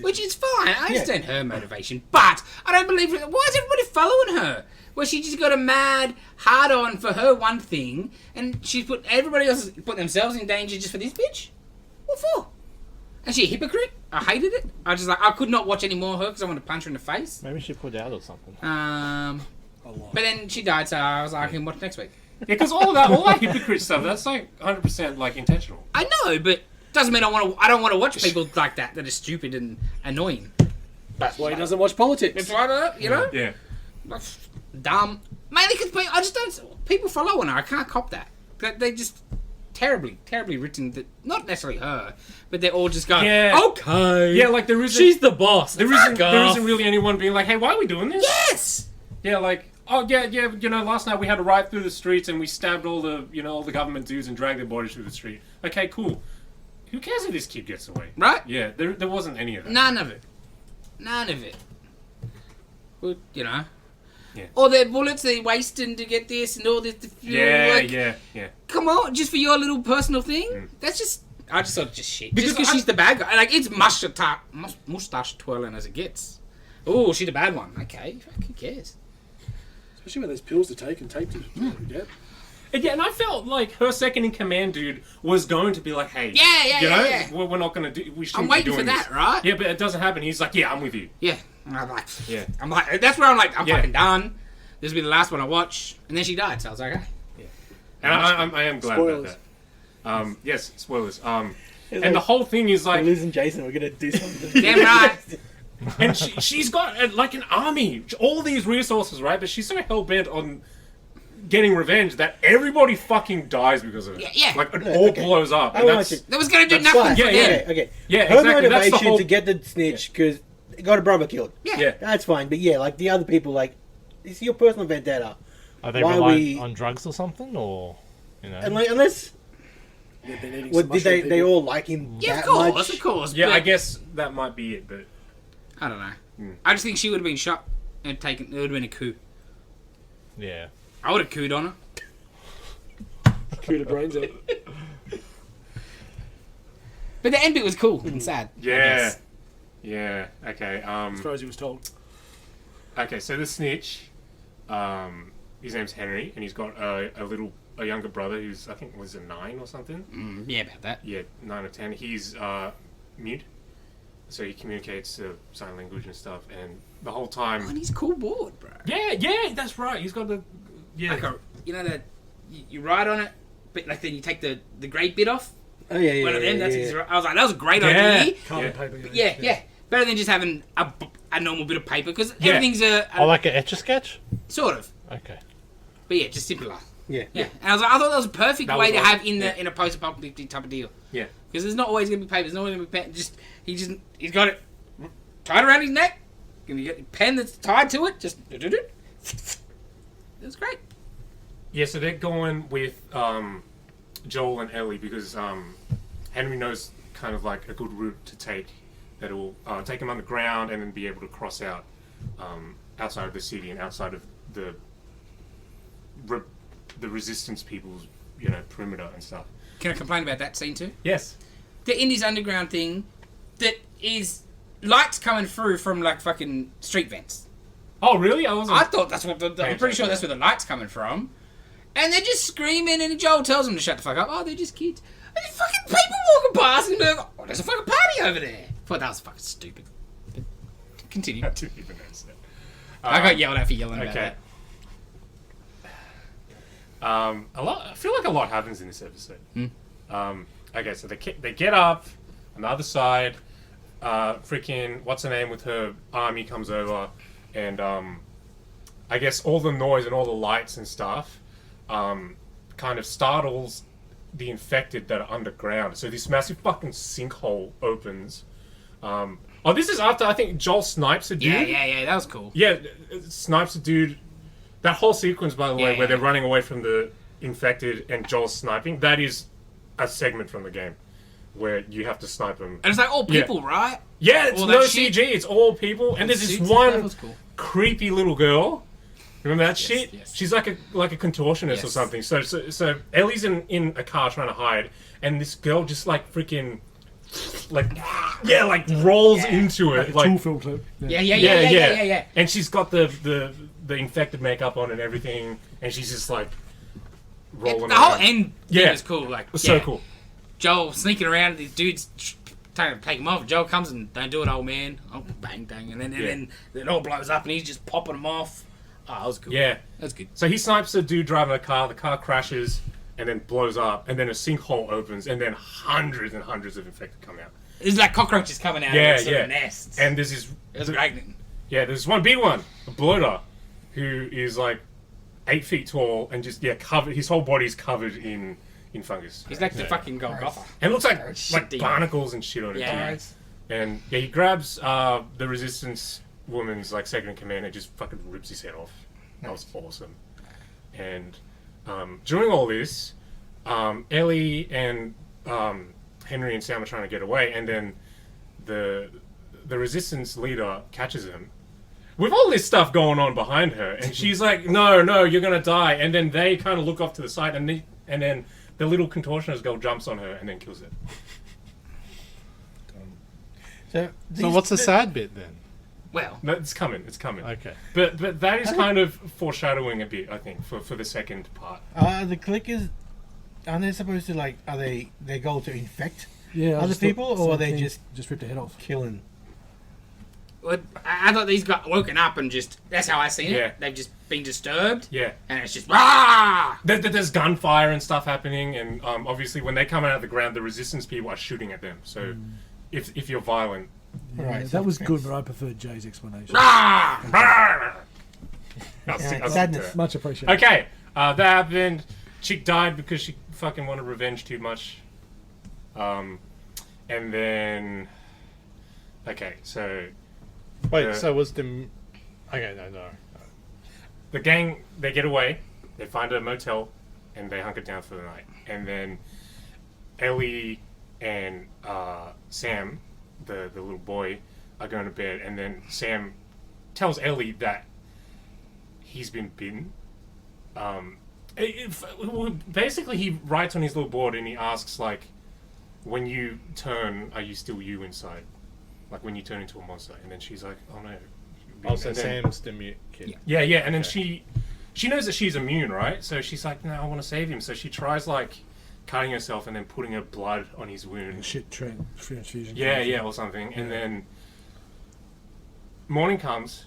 Which is fine. I understand her motivation, but I don't believe it. Why is everybody following her? Well, she just got a mad hard on for her one thing, and she's put everybody else put themselves in danger just for this bitch. What for? And she a hypocrite? I hated it. I could not watch any more of her because I wanted to punch her in the face. Maybe she put out or something. But then she died, so I was like, I can watch next week. Yeah, because all that hypocrite stuff, that's like 100% like intentional. I know, but Doesn't mean I don't want to watch people like that are stupid and annoying. That's why he doesn't watch politics. It's like, you know? Yeah. Dumb. Mainly because I just don't... People follow on her. I can't cop that. They just... Terribly written. Not necessarily her, but they're all just going, Yeah. okay. Yeah, like there isn't... She's the boss. There isn't really anyone being like, hey, why are we doing this? Yes! Yeah, like, oh, yeah, you know, last night we had a ride through the streets and we stabbed all the government dudes and dragged their bodies through the street. Okay, cool. Who cares if this kid gets away? Right? Yeah, there wasn't any of that. None of it. Well, you know. Yeah. All their bullets they're wasting to get this and all this. Yeah, like, yeah. Come on, just for your little personal thing? That's just... I just thought just shit. Because Because she's the bad guy. Like, it's mustache twirling as it gets. Oh, she's the bad one. Okay, who cares? Especially when there's pills to take and tape to get. And I felt like her second in command dude was going to be like, hey, Yeah. we're not going to do... We shouldn't I'm be waiting doing for that, this. right? Yeah, but it doesesn't happen. He's like, yeah, I'm with you. Yeah. And I'm like... Yeah. That's where I'm like, I'm Yeah. fucking done. This will be the last one I watch. And then she died, so I was like, okay. And I am glad Spoilers. about that. Yes, spoilers. And like, the whole thing is like... We're losing Jason. We're gonna do something. Damn right. And she's got like an army, all these resources, right? But she's so hell bent on getting revenge that everybody fucking dies because of it. Yeah. Like it all blows up. And that's, That was going to do That's nothing fine. for Yeah, them. Okay. Yeah, Her exactly. That's the motivation whole- to get the snitch because got a brother killed. yeah. That's fine. But yeah, like the other people, like it's your personal vendetta. Are they Why reliant we- on drugs or something, or you know? And like, unless They've been eating what some did they mushroom they people. all like him Yeah, that of course, much? of course. Yeah, but I guess that might be it, but... I don't know. I just think she would have been shot and taken. It would have been a coup. Yeah. I would have cooed on her. Cooed her brains out. But the end bit was cool and sad. I Yeah. guess. Yeah, okay. As far as he was told. Okay, so the snitch, his name's Henry, and he's got a younger brother who's, I think, was a 9 or something. Yeah, about that. Yeah, 9 or 10. He's mute, so he communicates sign language and stuff, and the whole time... And he's cool board, bro. Yeah, that's right. He's got the... Yeah. Like you know that you ride on it, but like then you take the great bit off. Oh yeah, yeah. One of them. yeah, That's yeah. his, I was like, that was a great Yeah. idea. Carbon Yeah. paper. Yeah. Better than just having a normal bit of paper because Yeah. everything's a Oh, like an Etch-a-Sketch? sort of. Okay. But yeah, just simpler. Yeah. Yeah, and I was like, I thought that was a perfect That way was to awesome. have in the Yeah. in a post-apocalyptic type of deal. Yeah. Because there's not always gonna be paper. There's not always gonna be pen. He's got it tied around his neck. And you get a pen that's tied to it. Just it was great. Yeah, so they're going with Joel and Ellie because Henry knows kind of like a good route to take that will take him underground and then be able to cross out outside of the city and outside of the resistance people's perimeter and stuff. Can I complain about that scene too? Yes. The Indies Underground thing that is lights coming through from like fucking street vents. Oh, really? I thought that's what I'm pretty sure that's where the light's coming from. And they're just screaming, and Joel tells them to shut the fuck up. Oh, they're just kids. And there's fucking people walking past, and they're like, oh, there's a fucking party over there. I thought that was fucking stupid. But continue. I didn't even notice that. I got yelled at for yelling about Okay. that. I feel like a lot happens in this episode. Okay, so they get up on the other side. Freaking what's her name with her army comes over, and I guess all the noise and all the lights and stuff kind of startles the infected that are underground. So this massive fucking sinkhole opens. This is after I think Joel snipes a dude. Yeah, that was cool. Yeah, snipes a dude. That whole sequence, by the way, where they're running away from the infected and Joel sniping, that is a segment from the game where you have to snipe them. And it's like all people, right? Yeah, it's All no that shit. CG, it's all people. And there's this Suits, one that was cool. creepy little girl. Remember that shit? yes. She's like a contortionist or Yes. something. So Ellie's in a car trying to hide, and this girl just like freaking rolls into it like Tool film clip. Yeah. And she's got the infected makeup on and everything, and she's just like rolling The whole around. end thing was cool. Like, It was so cool. Joel sneaking around, these dudes trying to take him off. Joel comes and don't do it, old man. Oh, bang, bang, and then it all blows up, and he's just popping them off. Oh, that was cool. Yeah. That's good. So he snipes a dude driving a car. The car crashes. and then blows up, and then a sinkhole opens, and then hundreds and hundreds of infected come out. It's like cockroaches coming out Yeah, of its yeah. little nests. And there's this... It was great. Yeah, there's one big one, a bloater, who is like 8 feet tall and just covered. His whole body's covered in fungus, He's like the fucking Golgotha. and it looks like Shit. barnacles and shit on it. Yeah. Too. And he grabs the Resistance woman's like second in command and just fucking rips his head off. That was awesome. And during all this, Ellie and Henry and Sam are trying to get away, and then the Resistance leader catches them with all this stuff going on behind her, and she's like, "No, you're gonna die." And then they kind of look off to the side, and then the little contortionist girl jumps on her and then kills it. So what's the sad bit then? Well, No, it's coming. Okay. But that is kind of foreshadowing a bit, I think, for the second part. The clickers, aren't they supposed to like? Are they their goal to infect Yeah, I other just thought people, the or are same they thing. just ripped a head off? killing? I thought these got woken up and just... That's how I seen it. Yeah. They've just been disturbed. Yeah. And it's just... Rah! There's gunfire and stuff happening, and obviously when they come out of the ground, the Resistance people are shooting at them. So if you're violent... Yeah, Right, that was self-defense. good, but I preferred Jay's explanation. Rah! I'll stick to sadness. that. Much appreciated. Okay, that happened. Chick died because she fucking wanted revenge too much. And then... Okay, so... Wait, so was the... Okay, no. The gang, they get away, they find a motel, and they hunker down for the night. And then Ellie and Sam, the little boy, are going to bed, and then Sam tells Ellie that he's been bitten. Basically, he writes on his little board and he asks, like, when you turn, are you still you inside? Like, when you turn into a monster. And then she's like, oh no. Oh, so And then- Sam's the mute kid. Yeah, and then she knows that she's immune, right? So she's like, no, I want to save him. So she tries, like, cutting herself and then putting her blood on his wound. Shit, transfusion. Yeah, or something. And then morning comes,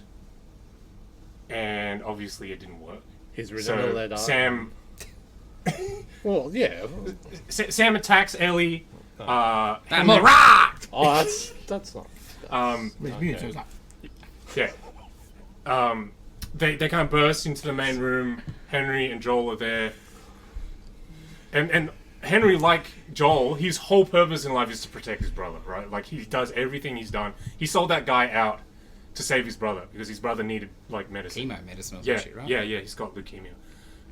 and obviously it didn't work. He's written all that So up. Sam Well, yeah. Sam attacks Ellie. I'm all rocked! Oh, that's not... It's mute, so it's like, Yeah. They kind of burst into the main room. Henry and Joel are there. And Henry, like Joel, his whole purpose in life is to protect his brother, right? Like, he does everything he's done. He sold that guy out to save his brother because his brother needed, like, medicine. Chemo medicine or some Yeah, shit, right? yeah, he's got leukemia.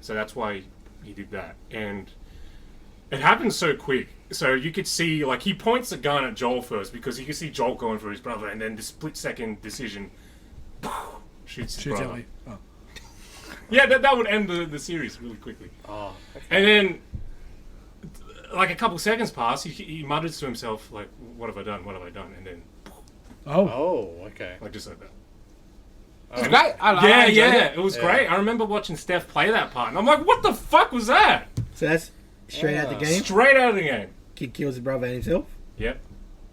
So that's why he did that. And it happened so quick. So you could see, like, he points a gun at Joel first because you can see Joel going for his brother, and then the split-second decision, shoots his Shoots brother. Ellie. Oh. Yeah, that would end the series really quickly. Oh, And then, like, a couple seconds pass, he mutters to himself, like, what have I done? What have I done? And then, Oh. okay. like, just like that. It's great. I enjoyed It was great. I remember watching Steph play that part, and I'm like, what the fuck was that? so that's straight out the game. Straight out of the game. Kid kills his brother and himself. Yep.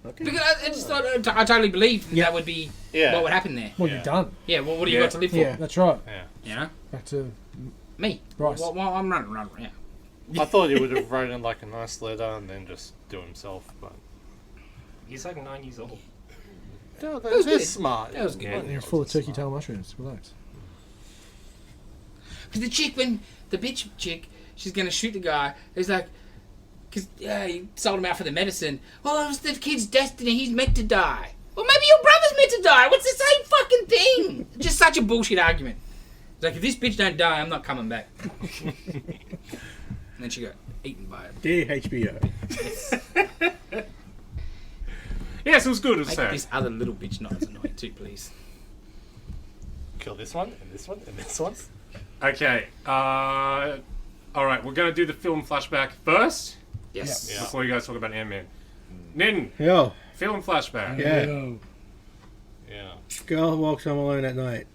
Okay. Because I just thought, I totally believed that would be Yeah. what would happen there. Well, Yeah. you're done. Yeah, well, what do you Yeah. got to live for? Yeah. That's right. You know? Back to Me. Bryce. Well, I'm running, yeah. I thought he would have written like a nice letter and then just do himself, but... He's like 9 years old. No, was they're good. smart. That was good. Yeah. You're full of turkey tail mushrooms. Relax. Because the chick, when the bitch chick, she's going to shoot the guy, it's like, because he sold him out for the medicine. Well, it was the kid's destiny. He's meant to die. Well, maybe your brother's meant to die. What's the same fucking thing? Just such a bullshit argument. It's like, if this bitch don't die, I'm not coming back. And then she got eaten by it. Dear HBO. Yes, it was good. It was Make sad. this other little bitch not as annoying too, please. Kill this one, and this one, and this one. Okay. All right, we're gonna do the film flashback first Yes. Yeah. before you guys talk about Ant-Man. Nin, Yo, film flashback. Yeah. Yo. Yeah, girl walks home alone at night.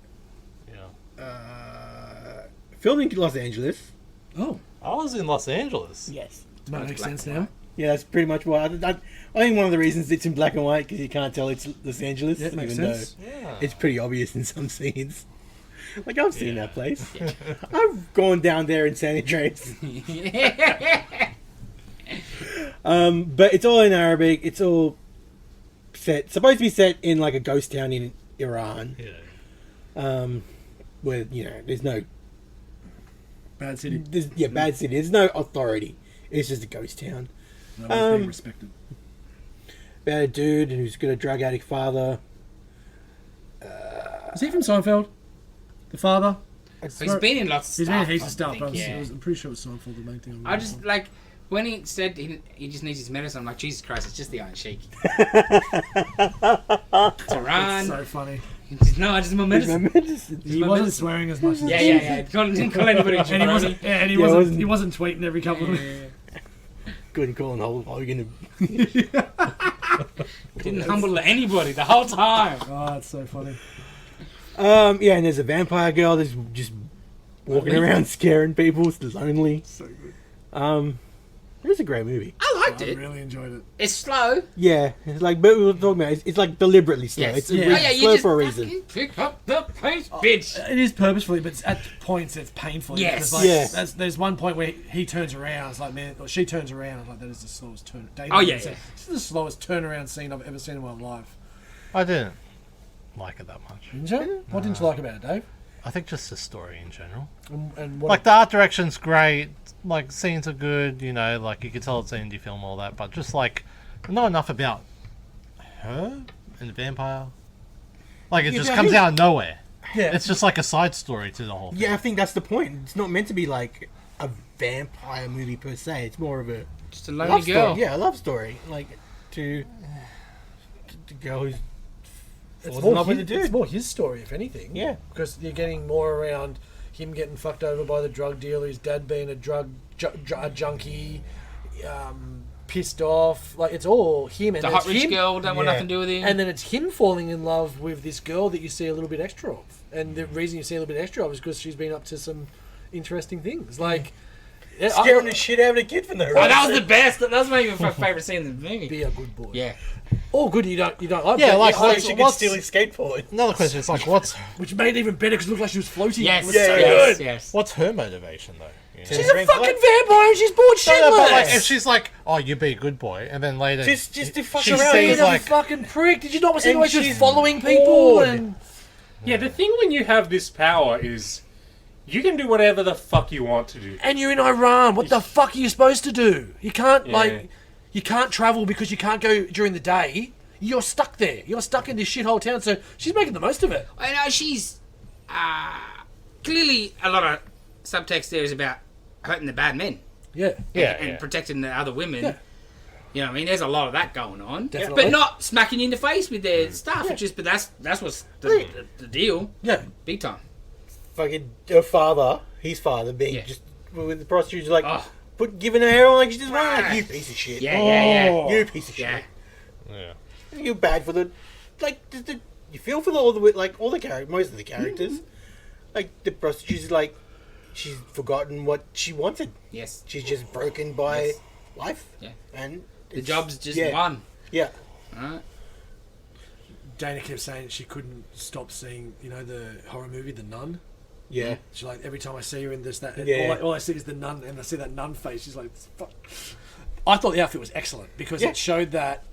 yeah. Filming in Los Angeles. Oh. I was in Los Angeles. Yes. That makes black sense and now. white. Yeah, that's pretty much why. I think one of the reasons it's in black and white because you can't tell it's Los Angeles, Yeah, it makes even sense. Yeah. though it's pretty obvious in some scenes. Like, I've seen that place. I've gone down there in San Andreas. But it's all in Arabic. It's all supposed to be set in like a ghost town in Iran. Yeah. Where, you know, there's no... Bad city. Bad city. There's no authority. It's just a ghost town. No one's being respected. About a dude who's got a drug addict father. Is he from Seinfeld? The father? He's been in lots of He's stuff. been in heaps of I stuff. think, But yeah. I'm pretty sure it's Seinfeld the main thing. I just like when he said he just needs his medicine. I'm like, Jesus Christ, it's just the Iron Sheik. It's Iran. so funny. No, I just my medicine. He wasn't swearing as much as Yeah. Didn't call anybody and he jabroni. wasn't. Yeah, and he Yeah, wasn't. He wasn't tweeting every couple of minutes. Couldn't call an whole Hogan. Didn't humble anybody the whole time. Oh, it's so funny. Yeah, and there's a vampire girl that's just walking around scaring people. It's lonely. So good. It was a great movie. I liked I it. really enjoyed it. It's slow. Yeah, it's like, but we were talking about it's like deliberately slow. Yes. It's Yeah. Oh, yeah, you slow just for a reason. fucking pick up the pace, bitch. It is purposefully, but at points it's painful. Yes. Because, like, Yes. there's one point where he turns around. It's like, man, or she turns around. It's like, that is the slowest turn. David Oh, yeah, said, yeah. This is the slowest turnaround scene I've ever seen in my life. I didn't like it that much. Didn't you? What didn't you like about it, Dave? I think just the story in general. And what? Like, the art direction's great. Like, scenes are good, you know, like, you could tell it's an indie film, all that. But just, like, not enough about her and the vampire. Like, it Yeah, just but I comes think- out of nowhere. yeah, It's just like a side story to the whole thing. Yeah, I think that's the point. It's not meant to be like a vampire movie per se. It's more of a Just a lonely love girl. story. Yeah, a love story. Like to the girl who's it's falls in love more, with the it's dude. more his story, if anything. Yeah. because you're getting more around him getting fucked over by the drug dealer, his dad being a a junkie, pissed off. Like, it's all him. And The it's hot rich him, girl don't want Yeah. nothing to do with him. and then it's him falling in love with this girl that you see a little bit extra of. And the reason you see a little bit extra of is because she's been up to some interesting things. Like, Scaring the shit out of the kid for no reason. Oh, that was the best. That was my favourite scene in the movie. be a good boy. Yeah. All good you don't like. Yeah, but like, yeah, She could what's- steal his skateboard. Another question is, like, what's which made it even better because it looked like she was floating. Yes. It was Yeah, so yeah. good. Yes. what's her motivation, though? You know? She's a fucking vampire and she's bored No, no, but, like, shitless. if she's like, oh, you be a good boy, and then later... Just to fuck she around. sees, She's a like... fucking prick. Did you not see the And way she was she's following people? bored. And Yeah, the thing when you have this power is you can do whatever the fuck you want to do. you're in Iran. What the fuck are you supposed to do? You can't Yeah. you can't travel because you can't go during the day. You're stuck there. You're stuck in this shithole town. So she's making the most of it. I know she's clearly a lot of subtext there is about hurting the bad men Yeah. and protecting the other women. Yeah. You know, what I mean, there's a lot of that going on, Definitely. but not smacking you in the face with their stuff. It's just, but that's what's the deal, Yeah. big time. Fucking her father, his father, being Yeah. just with the prostitutes, like Oh. giving her heroin like she just wanted. Like, Right. you piece of shit. Yeah. You piece of Yeah. shit. Yeah. You're bad for the you feel for all the characters, most of the characters. Like the prostitutes, is like she's forgotten what she wanted. Yes. She's just broken by Yes. life. Yeah. And The job's just yeah. one. Yeah. Right? Dana kept saying she couldn't stop seeing, the horror movie, The Nun. Yeah. She's like, every time I see her in this, Yeah. all I see is the nun, and I see that nun face. She's like, fuck. I thought the outfit was excellent because Yeah. it showed that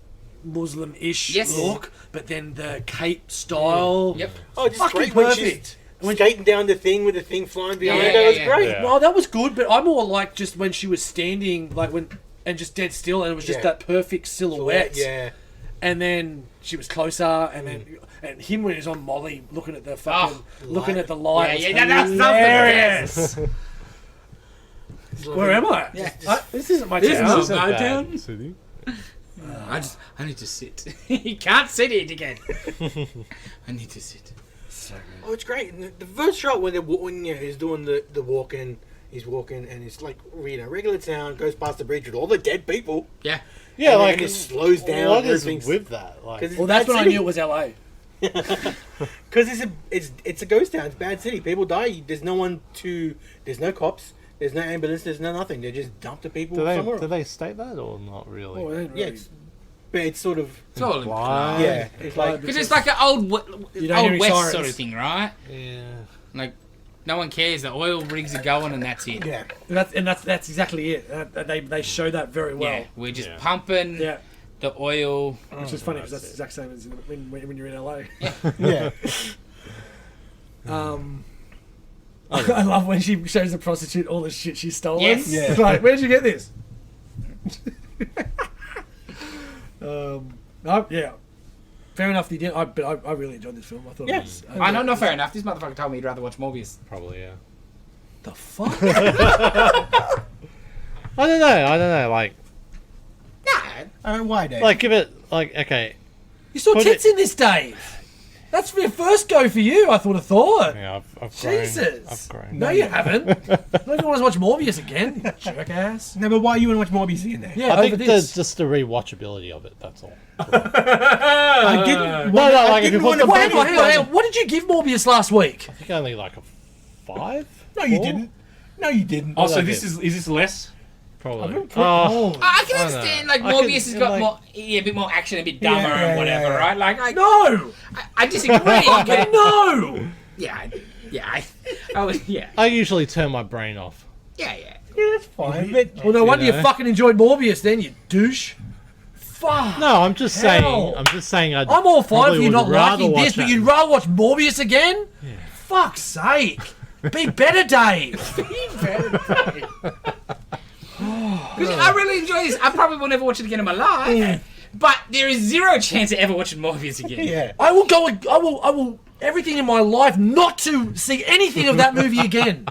Muslim-ish Yes. look, but then the cape style. Yep. Oh, just Fucking great when perfect. she's skating down the thing with the thing flying behind Yeah, her. That was yeah, great. yeah. Well, that was good, but I'm more like just when she was standing, and just dead still, and it was just Yeah. that perfect silhouette. Yeah. And then she was closer, and then and him when he's on Molly, looking at the fucking, looking light. at the light. Yeah, was yeah, that's hilarious. It's Where am I? Yeah. This isn't my This town. is my town. City. I need to sit. You can't sit here, again. I need to sit. Oh, it's great. And the first shot when he's doing the walking, he's walking, and it's like regular town, goes past the bridge with all the dead people. Yeah. Yeah, And like then it slows down. What is everything's- with that? Like, 'cause it's Well, that's bad when I city. knew it was LA. Because it's a ghost town. It's a bad city. People die. There's no one to. There's no cops. There's no ambulance. There's no nothing. They just dump the people somewhere. do they state that or not really? Oh, it ain't Yeah, really. but it's sort of. It's all Blind. Yeah, it's like. Because it's like an old You don't hear old any west sirens. sort of thing, right? Yeah. Like, no one cares. The oil rigs are going, and that's it. Yeah. That's exactly it. They show that very well. Yeah, we're just pumping Yeah. the oil. Which is funny because that's the exact same as when you're in LA. Yeah. I love when she shows the prostitute all the shit she's stolen. Yes. Yeah. It's like, where'd you get this? Yeah. Fair enough, they did. But I really enjoyed this film. I thought Yeah. it was. I know, not fair enough. This motherfucker told me he'd rather watch Morbius. Probably, yeah. The fuck? I don't know. Nah. Why, Dave? Like, give it, like, okay. You saw Put tits in this, Dave. That's your first go for you. I thought. Yeah, I've grown. Jesus. I've grown. No, you haven't. I don't even want to watch Morbius again. You jerk ass. No, but why you want to watch Morbius again, Dave? Yeah, I think over this. just the rewatchability of it, that's all. I didn't. No, I like, if you didn't put want the- to. Wait, hang on. What did you give Morbius last week? I think only like a 5? No, you 4? didn't. No, you didn't. Oh, so like this it. is this less? Probably. Oh. I can I understand, know. like, I Morbius can- has got like- more, a bit more action, a bit dumber Yeah, and whatever, yeah. right? Like, No! I disagree. Fucking no! Yeah, I was, yeah, I usually turn my brain off. yeah. Yeah, that's fine. But Well, no wonder you know. fucking enjoyed Morbius then, you douche. Fuck. No, I'm just Hell. saying. I'm just saying. I'm all fine for you not liking this, watch but you'd rather watch Morbius again? Fuck's sake. Be better, Dave. Because I really enjoy this. I probably will never watch it again in my life. But there is zero chance of ever watching Morbius again. yeah. I will everything in my life not to see anything of that movie again.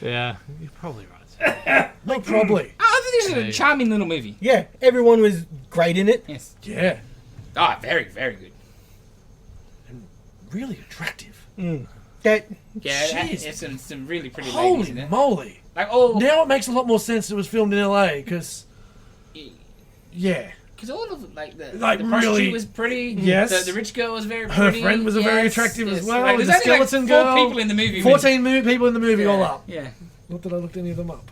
Yeah, you're probably right. Like, probably. I think this is a charming little movie. Yeah, everyone was great in it. Yes. Yeah. Oh, very, very good. Really attractive. That Yeah, Jeez. there's some really pretty ladies in Holy it. moly. Like, all... Now it makes a lot more sense it was filmed in LA, because... Yeah. Because all of, like, the Like, prostitute really- was pretty. Yes. The rich girl was very Her pretty. friend was a very yes, attractive as yes. well. Like, and there's the only, like, skeleton 4 girl. people in the movie. 14 people in the movie all up. Yeah. Not that I looked any of them up.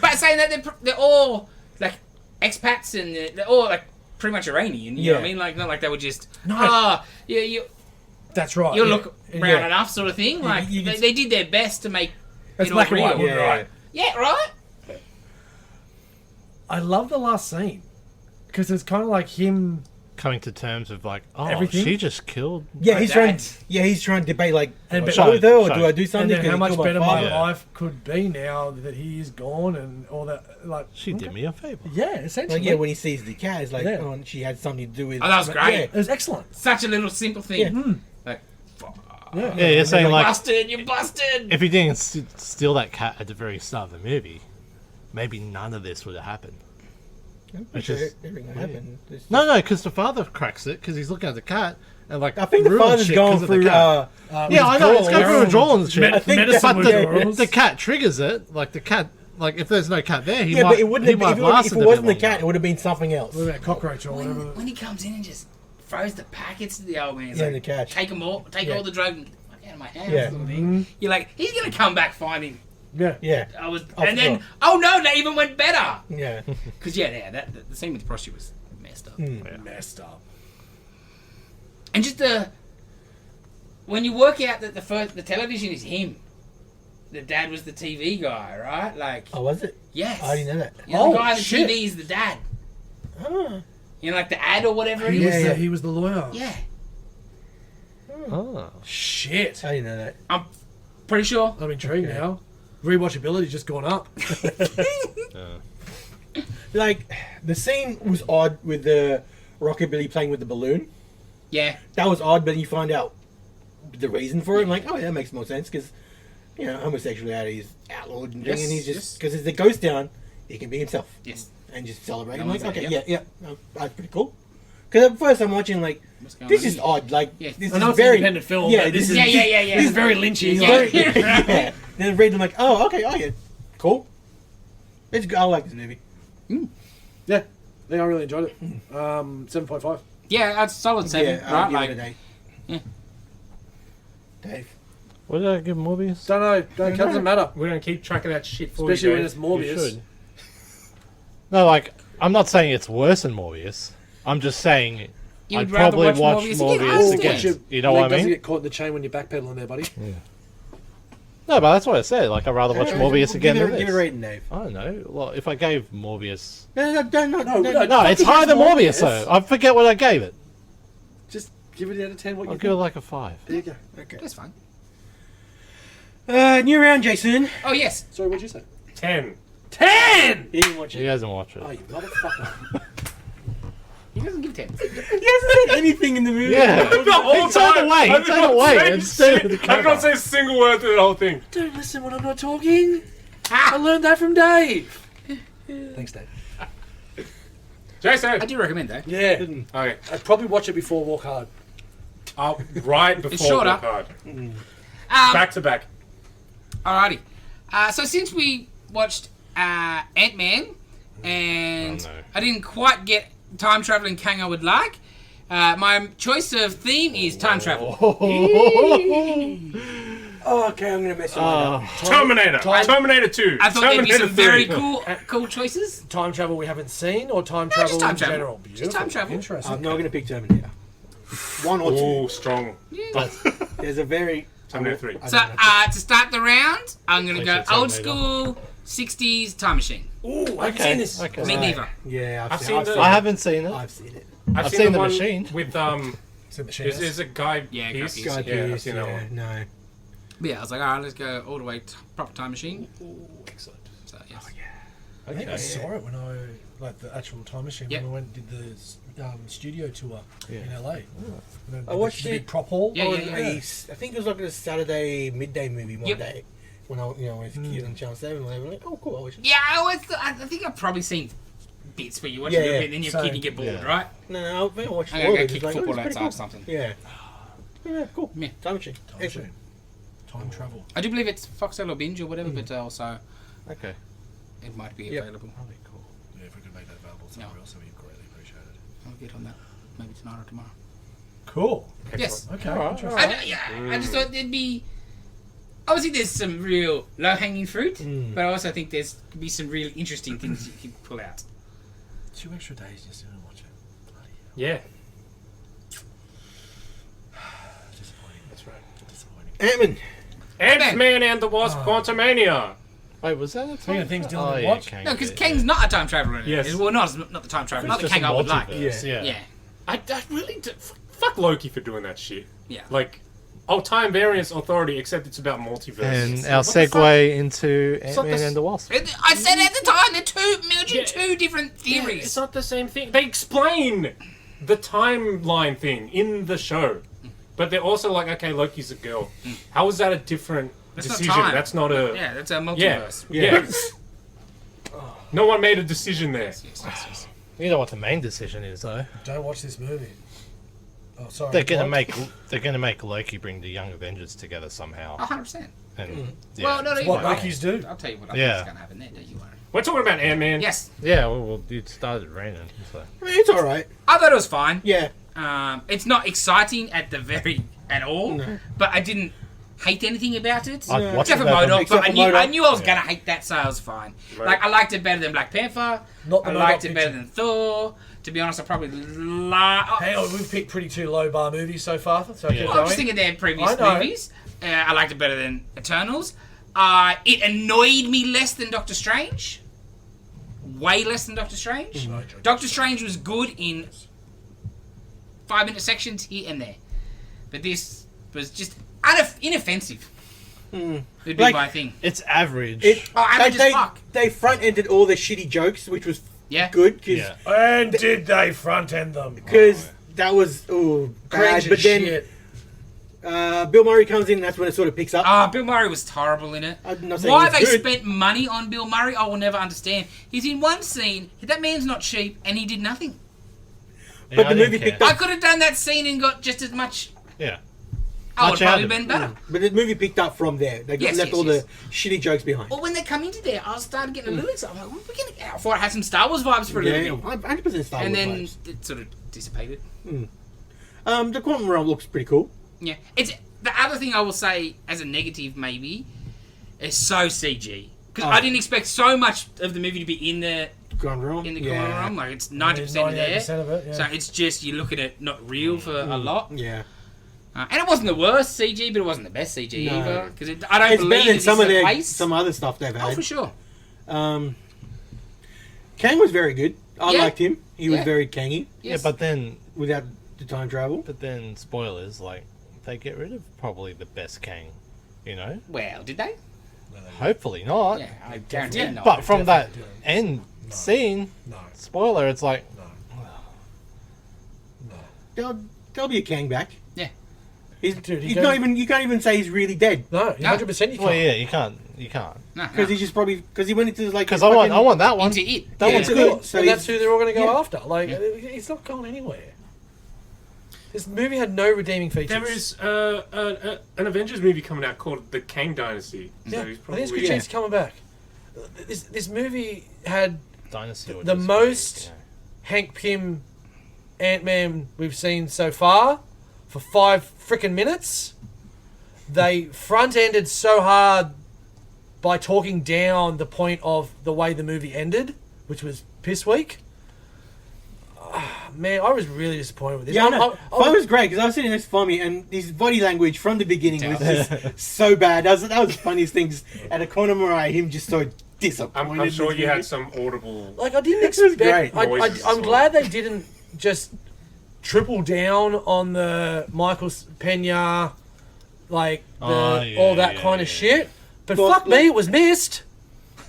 But saying that they're all, like, expats and they're all, like, pretty much Iranian. You know what I Yeah. mean? Like, not like they were just, No. you That's right. you yeah. look brown Yeah. enough sort of thing. Like, you can they did their best to make It's it black all and real. white. yeah. Right. Yeah, right? I love the last scene. Because it's kind of like him... Coming to terms with like, oh, Everything? she just killed. Yeah, My he's trying. dad. Yeah, he's trying to debate like, And do I but- go with her or Sorry. do I do And something? then 'cause how he much killed better my father. Yeah. life could be now that he is gone and all that. Like, She did me a favor. Yeah, essentially. Like, yeah, when he sees the cat, it's like, Yeah. oh, and she had something to do with. Oh, that was great. Yeah. It was excellent. Such a little simple thing. Yeah. Like, fuck. Yeah. Yeah, you're saying like, Busted, you busted! if he didn't steal that cat at the very start of the movie, maybe none of this would have happened. I'm Which pretty sure is everything weird. happened. It's- No, because the father cracks it because he's looking at the cat and like. I think the ruins father's shit going 'cause of the through. cat. Yeah, I know. It's going through withdrawal and shit. I think medicine that- withdrawals. The cat triggers it. Like the cat. Like if there's no cat there, he Yeah, might. but it wouldn't he have might been, have if lasted it a wasn't the bit cat, longer. it would have been something else. What about cockroach or whatever? When he comes in and just throws the packets to the old man, he's Yeah, like, the catch. take them all, take Yeah. all the drugs and fuck out of my hands, Yeah. sort of thing. You're like, he's gonna come back finding. Yeah. Yeah, And then, oh no, they even went better. yeah. Because the scene with the prostitute was messed up. Messed up. And just when you work out that the television is him, the dad was the TV guy, right? Like, Oh, was it? yes. I didn't know that. You know, the Oh, guy on the shit. TV is the dad. Oh. You know, like the ad or whatever it He is. was, Yeah. he was the lawyer. Yeah. Oh. Shit. I didn't know that. I'm pretty sure. I'm intrigued now. Rewatchability's just gone up. Like, the scene was odd with the Rockabilly playing with the balloon. Yeah. That was odd, but you find out the reason for it. I'm like, oh, yeah, that makes more sense because, you know, homosexuality is outlawed and, Yes, and he's just yes. because as the ghost down, he can be himself Yes. and just celebrate. No I'm like, one's okay, like, yeah, that's pretty cool. Because at first I'm watching like, What's going this on is here? odd. Like, Yeah. this I know is it's an very independent film, Yeah, but this is Yeah. this is very lynchy. Yeah. Like, yeah. Then I read them like, oh, okay, oh yeah, cool. It's good. I like this movie. yeah. I think I really enjoyed it. 7.5. Yeah, that's solid 7, Yeah, right? I'll Like, give it an 8. yeah. Dave. What did I give Morbius? Don't know. Doesn't matter. We don't keep track of that shit for Especially you. when Dave. it's Morbius. You should. No, like I'm not saying it's worse than Morbius. I'm just saying You I'd would rather probably watch Morbius Morbius again? again. You know what I Doesn't mean? get caught in the chain when you're backpedaling there, buddy. No, but that's what I said. Like, I'd rather watch Morbius again than Give it a this. rating, Dave. I don't know. Well, if I gave Morbius... No, No, it's higher than Morbius, though. I forget what I gave it. Just give it out of 10. What I'll you give it think? like a 5. There you go. Okay. That's fine. New round, Jason. Oh, yes. Sorry, what'd you say? 10. 10! He didn't watch He it. hasn't watched it. Oh, you motherfucker. He doesn't give 10. He hasn't said anything in the movie. Yeah. The whole He turned away. He I did turned not away say and stared at the shit. I did not camera. say a single word through the whole thing. Don't listen when I'm not talking. I learned that from Dave. Thanks, Dave. Jason. I do recommend that. Yeah. Okay. I'd probably watch it before Walk Hard. Right before shorter. Walk Hard. Um, Back to back. Alrighty. So since we watched Ant-Man, and Oh, no. I didn't quite get time traveling Kang I would like, my choice of theme is time travel. Oh, okay, I'm gonna mess you up. Terminator. Terminator 2. I thought there'd be Terminator some very 3. cool choices. Time travel we haven't seen, or time just travel time in travel. general? Just time travel. Interesting. I'm not gonna pick Terminator. 1 or 2. Oh, strong. There's a very... Terminator 3. I So don't know. to start the round, I'm gonna go Terminator. old school 60s time machine. Ooh, I've Okay. seen this. Okay. Me neither. Yeah, I've seen the- I haven't seen it. I've seen it. I've seen the one machine. with Seen the Machinist. There's a guy. Yeah, Pearce. Guy Guy Pearce, Yeah, I've Pearce, seen that yeah, one. no. But yeah, I was like, alright, let's go all the way proper time machine. Excellent. So yes. I think I saw it when like the actual time machine, Yep. when we went and did the studio tour in LA. I watched the it- big prop hall. Yeah, yeah, yeah. I think it was like a Saturday midday movie one Yep. day when I was a kid on Channel 7. And I was like, oh, cool, I watch it. Yeah, I think I've probably seen bits where you watch Yeah, it a little yeah. bit and then you're Same. kid and you get bored, Yeah. right? No, I watched I'm all gonna of go it. kick It's like, oh, football it's outside pretty or something. Yeah. Yeah, cool. Yeah. Time machine. Time Excellent. machine. Time travel. I do believe it's Foxtel or Binge or whatever, but also Okay. it might be Yep. available. That'd be cool. Yeah, if we could make that available somewhere Yeah. else, that'd be greatly appreciated. I'll get on that maybe tonight or tomorrow. Cool. Yes. Okay. Alright, Interesting. I just thought there'd be. Obviously, there's some real low-hanging fruit, but I also think there's could be some really interesting things you can pull out. 2 extra days just to watch it. Bloody hell. Yeah. Disappointing. That's right. Disappointing. Ant-Man. Ant-Man and the Wasp Quantumania. Wait, was that a Speaking of things time? Dylan would yeah, watch. Kang No, because did, Kang's not a time traveler. In it. Yes. Well, not the time traveler, not It's the just Kang a I would like. multiverse, Yeah. Yeah. I really fuck Loki for doing that shit. Yeah. Like, time variance authority, except it's about multiverse. And So our what the fuck? segue into It's not Ant-Man the and the Wasp. I said at the time they're merging Yeah. two different Yeah, theories. it's not the same thing. They explain the timeline thing in the show, but they're also like, okay, Loki's a girl. How is that a different That's not decision? time. That's not a Yeah, that's a yeah. multiverse. Yeah. No one made a decision there. Yes. You know what the main decision is, though. Don't watch this movie. Oh, sorry. They're gonna what? make Loki bring the Young Avengers together somehow. 100%. And yeah, Well, no, What I'll Loki's do. tell you what I Yeah. think is going to happen there, don't you worry. We're talking about Ant-Man. Yes, yeah. Well, you started raining. So. I mean, it's alright. I thought it was fine. Yeah. It's not exciting at all, but I didn't hate anything about it. I'd watch Except it for over- MODOK, Except but for I MODOK. knew I was going to hate that, so I was fine. Right. Like, I liked it better than Black Panther. Not the I liked MODOK it better picture. than Thor. To be honest, I probably Hang on, we've picked pretty 2 low bar movies so far. So keep Well, I'm going. just thinking their previous I know. movies. I liked it better than Eternals. It annoyed me less than Doctor Strange. Way less than Doctor Strange. Doctor Strange was good in 5-minute sections here and there. But this was just inoffensive. Would be Like- my thing. It's average. Average as fuck. They front-ended all the shitty jokes, which was Yeah. good, yeah. And did they front end them? because that was bad. Cringe But as then shit. Bill Murray comes in, and that's when it sort of picks up. Bill Murray was horrible in it. I'm not saying Why he was they good. spent money on Bill Murray, I will never understand. He's in one scene, that man's not cheap, and he did nothing. But I the didn't movie care. picked I up. could have done that scene and got just as much. Yeah. I would Much probably out of been better. But the movie picked up from there. They Yes, left yes, all yes. the shitty jokes behind. Or when they come into there, I started getting a little excited. I'm like, we're getting out for it. Had some Star Wars vibes for a little bit. 100% Star Wars And then vibes. it sort of dissipated. The Quantum Realm looks pretty cool. Yeah. It's the other thing I will say as a negative maybe is so CG. Because I didn't expect so much of the movie to be in the Gone wrong. corner room. Like it's 90% there. 98% of it, yeah. So it's just you look at it not real for a lot. Yeah. And it wasn't the worst CG, but it wasn't the best CG No. either. Because I don't It's believe better than it's some of the their place. some other stuff they've Oh, had. for sure. Kang was very good. I Yeah. liked him. He was Yeah. very Kangy Yes. Yeah, but then without the time travel. spoilers, like they get rid of probably the best Kang, you know? Well, did they? Hopefully not. Yeah, I guarantee Yeah. not. But from that Definitely end scene, No. spoiler, it's like There'll be a Kang back. Yeah. He's Dude, not even. You can't even say he's really dead No, 100% you can't. well, yeah, you can't. No, because he's just probably because he went into like. Because his fucking- I want that one. into it. That yeah. one's Yeah. good. So and that's he's- who they're all going to go yeah. after. Like, it's not going anywhere. This movie had no redeeming features. There is an Avengers movie coming out called The Kang Dynasty. So Yeah, I he's think probably it's good chance he's coming back. This movie had Dynasty or the just most yeah. Hank Pym Ant-Man we've seen so far for 5 freaking minutes. They front-ended so hard by talking down the point of the way the movie ended, which was piss weak. Man, I was really disappointed with this. Yeah, I know. I Fun was great because I was sitting next to Fommy and his body language from the beginning was just so bad. That was the funniest things. At a corner Mariah, him just so disappointed. I'm sure in you this had some audible. Like, I didn't This was expect... great. Noises I'm or- glad they didn't just triple down on the Michael Pena, like, all that kind of shit. But Well, fuck me, it was missed.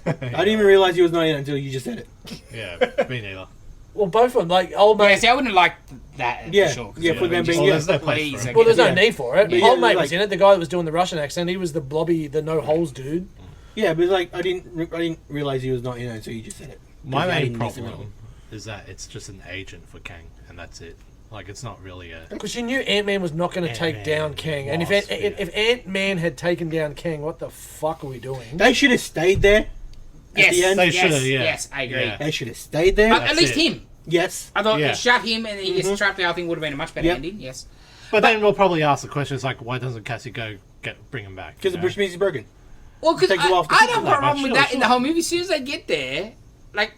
I didn't even realize he was not in it until you just said it. Yeah, me neither. Well, both of them. Like, old Yeah, mate... see, I wouldn't have liked that Yeah, for sure. 'cause yeah, it for would have them been being- just, Well, there's no place please, for it. I Well, there's guess. no Yeah. need for it. Yeah, Old yeah, mate like- was in it. The guy that was doing the Russian accent, he was the blobby, the no holes dude. Yeah, but like I didn't realize he was not in it until you just said it. My I main didn't miss it at all. problem is that it's just an agent for Kang, and that's it. Like, it's not really a... Because you knew Ant-Man was not going to take Ant-Man, down Kang. And Wasp, if Ant-Man had taken down Kang, what the fuck are we doing? They should have stayed there. Yes, the end. They yes, should've, yeah. yes, I agree. Yeah. They should have stayed there. But at least it. him. Yes. I thought Yeah. they shot him and then he gets trapped there. I think would have been a much better Yep. ending. Yes. But then we'll probably ask the question, it's like, why doesn't Cassie go bring him back? Because the you know? Bush means he's broken. Well, because Takes a while for I people don't to have a know. problem with Sure, that in the whole movie. As soon as they get there, like,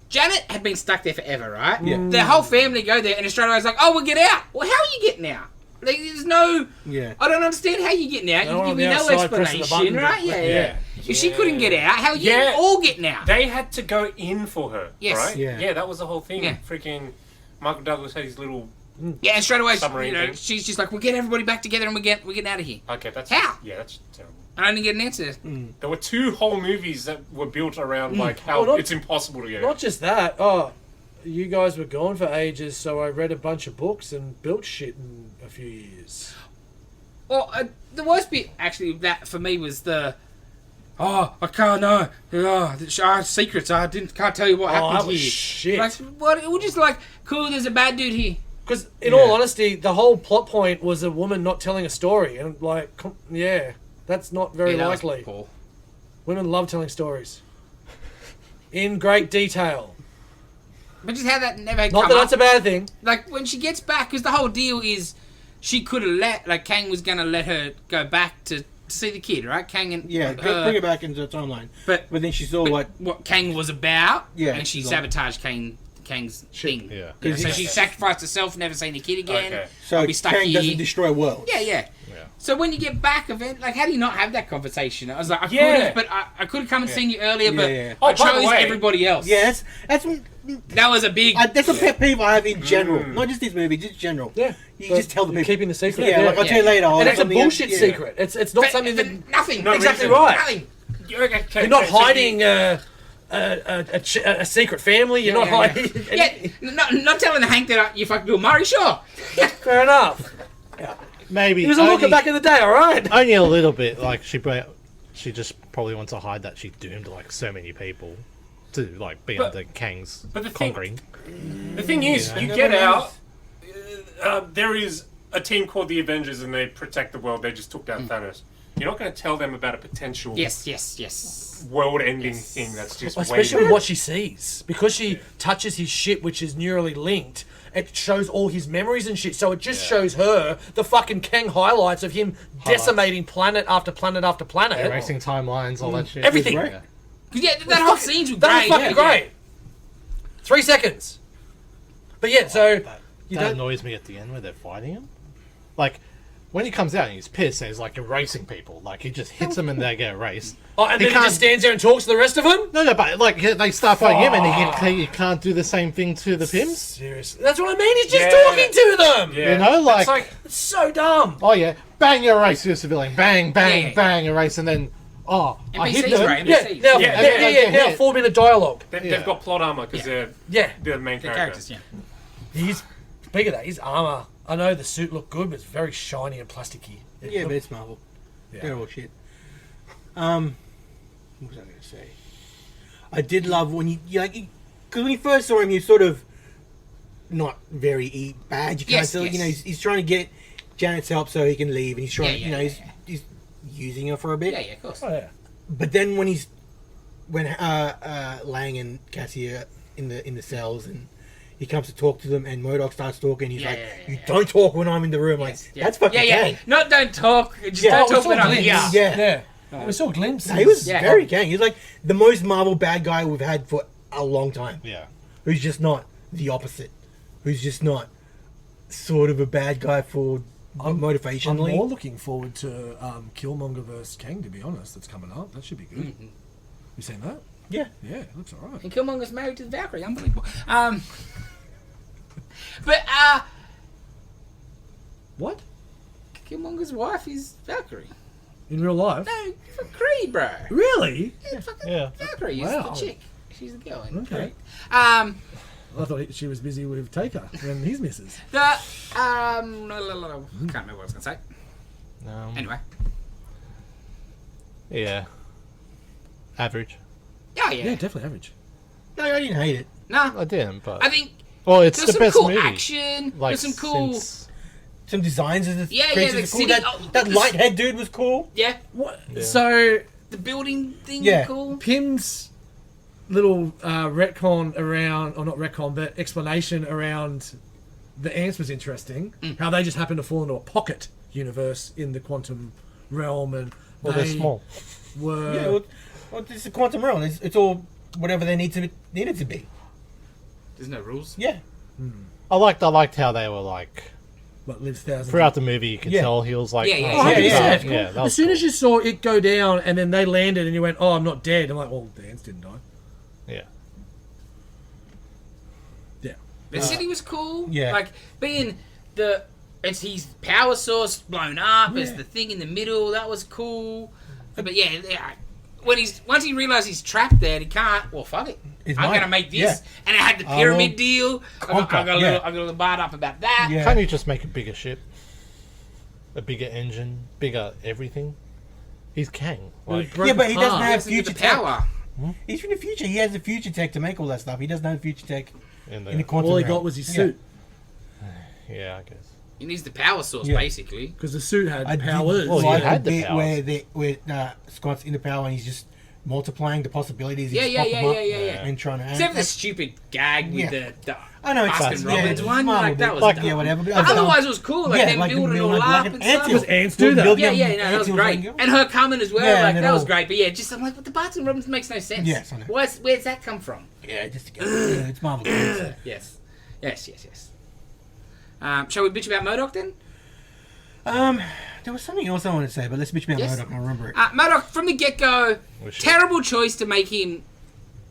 Janet had been stuck there forever, right? Yeah. The whole family go there, and straight away it's like, oh, we'll get out. Well, how are you getting out? Like, there's no... Yeah. I don't understand how you're getting out. No You one give on me the no outside pressing the explanation, button. right? Yeah, yeah. Yeah. If she couldn't get out, how are you Yeah. all getting out? They had to go in for her. Yes. Right? Yeah. That was the whole thing. Yeah. Freaking Michael Douglas had his little. Yeah, and straight away, Submarine thing. she's just like, we'll get everybody back together and we're getting out of here. Okay, that's. How? Yeah, that's terrible. And I didn't get an answer. There were 2 whole movies that were built around like how Well, not- it's impossible to get. Not just that. Oh, you guys were gone for ages, so I read a bunch of books and built shit in a few years. Well, the worst bit, actually, that for me was the... Oh, I can't know. Oh, secrets. I can't tell you what happened that was here. shit. Like, what? It was just like, cool, there's a bad dude here. Because, in all honesty, the whole plot point was a woman not telling a story. And, like, yeah, that's not very Yeah, that was likely. poor. Women love telling stories. In great detail. But just how that never had Not come that up. that's a bad thing. Like, when she gets back, because the whole deal is she could have like, Kang was going to let her go back to see the kid, right? Kang and Yeah. her, Bring it back into the timeline. But But then she saw what Kang was about, Yeah, and she like- sabotaged Kang's thing. Yeah. You know, so Yeah. she sacrificed herself, never seen the kid again. Okay. so I'll be stuck Kang here. doesn't destroy worlds. Yeah. So when you get back, like, how do you not have that conversation? I was like, I Yeah. could have, but I could have come and seen you earlier, but Yeah. I Oh, by the chose way- everybody else. Yeah, that's That was a big... that's a pet peeve I have in general. Not just this movie, just general. Yeah. You But just tell the you're people. keeping the secret. Yeah, like I'll tell you later. And it's a something bullshit else- secret. It's not something for that... nothing. No Exactly reason. right. Nothing. You're not hiding a secret family. You're not hiding... Yeah, not telling Hank that you fucked Bill Murray, sure. Fair enough. Maybe He was a looker back in the day, alright? only a little bit. Like, she just probably wants to hide that she doomed, like, so many people to, like, be But- under Kang's but the thing- conquering. The thing is, you get out. There is a team called the Avengers, and they protect the world. They just took down Thanos. You're not going to tell them about a potential Yes. world-ending thing that's just Especially waiting. with what she sees. Because she touches his shit, which is neurally linked, it shows all his memories and shit. So it just shows her the fucking Kang highlights of him decimating planet after planet after planet. Erasing timelines, all that shit. Everything. Right. Yeah. Yeah, that whole scene's great. That was fucking great. 3 seconds. But yeah, so you That don't. annoys me at the end where they're fighting him. Like, when he comes out and he's pissed and he's like erasing people. Like, he just hits them and they get erased. Oh, and He then he just stands there and talks to the rest of them. No, but like they start fighting him and he can't do the same thing to the Pims. Seriously, that's what I mean. He's just Yeah. talking to them. Yeah. You know, like, It's like It's so dumb. oh yeah, bang, you erase, you're a civilian. Bang, bang, Yeah. bang, erase, and then I hit NPCs, them. right? Yeah, NPCs. now, Yeah, now yeah. 4 minute dialogue. they've Yeah. got plot armor because they're Yeah, the main The characters. characters, yeah. he's speaking of that. His armor. I know the suit looked good, but it's very shiny and plasticky. Yeah, but it's Marvel. Yeah. They're all shit. What was I going to say? I did love when because when you first saw him, you sort of not very bad. You can't Yes, tell. yes. You know, he's trying to get Janet's help so he can leave, and he's trying. Yeah, yeah, he's using her for a bit. Yeah, yeah, of course. Oh yeah. But then when Lang and Cassie are in the cells and he comes to talk to them and MODOK starts talking, he's Yeah, like, yeah, yeah, "You yeah. don't talk when I'm in the room." Yes, Like yeah. that's fucking Yeah, yeah. gang. Not don't talk. Just Yeah. don't Oh, talk when I'm glimpses. here. Yeah. Yeah. We saw glimpses. He was Yeah. very gang. He's like the most Marvel bad guy we've had for a long time. Yeah. Who's just not the opposite. Who's just not sort of a bad guy for I'm motivationally. more looking forward to Killmonger vs. Kang, to be honest. That's coming up. That should be good. You seen that? Yeah. Yeah, it looks alright. And Killmonger's married to the Valkyrie. Unbelievable. But What? Killmonger's wife is Valkyrie. In real life? No, for Creed, bro. Really? Yeah, fucking Yeah. Valkyrie is Wow. the chick. She's the girl. In Okay. Creed. I thought she was busy with Taker and his missus. Can't remember what I was gonna say. Anyway. Yeah. Average. Oh Yeah, yeah. definitely average. No, I didn't hate it. No, I didn't, but I think well, it's there's the some best cool movie. action. Like there's some cool. since- Some designs of the Yeah, creatures the are cool. city- That, oh, that the- lighthead dude was cool. Yeah, What? Yeah. So, the building thing. Yeah. Cool. Pym's little retcon around, or not retcon, but explanation around the ants was interesting. How they just happen to fall into a pocket universe in the quantum realm, and Well, they they're small. were. Yeah, well, it's a quantum realm. It's all whatever they need it to be. There's no rules. Yeah. I liked how they were like what lives thousands. throughout the movie. You could Yeah. tell he was like, Yeah, yeah, Oh, yeah, 100%. yeah, that As was soon cool. as you saw it go down and then they landed and you went, "Oh, I'm not dead." I'm like, "Well, the ants didn't die." yeah. Yeah. The city was cool. Yeah. Like being it's his power source blown up. It's Yeah. the thing in the middle. That was cool. But yeah, when once he realized he's trapped there, and he can't. Well, fuck it. It's I'm mine. gonna make this, Yeah. and I had the I pyramid will deal. I conquer, got a yeah. little barred up about that. Yeah. Can't you just make a bigger ship? A bigger engine, bigger everything? He's Kang. Like, Yeah, but he doesn't He have doesn't get future the power. tech. He's from the future. He has the future tech to make all that stuff. He doesn't have future tech in in the the, quantum All he realm. got was his Yeah. suit yeah, I guess. He needs the power source, Yeah. basically. because the suit had I did powers. Well, he like had the the bit powers. where Scott's in the power and he's just multiplying the possibilities. Yeah, He's yeah, pop yeah, them up yeah, yeah. And trying to. Except for the stupid gag with Yeah. the I know it's Baskin yeah, Robbins it's one. Marvel, Like that but was like, dumb. yeah, whatever. But otherwise, it was cool. Like them building it all up and stuff. Because ants do that. Yeah, yeah, no, that was great. And her coming as well, Yeah, like and that it was all- great. But yeah, just I'm like, but the Baskin Robbins makes no sense. Yes, I know. Where's that come from? Yeah, just yeah, it's Marvel. Comics. Yes, yes, yes, yes. Shall we bitch about MODOK then? There was something else I wanted to say, but let's bitch about Yes. MODOK. I remember it. MODOK from the get-go, We should. terrible choice to make him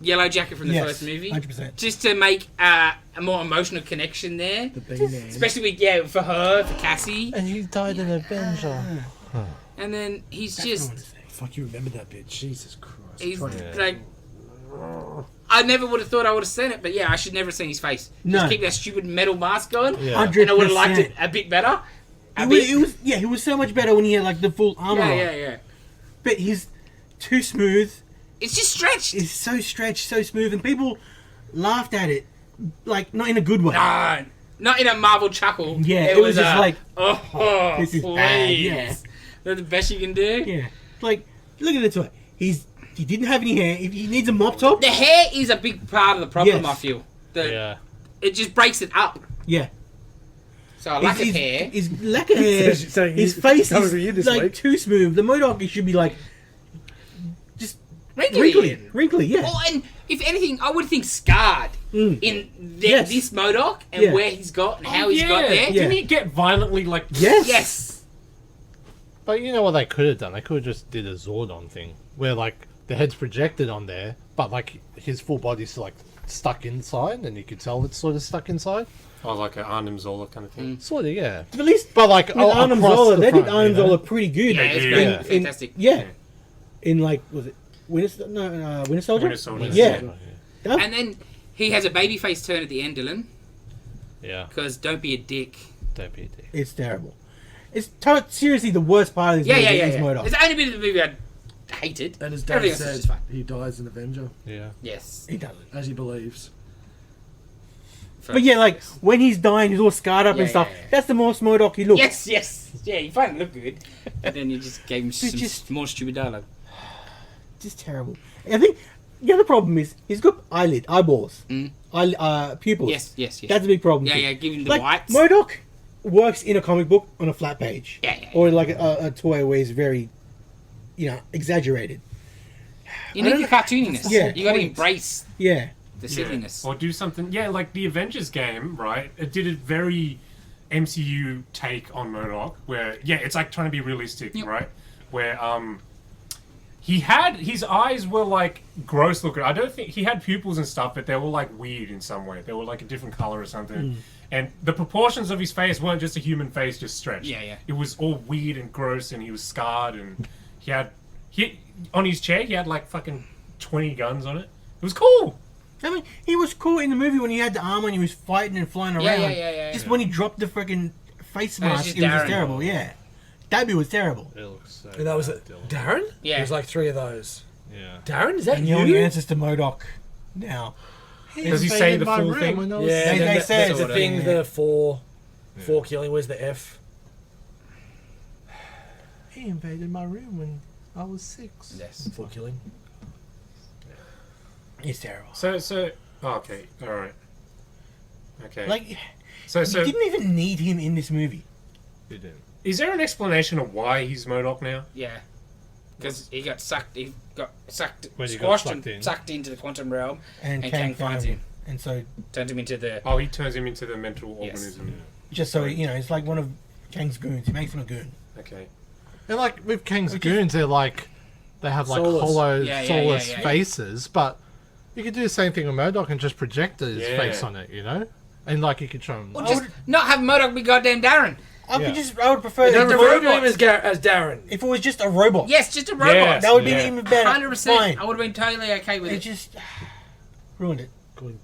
Yellow Jacket from the Yes, first movie. 100%. Just to make a more emotional connection there. The B-man. Especially with, for her, for Cassie. And he died in Avenger. And then he's That's what I just... wanted to say. Fuck, you remember that bit? Jesus Christ. He's Trying to- like... I never would have thought I would have seen it, but yeah, I should never have seen his face. No. Just keep that stupid metal mask on, Yeah. and I would have liked it a bit better. He was so much better when he had like the full armor Yeah, on. yeah, yeah. But he's too smooth. It's just stretched. It's so stretched, so smooth, and people laughed at it, like not in a good way. No, not in a Marvel chuckle. Yeah, it was just like, oh, this is please. bad, yeah. That's the best you can do. Yeah, like look at it this way. He didn't have any hair. If he needs a mop top, The hair is a big part of the problem. Yes. I feel Yeah. it just breaks it up. Yeah. So I like a hair. His lack of hair. Saying His he's face coming to you is this like week. too smooth. The MODOK, it should be like just Wrinkly. wrinkly. Yeah. Well, and if anything, I would think scarred in Yes. this MODOK and Yeah. where he's got and how he's got there. Yeah. Didn't he get violently like? Yes. Yes. But you know what they could have done? They could have just did a Zordon thing where like the head's projected on there, but like his full body's like stuck inside, and you could tell it's sort of stuck inside. Oh, like an Arnim Zola kind of thing. Sort of, yeah. But at least But like with Arnim across Zola, the they did front, Arnim you know? Zola pretty good. Yeah, it's Yeah. great. Yeah. Fantastic. Yeah. In like, was it Winter Soldier? Winter Soldier. Yeah. That- And then he has a babyface turn at the end, Dylan, Yeah. because don't be a dick. Don't be a dick. It's terrible. It's seriously the worst part of this movie is MODOK. It's the only bit of the movie I hated. And his dad Everything else is said just fine. he dies an Avenger, Yeah. Yes. He doesn't. as he believes. But yeah, like when he's dying, he's all scarred up Yeah, and stuff. yeah, yeah. That's the most MODOK he looks. Yes. Yeah, you find it look good. But then you just gave him some just- more stupid dialogue. Just terrible. I think the other problem is he's got eyeballs, pupils. Yes. That's a big problem. Yeah, too. yeah, give him the Like whites. MODOK works in a comic book on a flat page. Yeah. Or like a toy where he's very, exaggerated. You need the cartooniness. Yeah. You got to embrace Yeah. the Yeah. silliness. Or do something. Yeah, like the Avengers game, right? It did a very MCU take on MODOK, where it's like trying to be realistic, Yep. right? Where his eyes were like gross looking. I don't think he had pupils and stuff, but they were like weird in some way. They were like a different color or something. And the proportions of his face weren't just a human face just stretched. Yeah. It was all weird and gross, and he was scarred, and he on his chair he had like fucking 20 guns on it. It was cool. I mean, he was cool in the movie when he had the armor and he was fighting and flying around. Yeah. Just when he dropped the freaking face That was mask, just it was just Darren. terrible. Yeah. That bit was terrible. It looks so And that was it. Darren? Yeah. There's like 3 of those. Yeah. Darren, is that And you? the only answers to MODOK now. Does he say the full thing? Yeah, They then said the it. thing, Yeah. the four killing. Where's the F? He invaded my room when I was 6. Yes. 4 killing. It's terrible. So okay, all right, okay. Like, so you didn't even need him in this movie. He didn't. is there an explanation of why he's MODOK now? Yeah. Because he got sucked. He got sucked. When he got Squashed sucked and in. sucked into the quantum realm, And And Kang Kang finds finds him. him. And so, turned him into the. Oh, he turns him into the mental Yes. organism. just so, it's like one of Kang's goons. He makes him a goon. Okay. And like with Kang's goons, they have like Soulless. hollow, Yeah, soulless yeah. faces, but you could do the same thing with MODOK and just project his Yeah. face on it, And like you could show him. Or just not have MODOK be goddamn Darren. I would prefer You don't the refer to robot. him as Darren. if it was just a robot. Yes, just a robot. Yes. That would be Yeah. even better. 100%. Fine. I would have been totally okay with It it. just ruined it.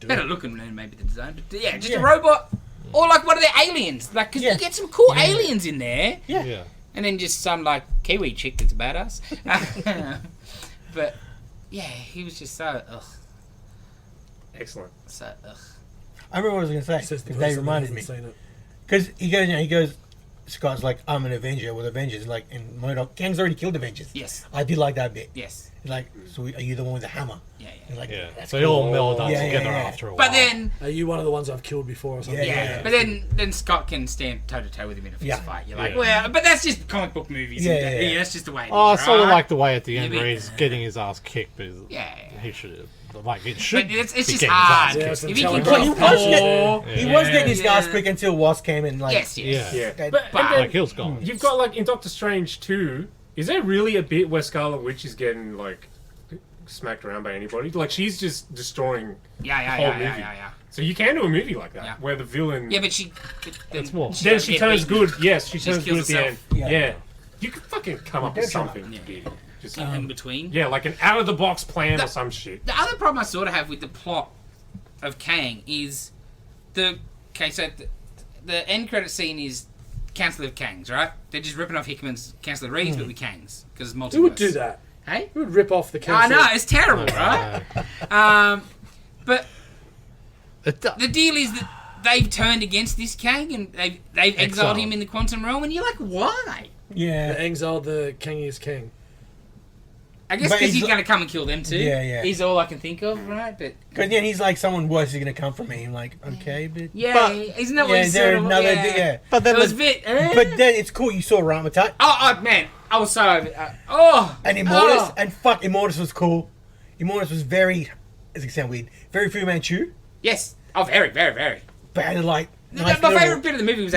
Better looking than maybe the design. But yeah, just Yeah. a robot. Or like one of the aliens. Like, because Yeah. you get some cool aliens in there. Yeah. And then just some like Kiwi chick that's a badass. But yeah, he was just so Excellent. so I remember what I was going to say. Says the Because they person that reminded me. hasn't seen it. Because he goes, Scott's like, I'm an Avenger with Avengers. Like, and MODOK, Kang's already killed Avengers. yes, I did like that bit. yes, He's like, so are you the one with the hammer? yeah. And like, Yeah. that's So they all cool. meld up Yeah, yeah, together yeah. after a while. But then Are you one of the ones I've killed before or something? yeah, but then Scott can stand toe to toe with him in a fist Yeah. fight. You're like, Yeah. well, but that's just comic book movies. Yeah, and yeah, yeah. that's just the way. It is, I sort of right? like the way at the end Yeah, where but- he's getting his ass kicked, but Yeah. he should have. Like it should. But it's be just getting his hard. ass Yeah, kicked. it's If he telling can him. kill He was Thor, He was getting his Yeah. ass pricked until Wasp came and like. yes, yes. Yeah. Yeah. That- But but- and then Like he was gone. you've got like in Doctor Strange 2, is there really a bit where Scarlet Witch is getting like smacked around by anybody? Like she's just destroying Yeah, the whole movie. yeah. So you can do a movie like that Yeah. where the villain Yeah, but she. It's more. then does she get turns beaten. good. Yes, she She turns kills good at the end. herself. Yeah. Yeah. You could fucking come up with something. Yeah. Big. Just In between. yeah, like an out of the box plan or some shit. The other problem I sort of have with the plot of Kang is the end credit scene is Council of Kangs, right? They're just ripping off Hickman's Council of Reeds, but with Kangs because it's multiverse. Who would do that? Hey, Who would rip off the I council? know it's terrible, right? But It do- the deal is that they've turned against this Kang and they've exiled Exile. him in the quantum realm, and you're like, why? Yeah. They exiled the king is king. I guess But because he's he's going to come and kill them too. Yeah, yeah. He's all I can think of, right? But Because then he's like, someone worse is gonna come for me. I'm like, okay, but yeah, But- isn't that what yeah, he is there sort of? another? Yeah. Yeah. But then It was a the, bit. But then it's cool. You saw Ramatat Oh man, I was so. and Immortus, and fuck, Immortus was cool. Immortus was very, as it sound weird, very Fu Manchu, Yes. Oh, very, very, very. but had like My nice little- favourite bit of the movie was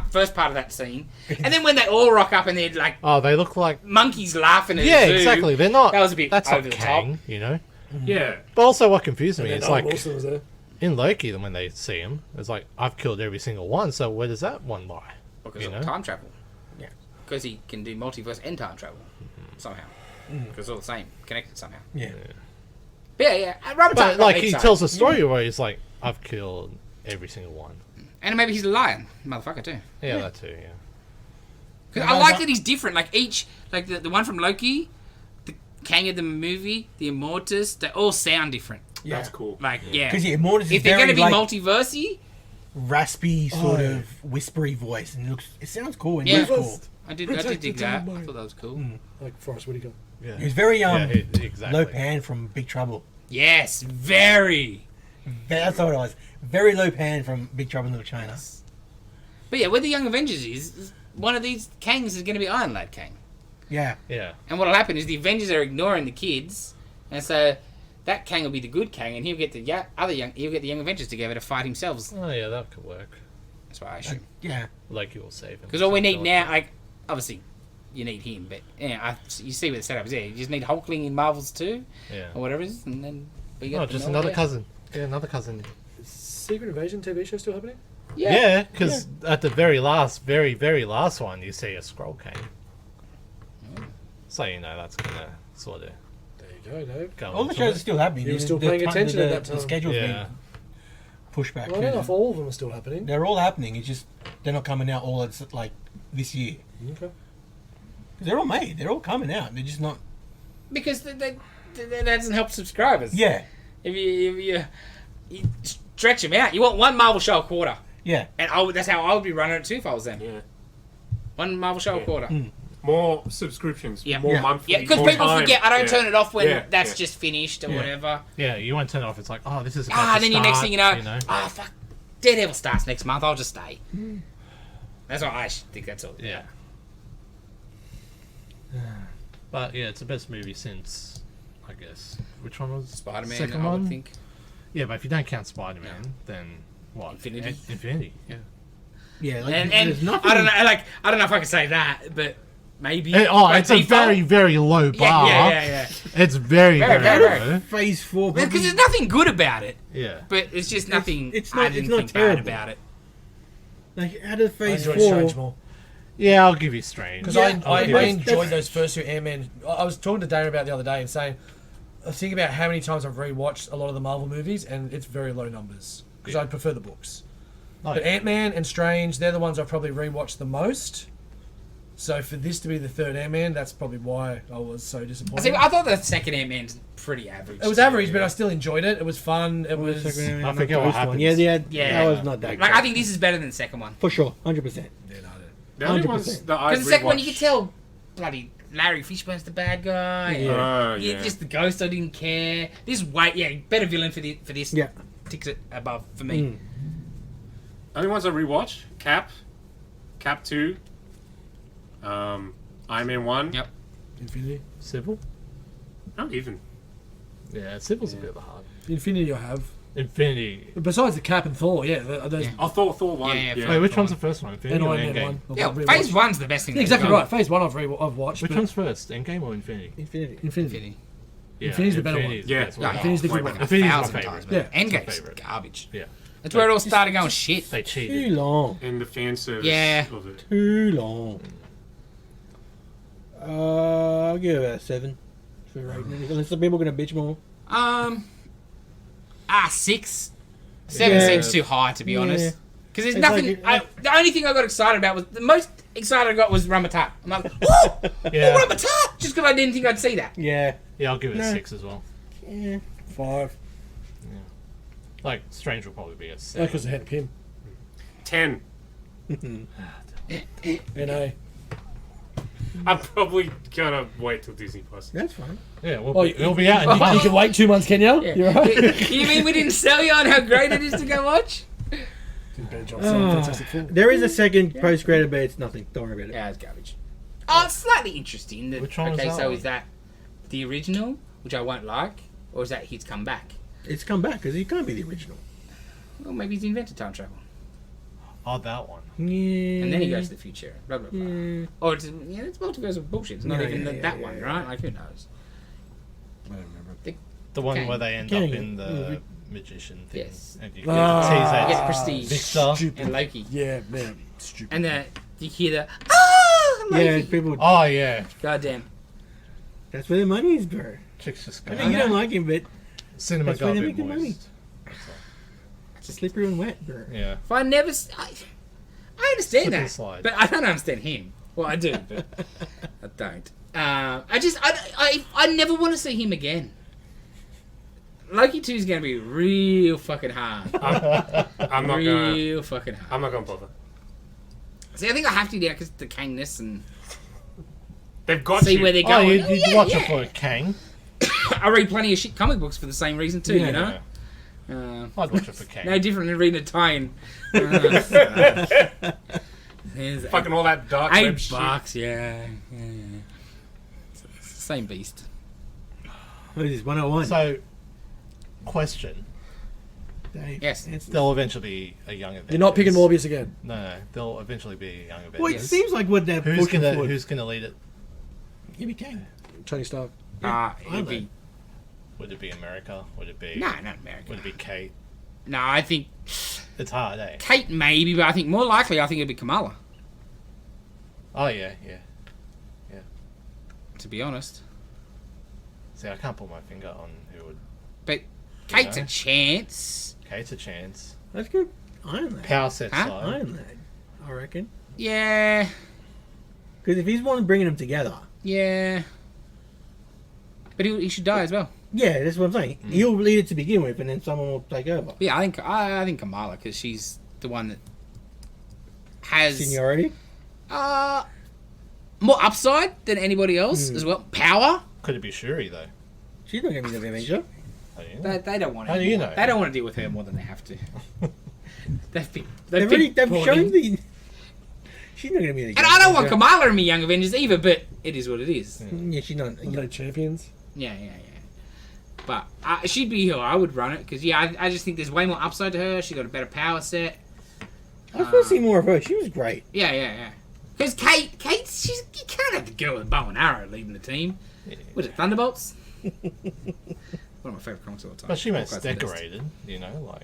first part of that scene, and then when they all rock up and they're like oh, they look like monkeys laughing at yeah, the zoo. exactly. They're not. That was a bit That's over not the Kang, you know. Yeah. But also, what confused me And is then like Wilson was there. in Loki, when they see him, it's like I've killed every single one. So where does that one lie? Because You of know? time travel. Yeah. Because he can do multiverse and time travel somehow. Because it's all the same, connected somehow. Yeah. But yeah. Robert But Tuck like got he excited. tells a story where he's like, I've killed every single one. And maybe he's a lion, motherfucker too. Yeah, that too. Yeah. 'Cause Yeah, I like but- that he's different. Like each, like the one from Loki, the Kang of the movie, the Immortus, they all sound different. Yeah. That's cool. Like yeah. Because yeah, Immortus is If they're very going to be like multiversy, raspy, sort Oh. of whispery voice, and it sounds cool and Yeah. looks cool. I did Protect dig the that. Dumbo. I thought that was cool. Like Forrest Whitaker. Yeah. He was very exactly. low pan from Big Trouble. Yes, very. That's what it was. Very low pan from Big Trouble in Little China. But yeah, where the Young Avengers is one of these Kangs is going to be Iron Lad Kang. Yeah. Yeah. And what'll happen is the Avengers are ignoring the kids, and so that Kang will be the good Kang, and he'll get the Young Avengers together to fight himself. Oh yeah, that could work. That's why I should. Yeah. Loki will save him. Because all we need now, like, obviously, you need him, but yeah, you see where the setup is there. You just need Hulkling in Marvels too, Yeah. or whatever it is, and then we get Oh, them just all another there. cousin. Yeah, another cousin. Secret Invasion TV show still happening? Yeah, because at the very very last one, you see a scroll Kang. So you know that's gonna sort of There you go, Dave. go. All the into shows are it. still happening. You were The- still the paying time- attention the, at that The time. schedule's Yeah. been pushed back. Well, I don't know if all of them are still happening. They're all happening. It's just they're not coming out all at like this year. Okay. 'Cause they're all made. They're all coming out. They're just not. Because that doesn't help subscribers. Yeah. If you stretch them out, you want one Marvel show a quarter, Yeah. and that's how I would be running it too if I was them. Yeah. One Marvel show a quarter. More subscriptions. Yeah. More Yeah. monthly. Yeah, because more people time. forget. I don't Yeah. turn it off when Yeah, that's yeah. just finished or Yeah. whatever. Yeah, you won't turn it off. It's like, oh, this is about to Then the next start, thing you know, fuck, Daredevil starts next month. I'll just stay. That's what I think. That's all. Yeah. But yeah, it's the best movie since, I guess. Which one was Spider-Man, Second I one? would think. Yeah, but if you don't count Spider-Man, then what? Infinity. Infinity. Yeah. Yeah. Like, And there's nothing. I don't know. I don't know if I can say that, but maybe. Oh, by it's a default. very, very low bar. Yeah. It's very, Very, very, very, low. Phase 4. Because there's nothing good about it, Yeah. but it's just nothing. it's I not- didn't it's not think terrible. bad about it. Like out of I Phase enjoyed 4. Strange more. Yeah, I'll give you Strange. Because Yeah, I okay. enjoyed those first two Ant-Man. I was talking to Darren about it the other day and saying, I think about how many times I've rewatched a lot of the Marvel movies, and it's very low numbers. Because I prefer the books. Like, But Ant-Man and Strange, they're the ones I've probably rewatched the most. So for this to be the third Ant-Man, that's probably why I was so disappointed. See, I thought the second Ant-Man's pretty average. It was average, but I still enjoyed it. It was fun. It was... I forget what happens. Yeah, Yeah. that was not that Like, good. I think this is better than the second one. For sure, 100%. Yeah, no, I don't- The only 100%. ones that I Because the second one, you could tell, bloody Larry Fishburne's the bad guy. and Oh, yeah. Just the ghost, I didn't care. This better villain for this. Yeah. Ticks it above for me. Only ones I rewatch: Cap 2, Iron Man 1. Yep. Infinity. Civil? Not even. Yeah, Civil's a bit of a hard. Infinity I have. Infinity. Besides the Cap and Thor, yeah. Those, Yeah. Oh, Thor 1. Yeah, Yeah. Wait, which one's the first one? Infinity And or Iron Man Endgame? 1. Yeah, I've rewatched. Phase 1's the best thing. Yeah, exactly they've right. Phase 1 I've watched. Which but one's first? Endgame or Infinity? Infinity. Infinity. done. Yeah, Infinity's the better one. Infinity's Yeah. the best Yeah, one. Infinity's the good like one. Infinity's my 1,000 favourite. times Yeah. better. Endgame's It's my favourite. garbage. Yeah. That's where it all started going shit. They Too cheated. long. And the fan service Yeah. of it. Too long. I'll give it a 7. For rating. Unless the people are going to bitch more. 6. 7 Yeah. seems too high, to be honest. Because there's It's nothing. like the only thing I got excited about was the most excited I got was Ramatat. I'm like, oh, Yeah. Ramatat! Just because I didn't think I'd see that. Yeah. Yeah, I'll give it a No. 6 as well. Yeah. 5. Like, Strange will probably be a 7. Yeah, because they had Pym. 10. NA. I'm probably gonna wait till Disney Plus. That's fine. Yeah, Oh, it'll be out in a You month. can wait 2 months, can you? You're right. You mean we didn't sell you on how great it is to go watch? Did better job selling Fantastic Four. There is a second post-credit, but it's nothing. Don't worry about it. Yeah, it's garbage. Oh, it's slightly interesting. Which one was okay, that so one? is that the original, which I won't like, or is that he's come back? It's come back because he can't be the original. Well, maybe he's invented time travel. Oh, that one. Yeah. And then he goes to the future. Blah, blah, blah. Yeah. Or it's multiverse of bullshit. It's not Yeah, even yeah, that yeah, one, yeah. right? Like, who knows? I don't remember. The one Kang. where they end Kang. up in the magician thing. Yes. And you Ah. get You tease get out prestige Victor. Stupid. and Loki. Yeah, man. Stupid. And you hear the, ah, Loki. Yeah, people. Oh, yeah. Goddamn. That's where the money is, bro. Chicks just I go. know you don't like him, but Cinema That's got where a they bit make the money. moist. it's slippery and wet, bro. Yeah. If I never... I understand Slip and that. slide. But I don't understand him. Well, I do, but I don't. I never want to see him again. Loki 2 is going to be real fucking hard. I'm not real fucking hard. I'm not gonna bother. See, I think I have to now because the Kangness and They've got see you. where they're Oh, going. you'd watch it for Kang. I read plenty of shit comic books for the same reason too, you know? I'd watch it for Kang. No different than reading a tie-in. There's Fucking all that dark web shit. $8, yeah. It's the same beast. What is this, 101? So, question. Dave, Yes. answer. There'll eventually be a young Avengers. You're not picking Morbius again. No, there'll eventually be a young Avengers. Well, it seems like what they're Who's pushing gonna forward. Who's gonna lead it? He became. Tony Stark. It'd be... Would it be America? Would it be? No, not America. Would it be Kate? No, I think... It's hard, eh? Kate maybe, but I think more likely it'd be Kamala, Oh yeah, yeah. to be honest. See, I can't put my finger on who would. But Kate's Yeah. a chance. Kate's a chance. That's good. Iron Lad. Power set Huh? side. Iron Lad, I reckon. Yeah, Because if he's one bringing them together, yeah. But he should die as well. yeah, that's what I'm saying. He'll lead it to begin with, and then someone will take over. But yeah, I think Kamala because she's the one that has Seniority. more upside than anybody else as well. Power. Could it be Shuri though? She's not going to be the Avenger. How do you know? They don't want to. How do you know? They don't want to deal with her more than they have to. They've shown the. She's not going to be the. And I don't want Kamala in me Young Avengers either, but it is what it is. Yeah, she's not. Are they champions? Yeah. But she'd be who I would run it because I just think there's way more upside to her. She got a better power set. I was going to see more of her. She was great. Yeah. Because Kate's you can't have the girl with a bow and arrow leading the team. Was it Thunderbolts? One of my favorite comics of all time. But she makes Hawkeye's the best. decorated, you know, like.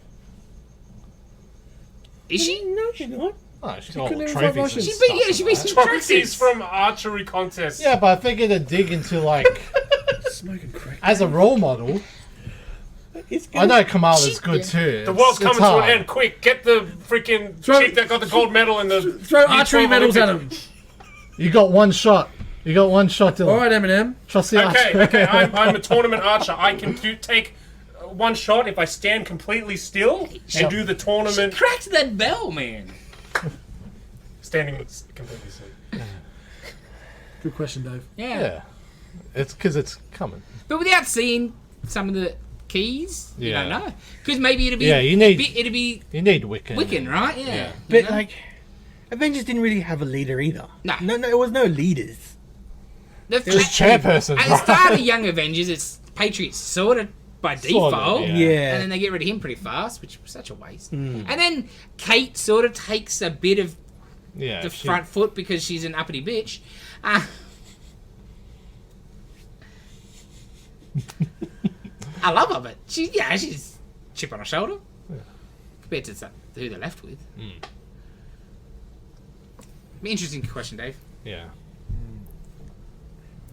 Is she? No, she's not. Oh, she's got couldn't all even trophies. find and Russians. She's stuff been- yeah, and she been- that. Trophies from archery contests. Yeah, but I think it'd dig into like Smoking crack. as a role model. It's good. I know Kamala's good too. The world's It's coming to hard. an end. Quick, get the freaking Throw- chick that got the gold medal in the Throw archery U12 medals at Olympics. him. You got one shot. You got one shot, Dylan. All right, Eminem. Trust the Okay, archer. I'm a tournament archer. I can take one shot if I stand completely still and do the She tournament cracked that bell, man. standing completely still. Good question, Dave. Yeah. Yeah, it's because it's coming. But without seeing some of the keys, you Yeah. don't know. Because maybe it'd be Yeah, you need- it'd be You need Wiccan. Wiccan, right? Yeah. Yeah. You But know? like, Avengers didn't really have a leader either. No. no, there was no leaders. The Just chairperson. At the start of Young Avengers, it's Patriots sort of by Sort of, default. yeah. Yeah. And then they get rid of him pretty fast, which was such a waste. And then Kate sort of takes a bit of Yeah, the she- front foot because she's an uppity bitch. I love her, but she's chip on her shoulder compared to who they're left with. Interesting question, Dave. Yeah.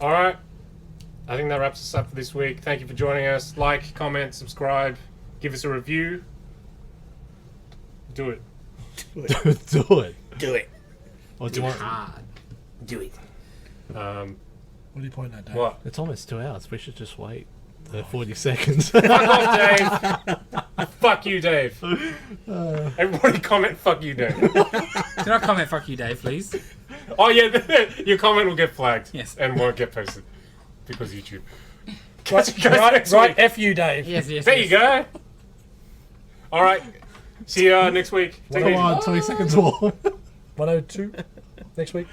All right. I think that wraps us up for this week. Thank you for joining us. Like, comment, subscribe, give us a review. Do it. Do it. Do it. Or do you want? Hard. Do it. Um, What are you pointing at, Dave? what? It's almost 2 hours. We should just wait 40 seconds. Fuck off, Dave. Fuck you, Dave. Everybody comment, fuck you, Dave. Can I comment, fuck you, Dave, please? Oh yeah, your comment will get flagged. Yes. And won't get posted because YouTube. Right, F you, Dave. Yes, yes. There yes. you go. All right. See you next week. Take it easy. 20 seconds more. 102 next week.